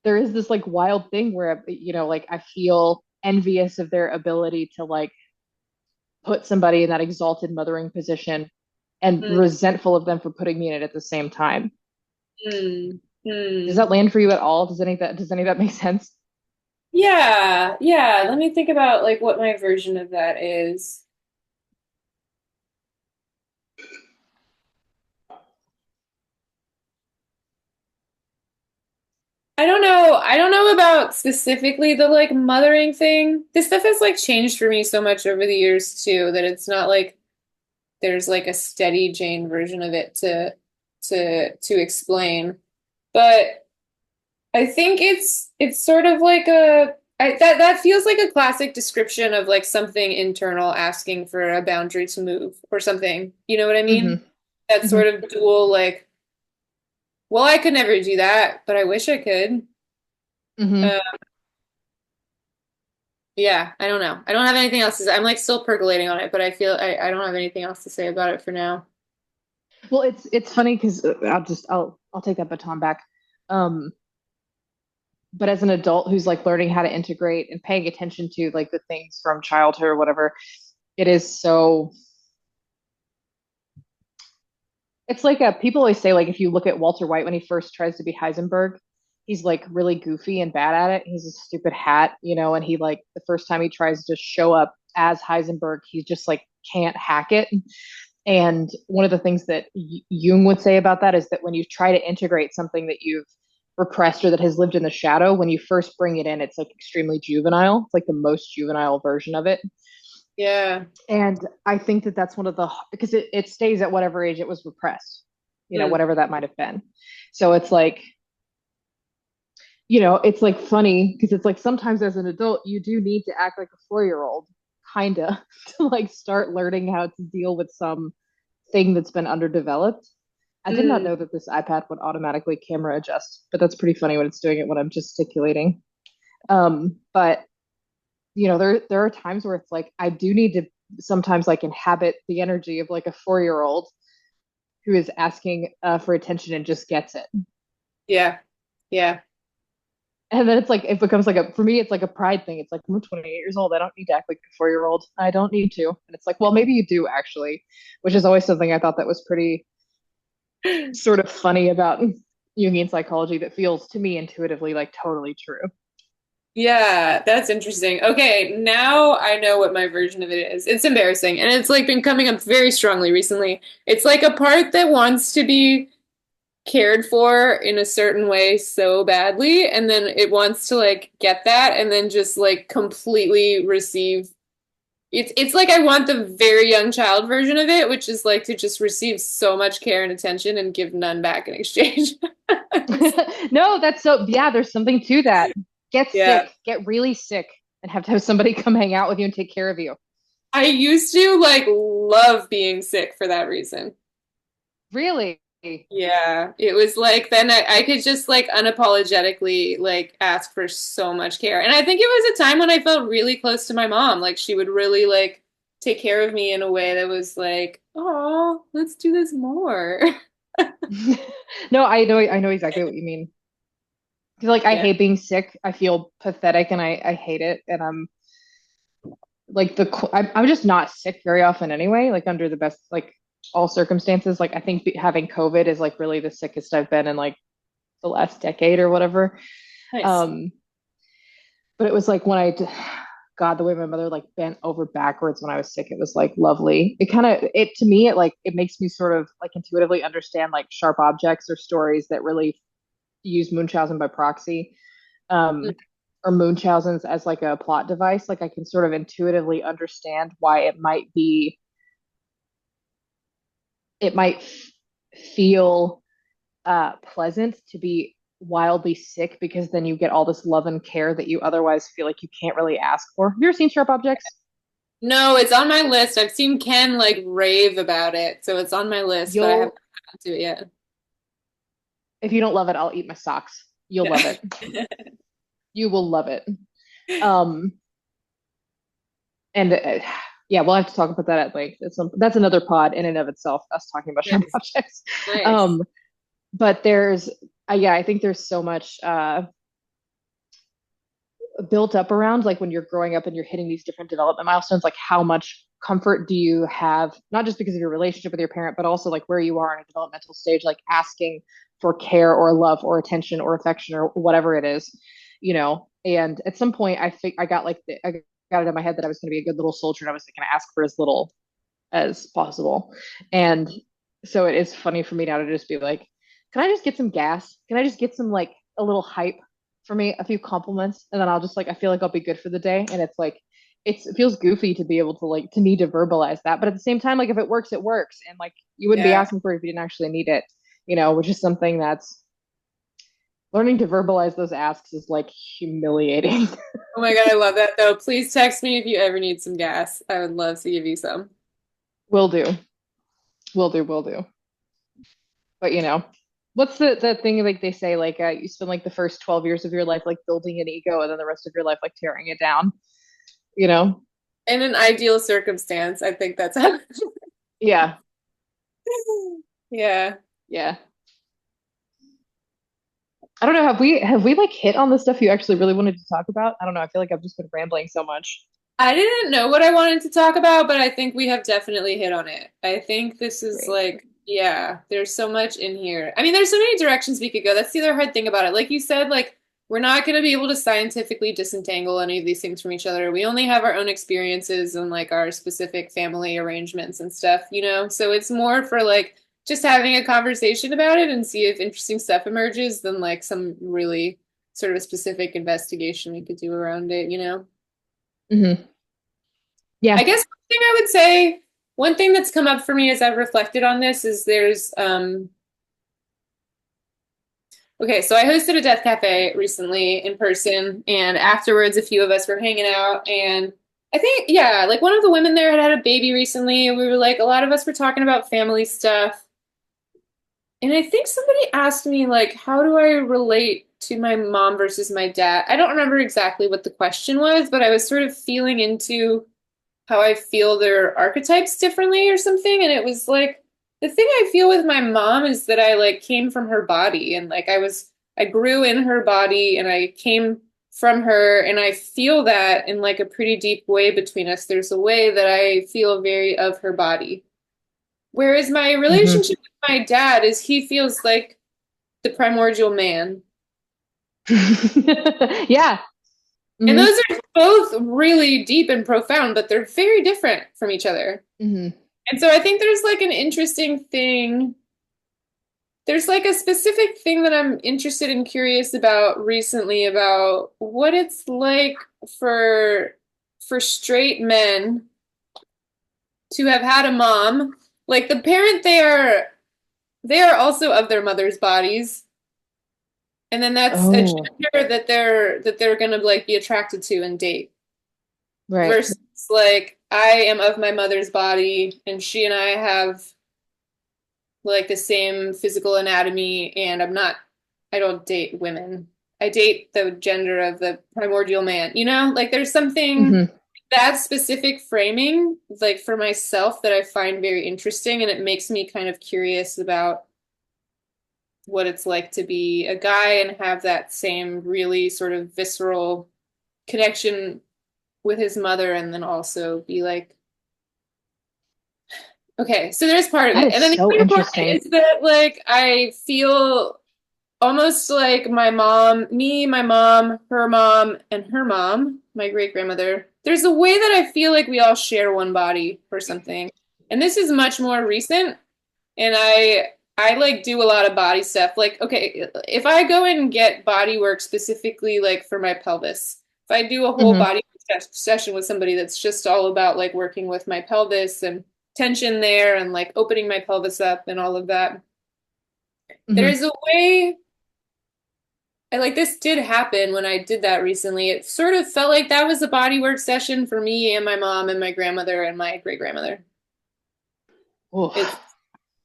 Speaker 2: there is this like wild thing where you know, like I feel envious of their ability to like put somebody in that exalted mothering position and
Speaker 1: Mm,
Speaker 2: resentful of them for putting me in it at the same time.
Speaker 1: mm,
Speaker 2: Does
Speaker 1: mm.
Speaker 2: that land for you at all? Does any of that make sense?
Speaker 1: Yeah. Yeah. Let me think about like what my version of that is. I don't know. I don't know about specifically the like mothering thing. This stuff has like changed for me so much over the years too that it's not like there's like a steady Jane version of it to explain. But I think it's sort of like that feels like a classic description of like something internal asking for a boundary to move or something. You know what I
Speaker 2: Mm-hmm.
Speaker 1: mean? That
Speaker 2: Mm-hmm.
Speaker 1: sort of dual like, well, I could never do that, but I wish I could.
Speaker 2: Mm-hmm.
Speaker 1: Uh, yeah, I don't know. I don't have anything else to say. I'm like still percolating on it, but I feel I don't have anything else to say about it for now.
Speaker 2: Well, it's funny because I'll take that baton back. Um, but as an adult who's like learning how to integrate and paying attention to like the things from childhood or whatever, it is so it's like people always say like if you look at Walter White when he first tries to be Heisenberg, he's like really goofy and bad at it. He's a stupid hat, you know, and he like the first time he tries to show up as Heisenberg, he just like can't hack it. And one of the things that Jung would say about that is that when you try to integrate something that you've repressed or that has lived in the shadow, when you first bring it in, it's like extremely juvenile. It's like the most juvenile version of it.
Speaker 1: Yeah.
Speaker 2: And I think that that's one of the, because it stays at whatever age it was repressed, you know,
Speaker 1: Hmm.
Speaker 2: whatever that might have been. So it's like, you know, it's like funny because it's like sometimes as an adult, you do need to act like a 4 year old, kind of, to like start learning how to deal with some thing that's been underdeveloped. I did not
Speaker 1: Hmm.
Speaker 2: know that this iPad would automatically camera adjust, but that's pretty funny when it's doing it when I'm gesticulating. But you know, there are times where it's like I do need to sometimes like inhabit the energy of like a 4 year old who is asking for attention and just gets it.
Speaker 1: Yeah. Yeah.
Speaker 2: And then it's like it becomes like a for me it's like a pride thing. It's like I'm 28 years old. I don't need to act like a 4 year old. I don't need to. And it's like, well, maybe you do actually, which is always something I thought that was pretty sort of funny about Jungian psychology that feels to me intuitively like totally true.
Speaker 1: Yeah, that's interesting. Okay, now I know what my version of it is. It's embarrassing, and it's like been coming up very strongly recently. It's like a part that wants to be cared for in a certain way so badly, and then it wants to like get that and then just like completely receive. It's like I want the very young child version of it, which is like to just receive so much care and attention and give none back in exchange.
Speaker 2: No, that's so yeah, there's something to that. Get
Speaker 1: Yeah.
Speaker 2: sick, get really sick, and have to have somebody come hang out with you and take care of you.
Speaker 1: I used to like love being sick for that reason.
Speaker 2: Really?
Speaker 1: Yeah, it was like then I could just like unapologetically like ask for so much care. And I think it was a time when I felt really close to my mom. Like she would really like take care of me in a way that was like, oh, let's do this more.
Speaker 2: No, I know exactly what you mean. 'Cause, like I
Speaker 1: Yeah.
Speaker 2: hate being sick. I feel pathetic and I hate it. And I'm like I'm just not sick very often anyway, like under the best like all circumstances. Like I think having COVID is like really the sickest I've been in like the last decade or whatever.
Speaker 1: Nice.
Speaker 2: Um, but it was like God, the way my mother like bent over backwards when I was sick, it was like lovely. It kind of it to me it like it makes me sort of like intuitively understand like sharp objects or stories that really use Munchausen by proxy. Um, or Munchausen's as like a plot device. Like I can sort of intuitively understand why it might feel pleasant to be wildly sick because then you get all this love and care that you otherwise feel like you can't really ask for. Have you ever seen Sharp Objects?
Speaker 1: No, it's on my list. I've seen Ken like rave about it, so it's on my list, but I haven't
Speaker 2: You'll,
Speaker 1: gotten to it yet.
Speaker 2: if you don't love it, I'll eat my socks. You'll love
Speaker 1: Yeah.
Speaker 2: it. You will love it. Um, and yeah, we'll have to talk about that at length. That's another pod in and of itself, us talking about Sharp
Speaker 1: Nice.
Speaker 2: Objects.
Speaker 1: Nice.
Speaker 2: Um, but yeah, I think there's so much built up around like when you're growing up and you're hitting these different development milestones, like how much comfort do you have, not just because of your relationship with your parent, but also like where you are in a developmental stage, like asking for care or love or attention or affection or whatever it is, you know. And at some point, I got I got it in my head that I was going to be a good little soldier and I was going to ask for as little as possible. And so it is funny for me now to just be like, can I just get some gas? Can I just get some like a little hype for me, a few compliments, and then I'll just like I feel like I'll be good for the day. And it's like it feels goofy to be able to like to need to verbalize that, but at the same time, like if it works, it works, and like you wouldn't be
Speaker 1: Yeah.
Speaker 2: asking for it if you didn't actually need it, you know, which is something that's learning to verbalize those asks is like humiliating.
Speaker 1: Oh my God, I love that though. Please text me if you ever need some gas. I would love to give you some.
Speaker 2: Will do, will do. But you know, what's the thing like they say like you spend like the first 12 years of your life like building an ego and then the rest of your life like tearing it down, you know?
Speaker 1: In an ideal circumstance, I think that's how.
Speaker 2: Yeah.
Speaker 1: Yeah.
Speaker 2: Yeah. I don't know. Have we like hit on the stuff you actually really wanted to talk about? I don't know. I feel like I've just been rambling so much.
Speaker 1: I didn't know what I wanted to talk about, but I think we have definitely hit on it. I think this is
Speaker 2: Great.
Speaker 1: like, yeah, there's so much in here. I mean, there's so many directions we could go. That's the other hard thing about it. Like you said, like we're not going to be able to scientifically disentangle any of these things from each other. We only have our own experiences and like our specific family arrangements and stuff, you know? So it's more for like just having a conversation about it and see if interesting stuff emerges than like some really sort of specific investigation we could do around it, you know?
Speaker 2: Hmm.
Speaker 1: I
Speaker 2: Yeah.
Speaker 1: guess one thing I would say, one thing that's come up for me as I've reflected on this is there's okay, so I hosted a death cafe recently in person, and afterwards a few of us were hanging out, and I think yeah, like one of the women there had had a baby recently, and we were like a lot of us were talking about family stuff. And I think somebody asked me like how do I relate to my mom versus my dad? I don't remember exactly what the question was, but I was sort of feeling into how I feel their archetypes differently or something. And it was like the thing I feel with my mom is that I like came from her body and like I grew in her body and I came from her and I feel that in like a pretty deep way between us. There's a way that I feel very of her body. Whereas my
Speaker 2: Hmm.
Speaker 1: relationship with my dad is he feels like the primordial man.
Speaker 2: Yeah.
Speaker 1: And
Speaker 2: Hmm.
Speaker 1: those are both really deep and profound, but they're very different from each other.
Speaker 2: Hmm.
Speaker 1: And so I think there's like an interesting thing. There's like a specific thing that I'm interested and curious about recently about what it's like for for straight men to have had a mom. Like the parent they are also of their mother's bodies. And then that's a
Speaker 2: Oh,
Speaker 1: gender that they're gonna like be attracted to and date.
Speaker 2: right.
Speaker 1: Versus like I am of my mother's body and she and I have like the same physical anatomy, and I don't date women. I date the gender of the primordial man, you know? Like there's something
Speaker 2: Hmm.
Speaker 1: that specific framing, like for myself, that I find very interesting, and it makes me kind of curious about what it's like to be a guy and have that same really sort of visceral connection with his mother, and then also be like, okay, so there's part of
Speaker 2: That
Speaker 1: it.
Speaker 2: is
Speaker 1: And then the
Speaker 2: so
Speaker 1: other part
Speaker 2: interesting.
Speaker 1: is that like I feel almost like my mom, me, my mom, and her mom, my great grandmother. There's a way that I feel like we all share one body or something. And this is much more recent. And I like do a lot of body stuff. Like, okay, if I go and get body work specifically like for my pelvis, if I do a whole
Speaker 2: Hmm.
Speaker 1: body session with somebody that's just all about like working with my pelvis and tension there and like opening my pelvis up and all of that, there
Speaker 2: Hmm.
Speaker 1: is a way. And like this did happen when I did that recently. It sort of felt like that was a bodywork session for me and my mom and my grandmother and my great grandmother. It's
Speaker 2: Oof.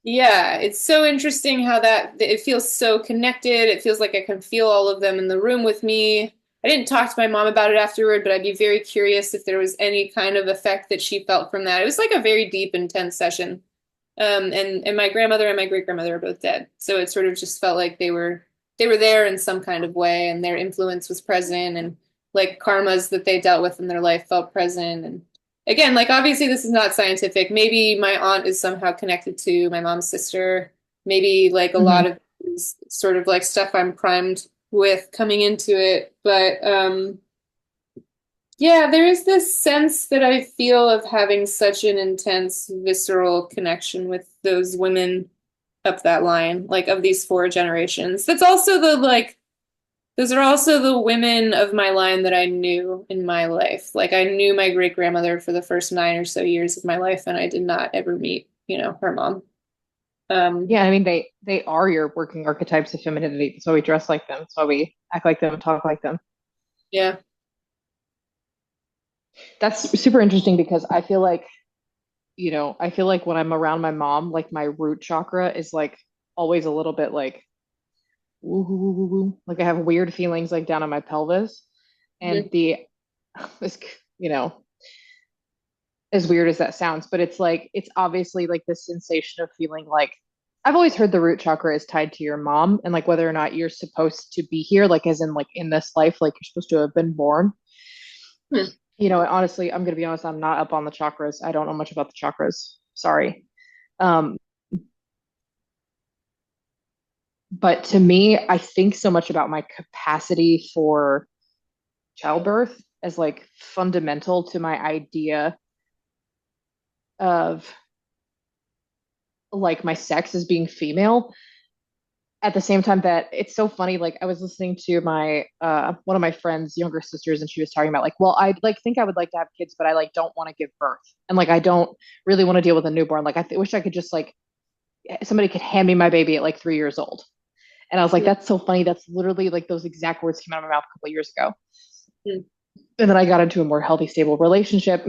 Speaker 1: yeah, it's so interesting how that it feels so connected. It feels like I can feel all of them in the room with me. I didn't talk to my mom about it afterward, but I'd be very curious if there was any kind of effect that she felt from that. It was like a very deep, intense session. And my grandmother and my great grandmother are both dead. So it sort of just felt like they were there in some kind of way, and their influence was present, and like karmas that they dealt with in their life felt present. And again, like obviously this is not scientific. Maybe my aunt is somehow connected to my mom's sister. Maybe like a lot
Speaker 2: Hmm.
Speaker 1: of sort of like stuff I'm primed with coming into it. But yeah, there is this sense that I feel of having such an intense visceral connection with those women up that line, like of these four generations. That's also the like those are also the women of my line that I knew in my life. Like I knew my great grandmother for the first 9 or so years of my life, and I did not ever meet, her mom. Um,
Speaker 2: Yeah, I mean they are your working archetypes of femininity. That's why we dress like them. That's why we act like them and talk like them.
Speaker 1: yeah.
Speaker 2: That's super interesting because I feel like when I'm around my mom, like my root chakra is like always a little bit like woo, woo, woo, woo, woo. Like I have weird feelings like down in my pelvis. And
Speaker 1: Mhm.
Speaker 2: the this, you know, as weird as that sounds, but it's like it's obviously like this sensation of feeling like I've always heard the root chakra is tied to your mom and like whether or not you're supposed to be here, like as in like in this life, like you're supposed to have been born.
Speaker 1: Hmm.
Speaker 2: And honestly, I'm gonna be honest, I'm not up on the chakras. I don't know much about the chakras. Sorry. Um, but to me, I think so much about my capacity for childbirth as like fundamental to my idea of like my sex as being female. At the same time that it's so funny, like I was listening to my one of my friend's younger sisters and she was talking about like, well, I like think I would like to have kids, but I like don't want to give birth. And like I don't really want to deal with a newborn. Like wish I could just like somebody could hand me my baby at like 3 years old. And I was like,
Speaker 1: Hmm.
Speaker 2: that's so funny. That's literally like those exact words came out of my mouth a couple of years ago.
Speaker 1: Hmm.
Speaker 2: And then I got into a more healthy, stable relationship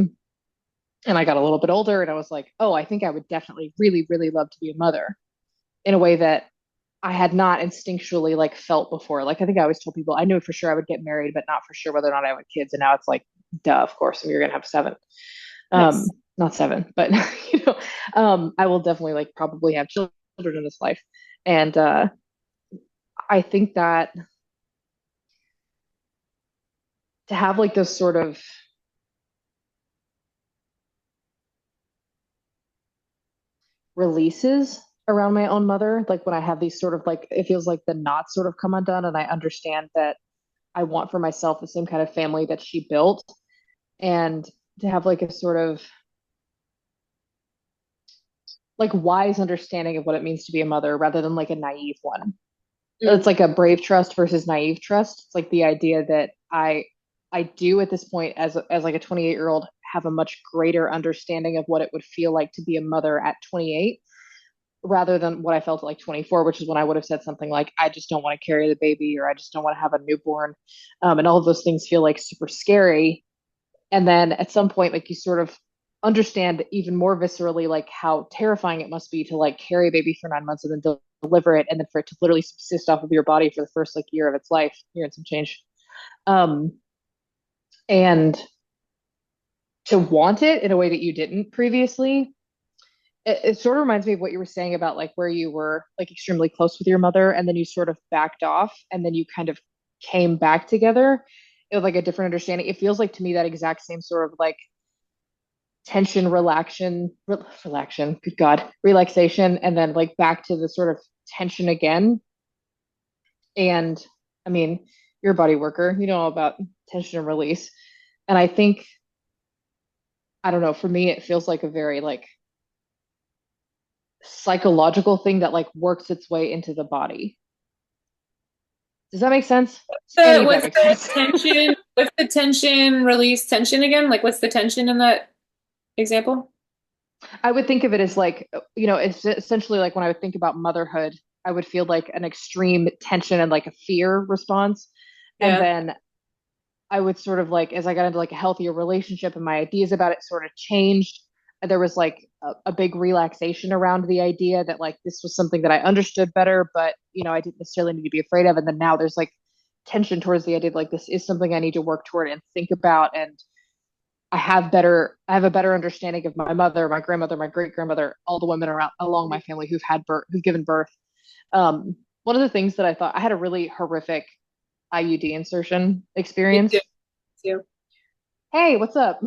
Speaker 2: and I got a little bit older and I was like, oh, I think I would definitely really, really love to be a mother in a way that I had not instinctually like felt before. Like I think I always told people I knew for sure I would get married, but not for sure whether or not I would kids. And now it's like, duh, of course, you're gonna have seven.
Speaker 1: Nice.
Speaker 2: Not seven, but I will definitely like probably have children in this life. And I think that to have like this sort of releases around my own mother, like when I have these sort of like it feels like the knots sort of come undone, and I understand that I want for myself the same kind of family that she built, and to have like a sort of like wise understanding of what it means to be a mother rather than like a naive one. It's
Speaker 1: Mm.
Speaker 2: like a brave trust versus naive trust. It's like the idea that I do at this point as like a 28-year-old have a much greater understanding of what it would feel like to be a mother at 28 rather than what I felt at like 24, which is when I would have said something like, I just don't want to carry the baby or I just don't want to have a newborn. And all of those things feel like super scary. And then at some point, like you sort of understand even more viscerally like how terrifying it must be to like carry a baby for 9 months and then deliver it and then for it to literally subsist off of your body for the first like year of its life, year and some change. Um, and to want it in a way that you didn't previously, it sort of reminds me of what you were saying about like where you were like extremely close with your mother and then you sort of backed off and then you kind of came back together. It was like a different understanding. It feels like to me that exact same sort of like tension, relaxation, good God, relaxation, and then like back to the sort of tension again. And I mean, you're a body worker, you know all about tension and release. And I think, I don't know, for me, it feels like a very like psychological thing that like works its way into the body. Does that make sense? Does any
Speaker 1: The
Speaker 2: of that
Speaker 1: what's
Speaker 2: make
Speaker 1: the
Speaker 2: sense?
Speaker 1: tension? What's the tension release tension again? Like what's the tension in that example?
Speaker 2: I would think of it as like, it's essentially like when I would think about motherhood, I would feel like an extreme tension and like a fear response. And
Speaker 1: Yeah.
Speaker 2: then I would sort of like, as I got into like a healthier relationship and my ideas about it sort of changed, there was like a big relaxation around the idea that like this was something that I understood better, but I didn't necessarily need to be afraid of. And then now there's like tension towards the idea of like this is something I need to work toward and think about. And I have a better understanding of my mother, my grandmother, my great grandmother, all the women around along my family who've given birth. One of the things that I thought I had a really horrific IUD insertion
Speaker 1: Me too.
Speaker 2: experience.
Speaker 1: Too.
Speaker 2: Hey, what's up?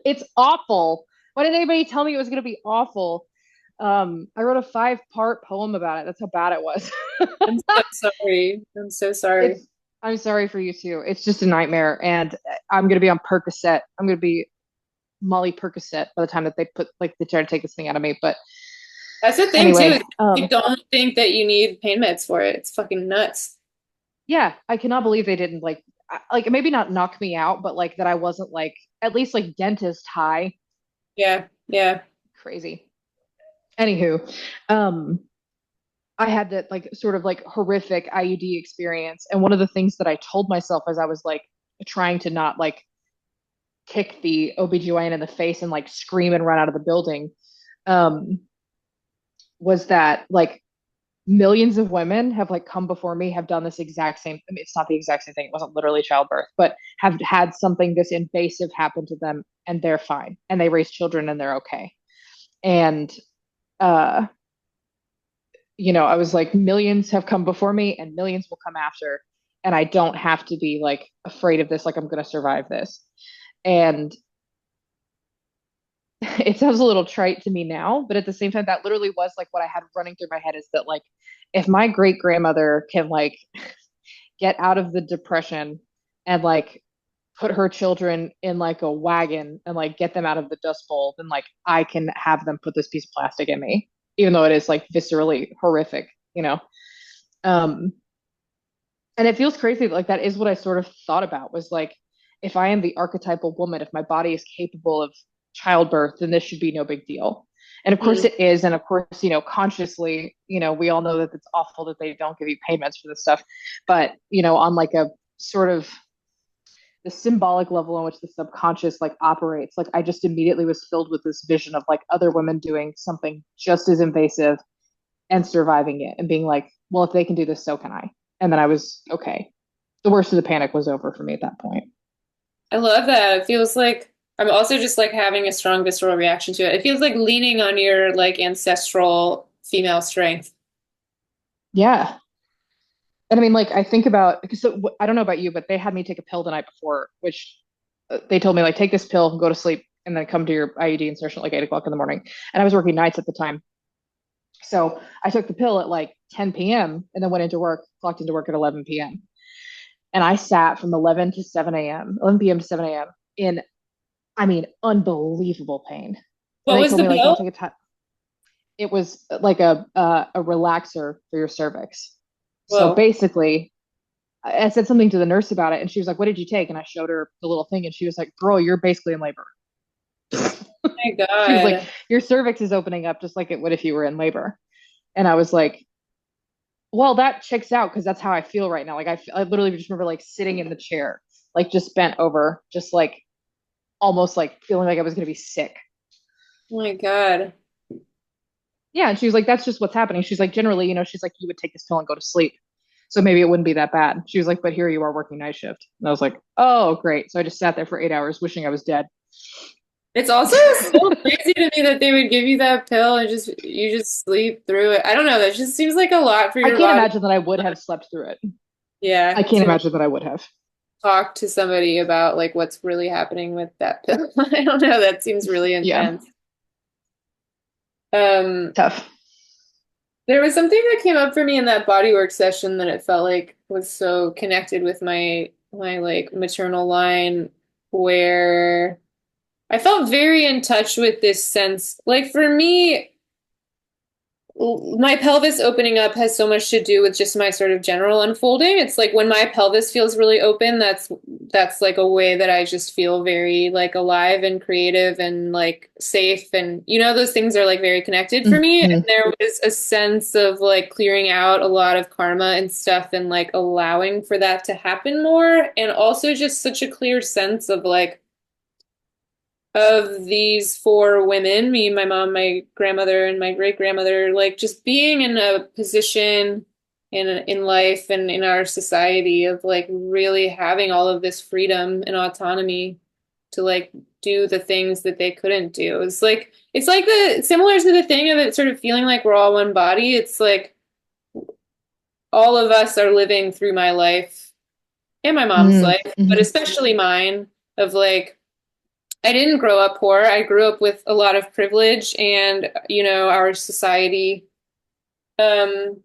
Speaker 2: It's awful. Why didn't anybody tell me it was going to be awful? I wrote a 5-part poem about it. That's how bad it was.
Speaker 1: I'm so sorry. I'm so sorry.
Speaker 2: it's I'm sorry for you too. It's just a nightmare, and I'm going to be on Percocet. I'm going to be Molly Percocet by the time that they try to take this thing out of me. But
Speaker 1: That's the thing too.
Speaker 2: anyway,
Speaker 1: Is you don't think that you need pain meds for it. It's fucking nuts.
Speaker 2: yeah, I cannot believe they didn't like maybe not knock me out, but like that I wasn't like at least like dentist high.
Speaker 1: Yeah. Yeah.
Speaker 2: Crazy. Anywho, um, I had that like sort of like horrific IUD experience. And one of the things that I told myself as I was like trying to not like kick the OBGYN in the face and like scream and run out of the building, um, was that like millions of women have like come before me, have done this exact same. I mean, it's not the exact same thing. It wasn't literally childbirth, but have had something this invasive happen to them and they're fine and they raise children and they're okay. And uh I was like, millions have come before me and millions will come after. And I don't have to be like afraid of this, like I'm going to survive this. And it sounds a little trite to me now, but at the same time, that literally was like what I had running through my head is that like, if my great grandmother can like get out of the depression and like put her children in like a wagon and like get them out of the dust bowl, then like I can have them put this piece of plastic in me, even though it is like viscerally horrific, you know? Um, and it feels crazy that like that is what I sort of thought about was like, if I am the archetypal woman, if my body is capable of childbirth, then this should be no big deal. And of course
Speaker 1: Mm.
Speaker 2: it is. And of course, consciously, we all know that it's awful that they don't give you payments for this stuff. But, on like a sort of the symbolic level on which the subconscious like operates, like I just immediately was filled with this vision of like other women doing something just as invasive and surviving it and being like, well, if they can do this, so can I. And then I was okay. The worst of the panic was over for me at that point.
Speaker 1: I love that. It feels like I'm also just like having a strong visceral reaction to it. It feels like leaning on your like ancestral female strength.
Speaker 2: Yeah. And I mean, like, I think about because I don't know about you, but they had me take a pill the night before, which they told me, like, take this pill, go to sleep, and then come to your IUD insertion at like 8 o'clock in the morning. And I was working nights at the time. So I took the pill at like 10 p.m. and then went into work, clocked into work at 11 p.m. And I sat from 11 to 7 a.m., 11 p.m. to 7 a.m. in, I mean, unbelievable pain. And
Speaker 1: What
Speaker 2: they
Speaker 1: was
Speaker 2: told
Speaker 1: the
Speaker 2: me, like, don't take
Speaker 1: bill?
Speaker 2: a time. It was like a relaxer for your cervix. So
Speaker 1: Whoa.
Speaker 2: basically, I said something to the nurse about it, and she was like, "What did you take?" And I showed her the little thing, and she was like, "Girl, you're basically in labor."
Speaker 1: My
Speaker 2: She was like,
Speaker 1: God.
Speaker 2: "Your cervix is opening up just like it would if you were in labor." And I was like, "Well, that checks out because that's how I feel right now." Like I literally just remember like sitting in the chair, like just bent over, just like almost like feeling like I was gonna be sick.
Speaker 1: Oh my God.
Speaker 2: Yeah, and she was like, that's just what's happening. She's like, generally, she's like, you would take this pill and go to sleep. So maybe it wouldn't be that bad. She was like, but here you are working night shift. And I was like, oh, great. So I just sat there for 8 hours wishing I was dead.
Speaker 1: It's also so crazy to me that they would give you that pill and just you just sleep through it. I don't know. That just seems like a lot for
Speaker 2: I
Speaker 1: your
Speaker 2: can't
Speaker 1: body.
Speaker 2: imagine that I would have slept through it. I
Speaker 1: Yeah,
Speaker 2: can't
Speaker 1: to
Speaker 2: imagine that I would have.
Speaker 1: talk to somebody about like what's really happening with that pill. I don't know. That seems really
Speaker 2: Yeah,
Speaker 1: intense. Um,
Speaker 2: tough.
Speaker 1: there was something that came up for me in that bodywork session that it felt like was so connected with my like maternal line where I felt very in touch with this sense. Like for me, my pelvis opening up has so much to do with just my sort of general unfolding. It's like when my pelvis feels really open, that's like a way that I just feel very like alive and creative and like safe, and those things are like very connected for me. And
Speaker 2: Mm-hmm.
Speaker 1: there was a sense of like clearing out a lot of karma and stuff and like allowing for that to happen more, and also just such a clear sense of these four women, me, my mom, my grandmother, and my great grandmother, like just being in a position in life and in our society of like really having all of this freedom and autonomy to like do the things that they couldn't do. It's like the similar to the thing of it sort of feeling like we're all one body. It's like all of us are living through my life and my mom's life, but
Speaker 2: Mm-hmm.
Speaker 1: especially mine of like I didn't grow up poor. I grew up with a lot of privilege and, our society. Um,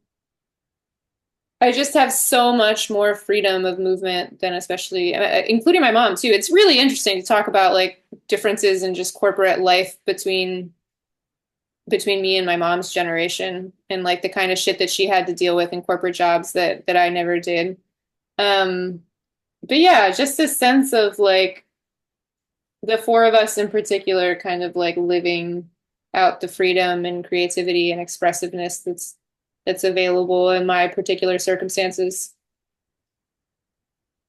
Speaker 1: I just have so much more freedom of movement than especially, including my mom too. It's really interesting to talk about like differences in just corporate life between me and my mom's generation and like the kind of shit that she had to deal with in corporate jobs that I never did. Um, but yeah, just a sense of like the four of us in particular kind of like living out the freedom and creativity and expressiveness that's available in my particular circumstances.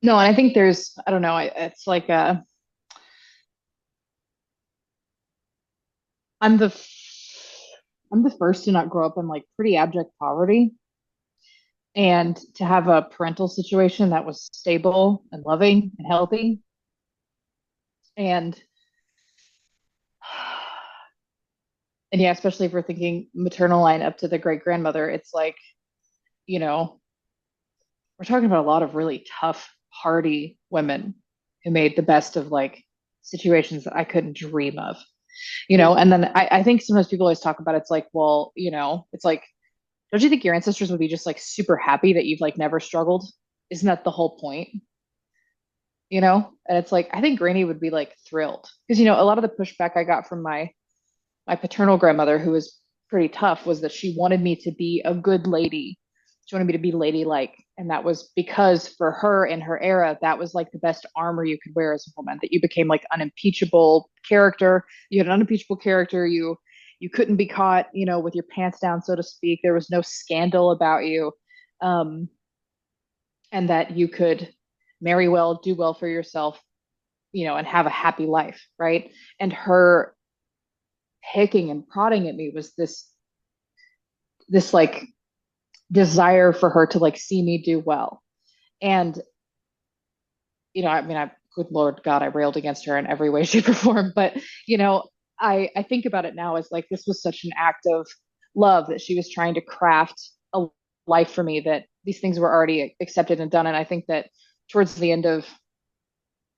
Speaker 2: No, and I think I don't know, it's like I'm the I'm the first to not grow up in like pretty abject poverty, and to have a parental situation that was stable and loving and healthy. And and yeah, especially if we're thinking maternal line up to the great grandmother, it's like, you know, we're talking about a lot of really tough, hardy women who made the best of like situations that I couldn't dream of. And then I think sometimes people always talk about it's like, well, it's like, don't you think your ancestors would be just like super happy that you've like never struggled? Isn't that the whole point? And it's like, I think Granny would be like thrilled because a lot of the pushback I got from my paternal grandmother, who was pretty tough, was that she wanted me to be a good lady. She wanted me to be ladylike. And that was because for her in her era, that was like the best armor you could wear as a woman, that you became like unimpeachable character. You had an unimpeachable character. You couldn't be caught, with your pants down, so to speak. There was no scandal about you. Um, and that you could marry well, do well for yourself, and have a happy life, right? And her picking and prodding at me was this like desire for her to like see me do well. And I mean, good Lord God, I railed against her in every way, shape, or form. But I think about it now as like this was such an act of love that she was trying to craft a life for me, that these things were already accepted and done. And I think that towards the end of,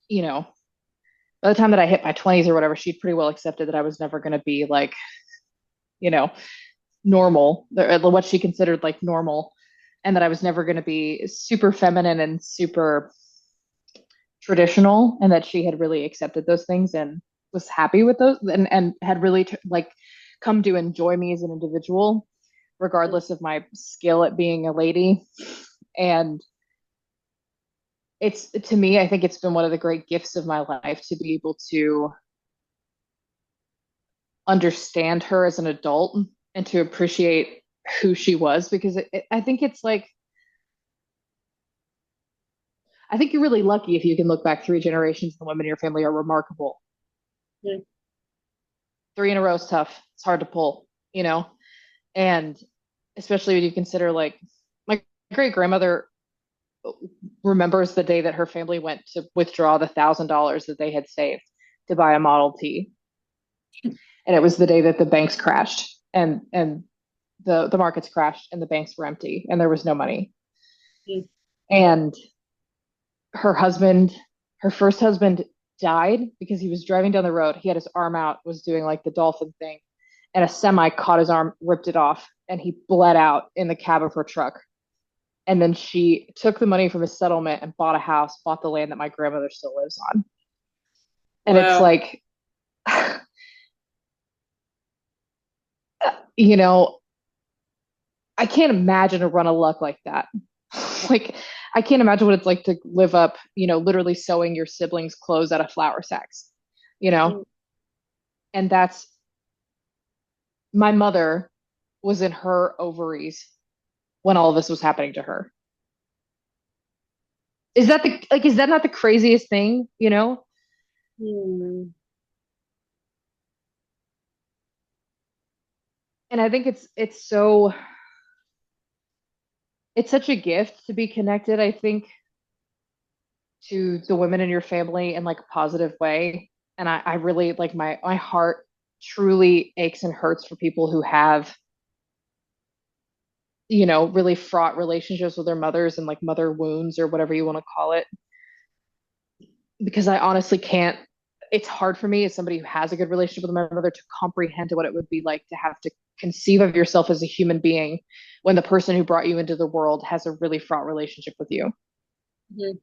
Speaker 2: you know, by the time that I hit my 20s or whatever, she'd pretty well accepted that I was never going to be like, you know, normal, what she considered like normal, and that I was never going to be super feminine and super traditional, and that she had really accepted those things and was happy with those, and had really like come to enjoy me as an individual, regardless of my skill at being a lady. And it's, to me, I think it's been one of the great gifts of my life to be able to understand her as an adult and to appreciate who she was, because I think it's like, I think you're really lucky if you can look back 3 generations and the women in your family are remarkable. Three in a row is tough. It's hard to pull, you know? And especially when you consider like my great grandmother remembers the day that her family went to withdraw the $1,000 that they had saved to buy a Model T. And it was the day that the banks crashed and the markets crashed and the banks were empty and there was no money.
Speaker 1: Mm.
Speaker 2: And her husband, her first husband died because he was driving down the road. He had his arm out, was doing like the dolphin thing, and a semi caught his arm, ripped it off, and he bled out in the cab of her truck. And then she took the money from his settlement and bought a house, bought the land that my grandmother still lives on. And it's
Speaker 1: Wow.
Speaker 2: like, you know, I can't imagine a run of luck like that. Like, I can't imagine what it's like to live up, literally sewing your siblings' clothes out of flour sacks, you know?
Speaker 1: Mm.
Speaker 2: And that's my mother was in her ovaries when all of this was happening to her. Is that not the craziest thing, you know?
Speaker 1: Mm.
Speaker 2: And I think it's such a gift to be connected, I think, to the women in your family in like a positive way. And I really like my heart truly aches and hurts for people who have, really fraught relationships with their mothers and like mother wounds or whatever you want to call it. Because I honestly can't, it's hard for me as somebody who has a good relationship with my mother to comprehend what it would be like to have to conceive of yourself as a human being when the person who brought you into the world has a really fraught relationship with you.
Speaker 1: Mhm.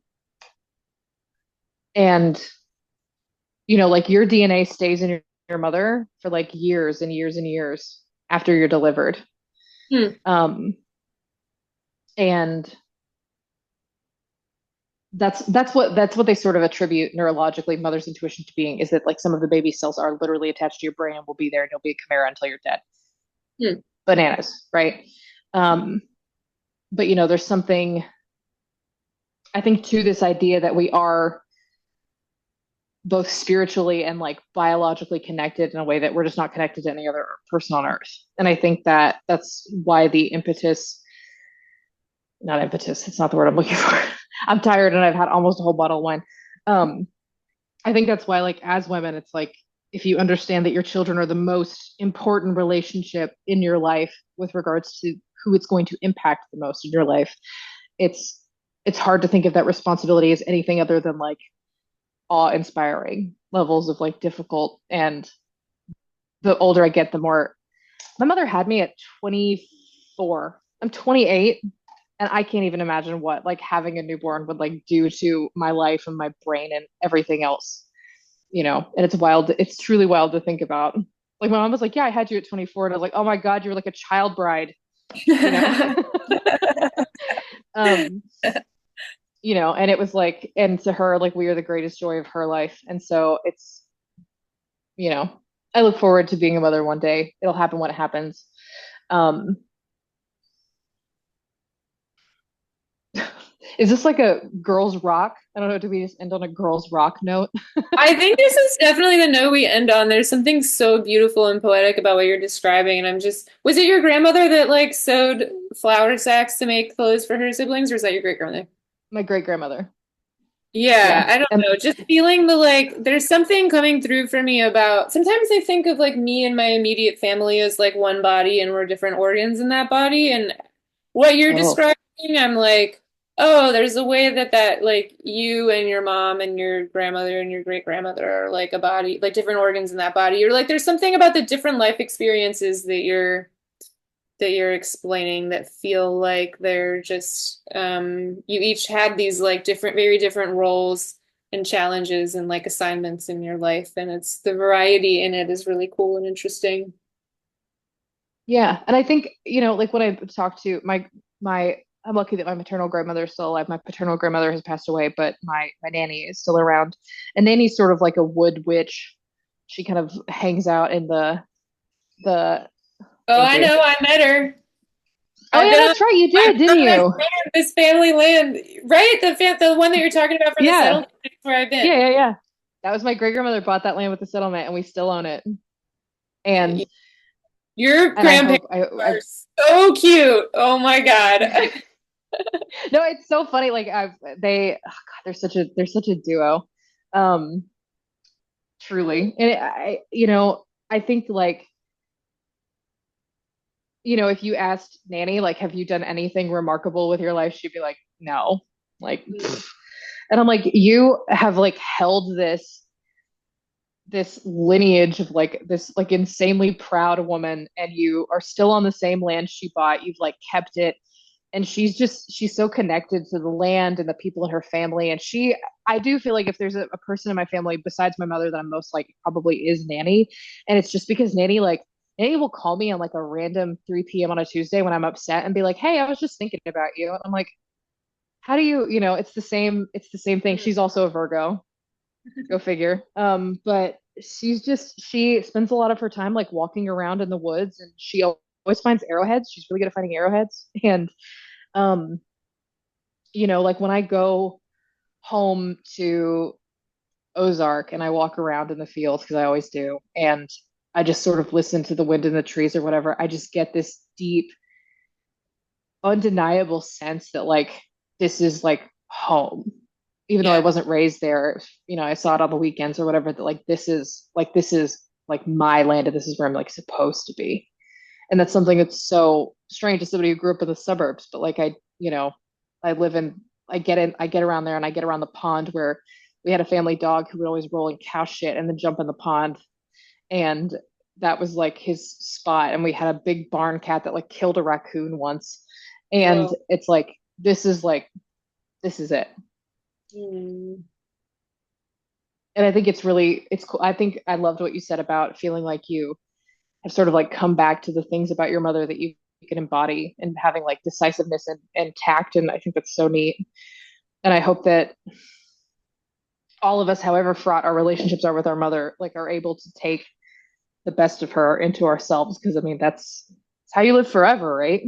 Speaker 2: And like your DNA stays in your mother for like years and years and years after you're delivered.
Speaker 1: Hmm.
Speaker 2: Um, and that's what they sort of attribute neurologically mother's intuition to being is that like some of the baby cells are literally attached to your brain and will be there and you'll be a chimera until you're dead.
Speaker 1: Hmm.
Speaker 2: Bananas, right? Um, but there's something I think to this idea that we are both spiritually and like biologically connected in a way that we're just not connected to any other person on earth. And I think that that's why the impetus, not impetus, it's not the word I'm looking for. I'm tired and I've had almost a whole bottle of wine. Um, I think that's why, like, as women, it's like if you understand that your children are the most important relationship in your life with regards to who it's going to impact the most in your life, it's it's hard to think of that responsibility as anything other than like awe-inspiring levels of like difficult. And the older I get, the more my mother had me at 24. I'm 28 and I can't even imagine what like having a newborn would like do to my life and my brain and everything else, and it's wild. It's truly wild to think about. Like my mom was like, yeah, I had you at 24. And I was like, oh my God, you were like a child bride, you know? um, and it was like, and to her, like we are the greatest joy of her life. And so it's, you know, I look forward to being a mother one day. It'll happen when it happens. Um, is this like a girls rock? I don't know. Do we just end on a girls rock note?
Speaker 1: I think this is definitely the note we end on. There's something so beautiful and poetic about what you're describing, and was it your grandmother that like sewed flour sacks to make clothes for her siblings, or is that your great grandmother?
Speaker 2: My great grandmother.
Speaker 1: Yeah,
Speaker 2: Yeah.
Speaker 1: I don't
Speaker 2: And
Speaker 1: know. Just feeling the like, there's something coming through for me about sometimes I think of like me and my immediate family as like one body and we're different organs in that body. And what you're
Speaker 2: oh,
Speaker 1: describing, I'm like, oh, there's a way that like you and your mom and your grandmother and your great grandmother are like a body, like different organs in that body. You're like, there's something about the different life experiences that you're explaining that feel like they're just you each had these like different very different roles and challenges and like assignments in your life and it's the variety in it is really cool and interesting.
Speaker 2: yeah. And I think, like when I talk to my I'm lucky that my maternal grandmother is still alive. My paternal grandmother has passed away, but my nanny is still around. And nanny's sort of like a wood witch. She kind of hangs out in the
Speaker 1: Oh,
Speaker 2: thank
Speaker 1: I
Speaker 2: you.
Speaker 1: know, I met her.
Speaker 2: Oh
Speaker 1: I've
Speaker 2: yeah,
Speaker 1: been on
Speaker 2: that's right. You
Speaker 1: I've
Speaker 2: did,
Speaker 1: been
Speaker 2: didn't
Speaker 1: on
Speaker 2: you?
Speaker 1: this family land, right? The one that you're talking about for the
Speaker 2: Yeah.
Speaker 1: settlement. That's where I've
Speaker 2: Yeah,
Speaker 1: been.
Speaker 2: yeah, yeah. That was my great grandmother bought that land with the settlement and we still own it. And
Speaker 1: Your
Speaker 2: I
Speaker 1: grandparents
Speaker 2: hope I
Speaker 1: are so cute. Oh my God.
Speaker 2: no, it's so funny. Like oh God, they're such a duo. Um, truly. And I think like, if you asked Nanny, like, have you done anything remarkable with your life? She'd be like, no. Like, pfft. And I'm like, you have like held this lineage of like this like insanely proud woman, and you are still on the same land she bought. You've like kept it, and she's so connected to the land and the people in her family. And I do feel like if there's a person in my family besides my mother that I'm most like, probably is Nanny. And it's just because Nanny will call me on like a random 3 p.m. on a Tuesday when I'm upset and be like, hey, I was just thinking about you. And I'm like, how do it's the same thing. She's also a Virgo. Go figure. But she spends a lot of her time like walking around in the woods, and she always finds arrowheads. She's really good at finding arrowheads. And um, like when I go home to Ozark and I walk around in the fields, because I always do, and I just sort of listen to the wind in the trees or whatever, I just get this deep, undeniable sense that like this is like home. Even though I
Speaker 1: Yeah.
Speaker 2: wasn't raised there, I saw it on the weekends or whatever, that like this is like my land, and this is where I'm like supposed to be. And that's something that's so strange to somebody who grew up in the suburbs. But like I live in, I get around there, and I get around the pond where we had a family dog who would always roll in cow shit and then jump in the pond. And that was like his spot. And we had a big barn cat that like killed a raccoon once. And
Speaker 1: Whoa.
Speaker 2: it's this is it.
Speaker 1: Mm.
Speaker 2: And I think it's cool. I think I loved what you said about feeling like you have sort of like come back to the things about your mother that you can embody, and having like decisiveness and tact. And I think that's so neat. And I hope that all of us, however fraught our relationships are with our mother, like are able to take the best of her into ourselves. Because I mean, that's how you live forever, right?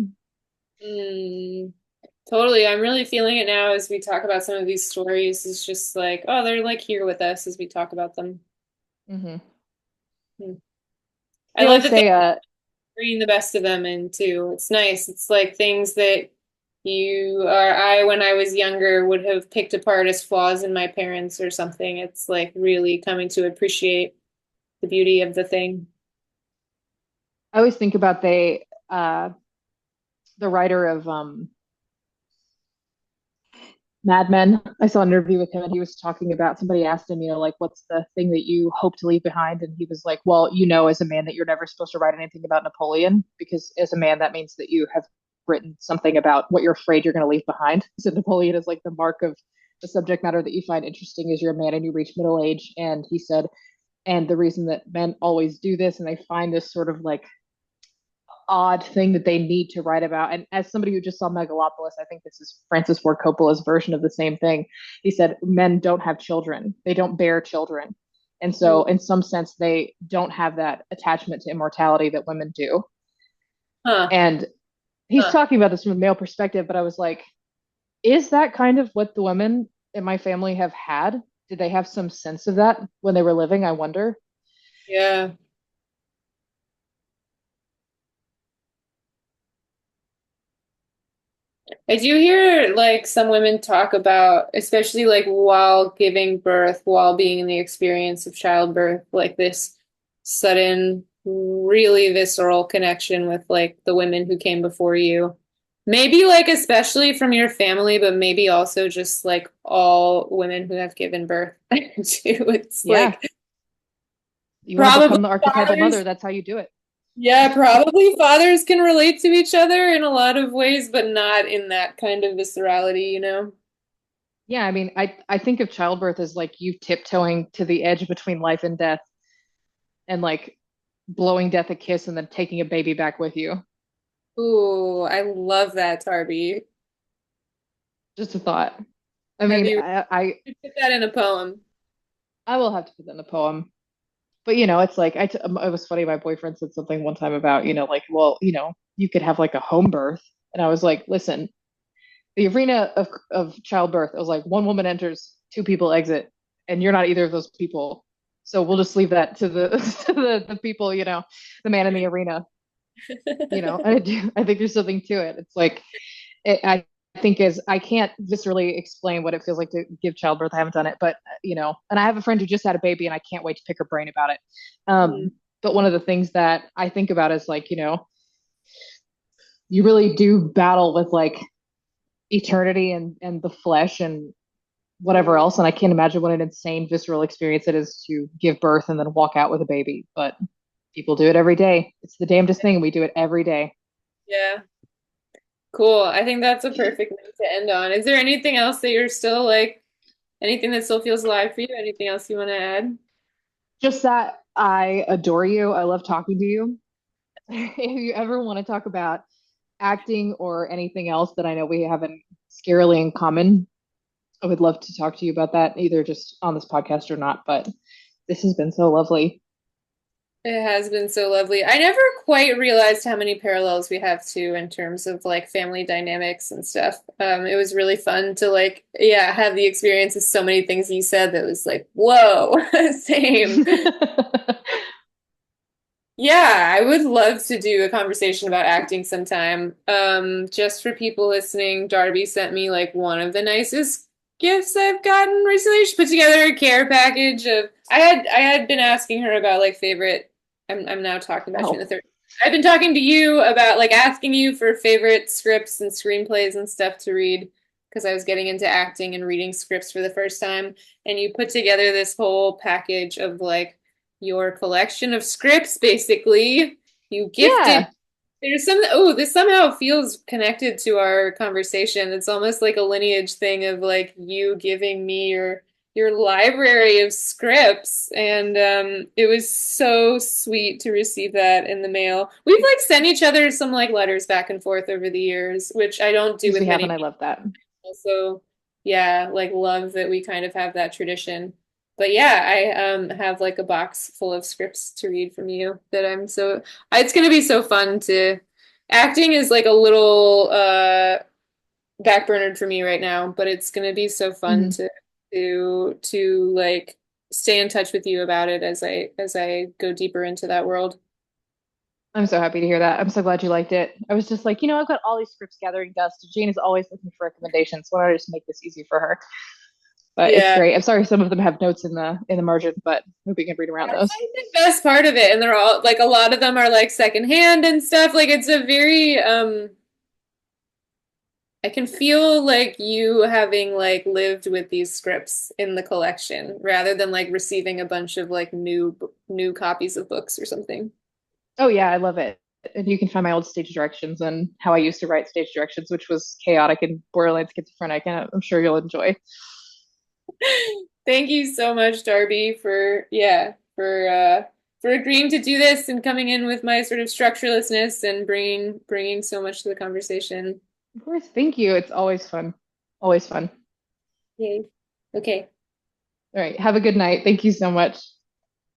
Speaker 1: Mm. Totally. I'm really feeling it now as we talk about some of these stories. It's just like, oh, they're like here with us as we talk about them.
Speaker 2: Hmm.
Speaker 1: Hmm. I
Speaker 2: They
Speaker 1: love
Speaker 2: always
Speaker 1: that they're
Speaker 2: say,
Speaker 1: bringing the best of them in too. It's nice. It's like things that when I was younger, would have picked apart as flaws in my parents or something. It's like really coming to appreciate the beauty of the thing.
Speaker 2: I always think about the writer of Mad Men. I saw an interview with him, and he was talking about, somebody asked him, like, what's the thing that you hope to leave behind? And he was like, well, as a man, that you're never supposed to write anything about Napoleon, because as a man, that means that you have written something about what you're afraid you're going to leave behind. So Napoleon is like the mark of the subject matter that you find interesting as you're a man and you reach middle age. And he said, and the reason that men always do this, and they find this sort of like odd thing that they need to write about. And as somebody who just saw Megalopolis, I think this is Francis Ford Coppola's version of the same thing. He said, men don't have children, they don't bear children. And so,
Speaker 1: Mm.
Speaker 2: in some sense, they don't have that attachment to immortality that women do.
Speaker 1: Huh.
Speaker 2: And he's talking about this from a male perspective, but I was like, is that kind of what the women in my family have had? Did they have some sense of that when they were living? I wonder.
Speaker 1: Yeah. I do hear like some women talk about, especially like while giving birth, while being in the experience of childbirth, like this sudden, really visceral connection with like the women who came before you. Maybe like especially from your family, but maybe also just like all women who have given birth too. It's
Speaker 2: Yeah.
Speaker 1: like
Speaker 2: You want to
Speaker 1: probably
Speaker 2: become the archetypal mother,
Speaker 1: fathers.
Speaker 2: that's how you do it.
Speaker 1: Yeah, probably fathers can relate to each other in a lot of ways, but not in that kind of viscerality, you know?
Speaker 2: Yeah, I mean, I think of childbirth as like you tiptoeing to the edge between life and death, and like blowing death a kiss and then taking a baby back with you.
Speaker 1: Ooh, I love that, Darby.
Speaker 2: Just a thought. I
Speaker 1: Have
Speaker 2: mean,
Speaker 1: you
Speaker 2: I
Speaker 1: put that in a poem?
Speaker 2: I will have to put that in a poem. But it's like it was funny. My boyfriend said something one time about, like, well, you could have like a home birth. And I was like, listen, the arena of childbirth, it was like one woman enters, two people exit, and you're not either of those people. So we'll just leave that to the to the people, the man in the arena, And I think there's something to it. It's like I think is I can't viscerally explain what it feels like to give childbirth. I haven't done it, but and I have a friend who just had a baby, and I can't wait to pick her brain about it.
Speaker 1: Mm.
Speaker 2: But one of the things that I think about is like, you really do battle with like eternity and the flesh and whatever
Speaker 1: Mm.
Speaker 2: else. And I can't imagine what an insane visceral experience it is to give birth and then walk out with a baby. But people do it every day. It's the damnedest thing. We do it every day.
Speaker 1: Yeah. Cool. I think that's a perfect note to end on. Is there anything else that you're still like, anything that still feels alive for you? Anything else you want to add?
Speaker 2: Just that I adore you. I love talking to you. If you ever want to talk about acting or anything else that I know we haven't scarily in common, I would love to talk to you about that, either just on this podcast or not. But this has been so lovely.
Speaker 1: It has been so lovely. I never quite realized how many parallels we have too in terms of like family dynamics and stuff. It was really fun to like, yeah, have the experience of so many things you said that was like, whoa, same. Yeah, I would love to do a conversation about acting sometime. Just for people listening, Darby sent me like one of the nicest gifts I've gotten recently. She put together a care package of I had been asking her about like favorite I'm now talking about you in the
Speaker 2: Oh,
Speaker 1: third. I've been talking to you about like asking you for favorite scripts and screenplays and stuff to read because I was getting into acting and reading scripts for the first time, and you put together this whole package of like your collection of scripts, basically. You gifted.
Speaker 2: yeah.
Speaker 1: There's some, oh, this somehow feels connected to our conversation. It's almost like a lineage thing of like you giving me your library of scripts, and it was so sweet to receive that in the mail. We've like sent each other some like letters back and forth over the years, which I don't do
Speaker 2: Yes, we
Speaker 1: with
Speaker 2: have,
Speaker 1: many
Speaker 2: and I
Speaker 1: people.
Speaker 2: love that.
Speaker 1: So yeah, like love that we kind of have that tradition. But yeah, I have like a box full of scripts to read from you that I'm so it's gonna be so fun to acting is like a little backburnered for me right now, but it's gonna be so fun
Speaker 2: Mhm.
Speaker 1: to like stay in touch with you about it as I go deeper into that world.
Speaker 2: I'm so happy to hear that. I'm so glad you liked it. I was just like, I've got all these scripts gathering dust. Jane is always looking for recommendations. Why don't I just make this easy for her? But it's
Speaker 1: Yeah.
Speaker 2: great. I'm sorry some of them have notes in the margin, but hope you can read around
Speaker 1: That's
Speaker 2: those.
Speaker 1: like the best part of it. And they're all like a lot of them are like secondhand and stuff. Like it's a very I can feel like you having like lived with these scripts in the collection rather than like receiving a bunch of like new copies of books or something.
Speaker 2: Oh yeah, I love it. And you can find my old stage directions and how I used to write stage directions, which was chaotic and borderline schizophrenic, and I'm sure you'll enjoy.
Speaker 1: Thank you so much, Darby, for yeah, for agreeing to do this and coming in with my sort of structurelessness and bringing so much to the conversation.
Speaker 2: Of course, thank you. It's always fun. Always fun.
Speaker 1: Yay. Okay.
Speaker 2: All right, have a good night. Thank you so much.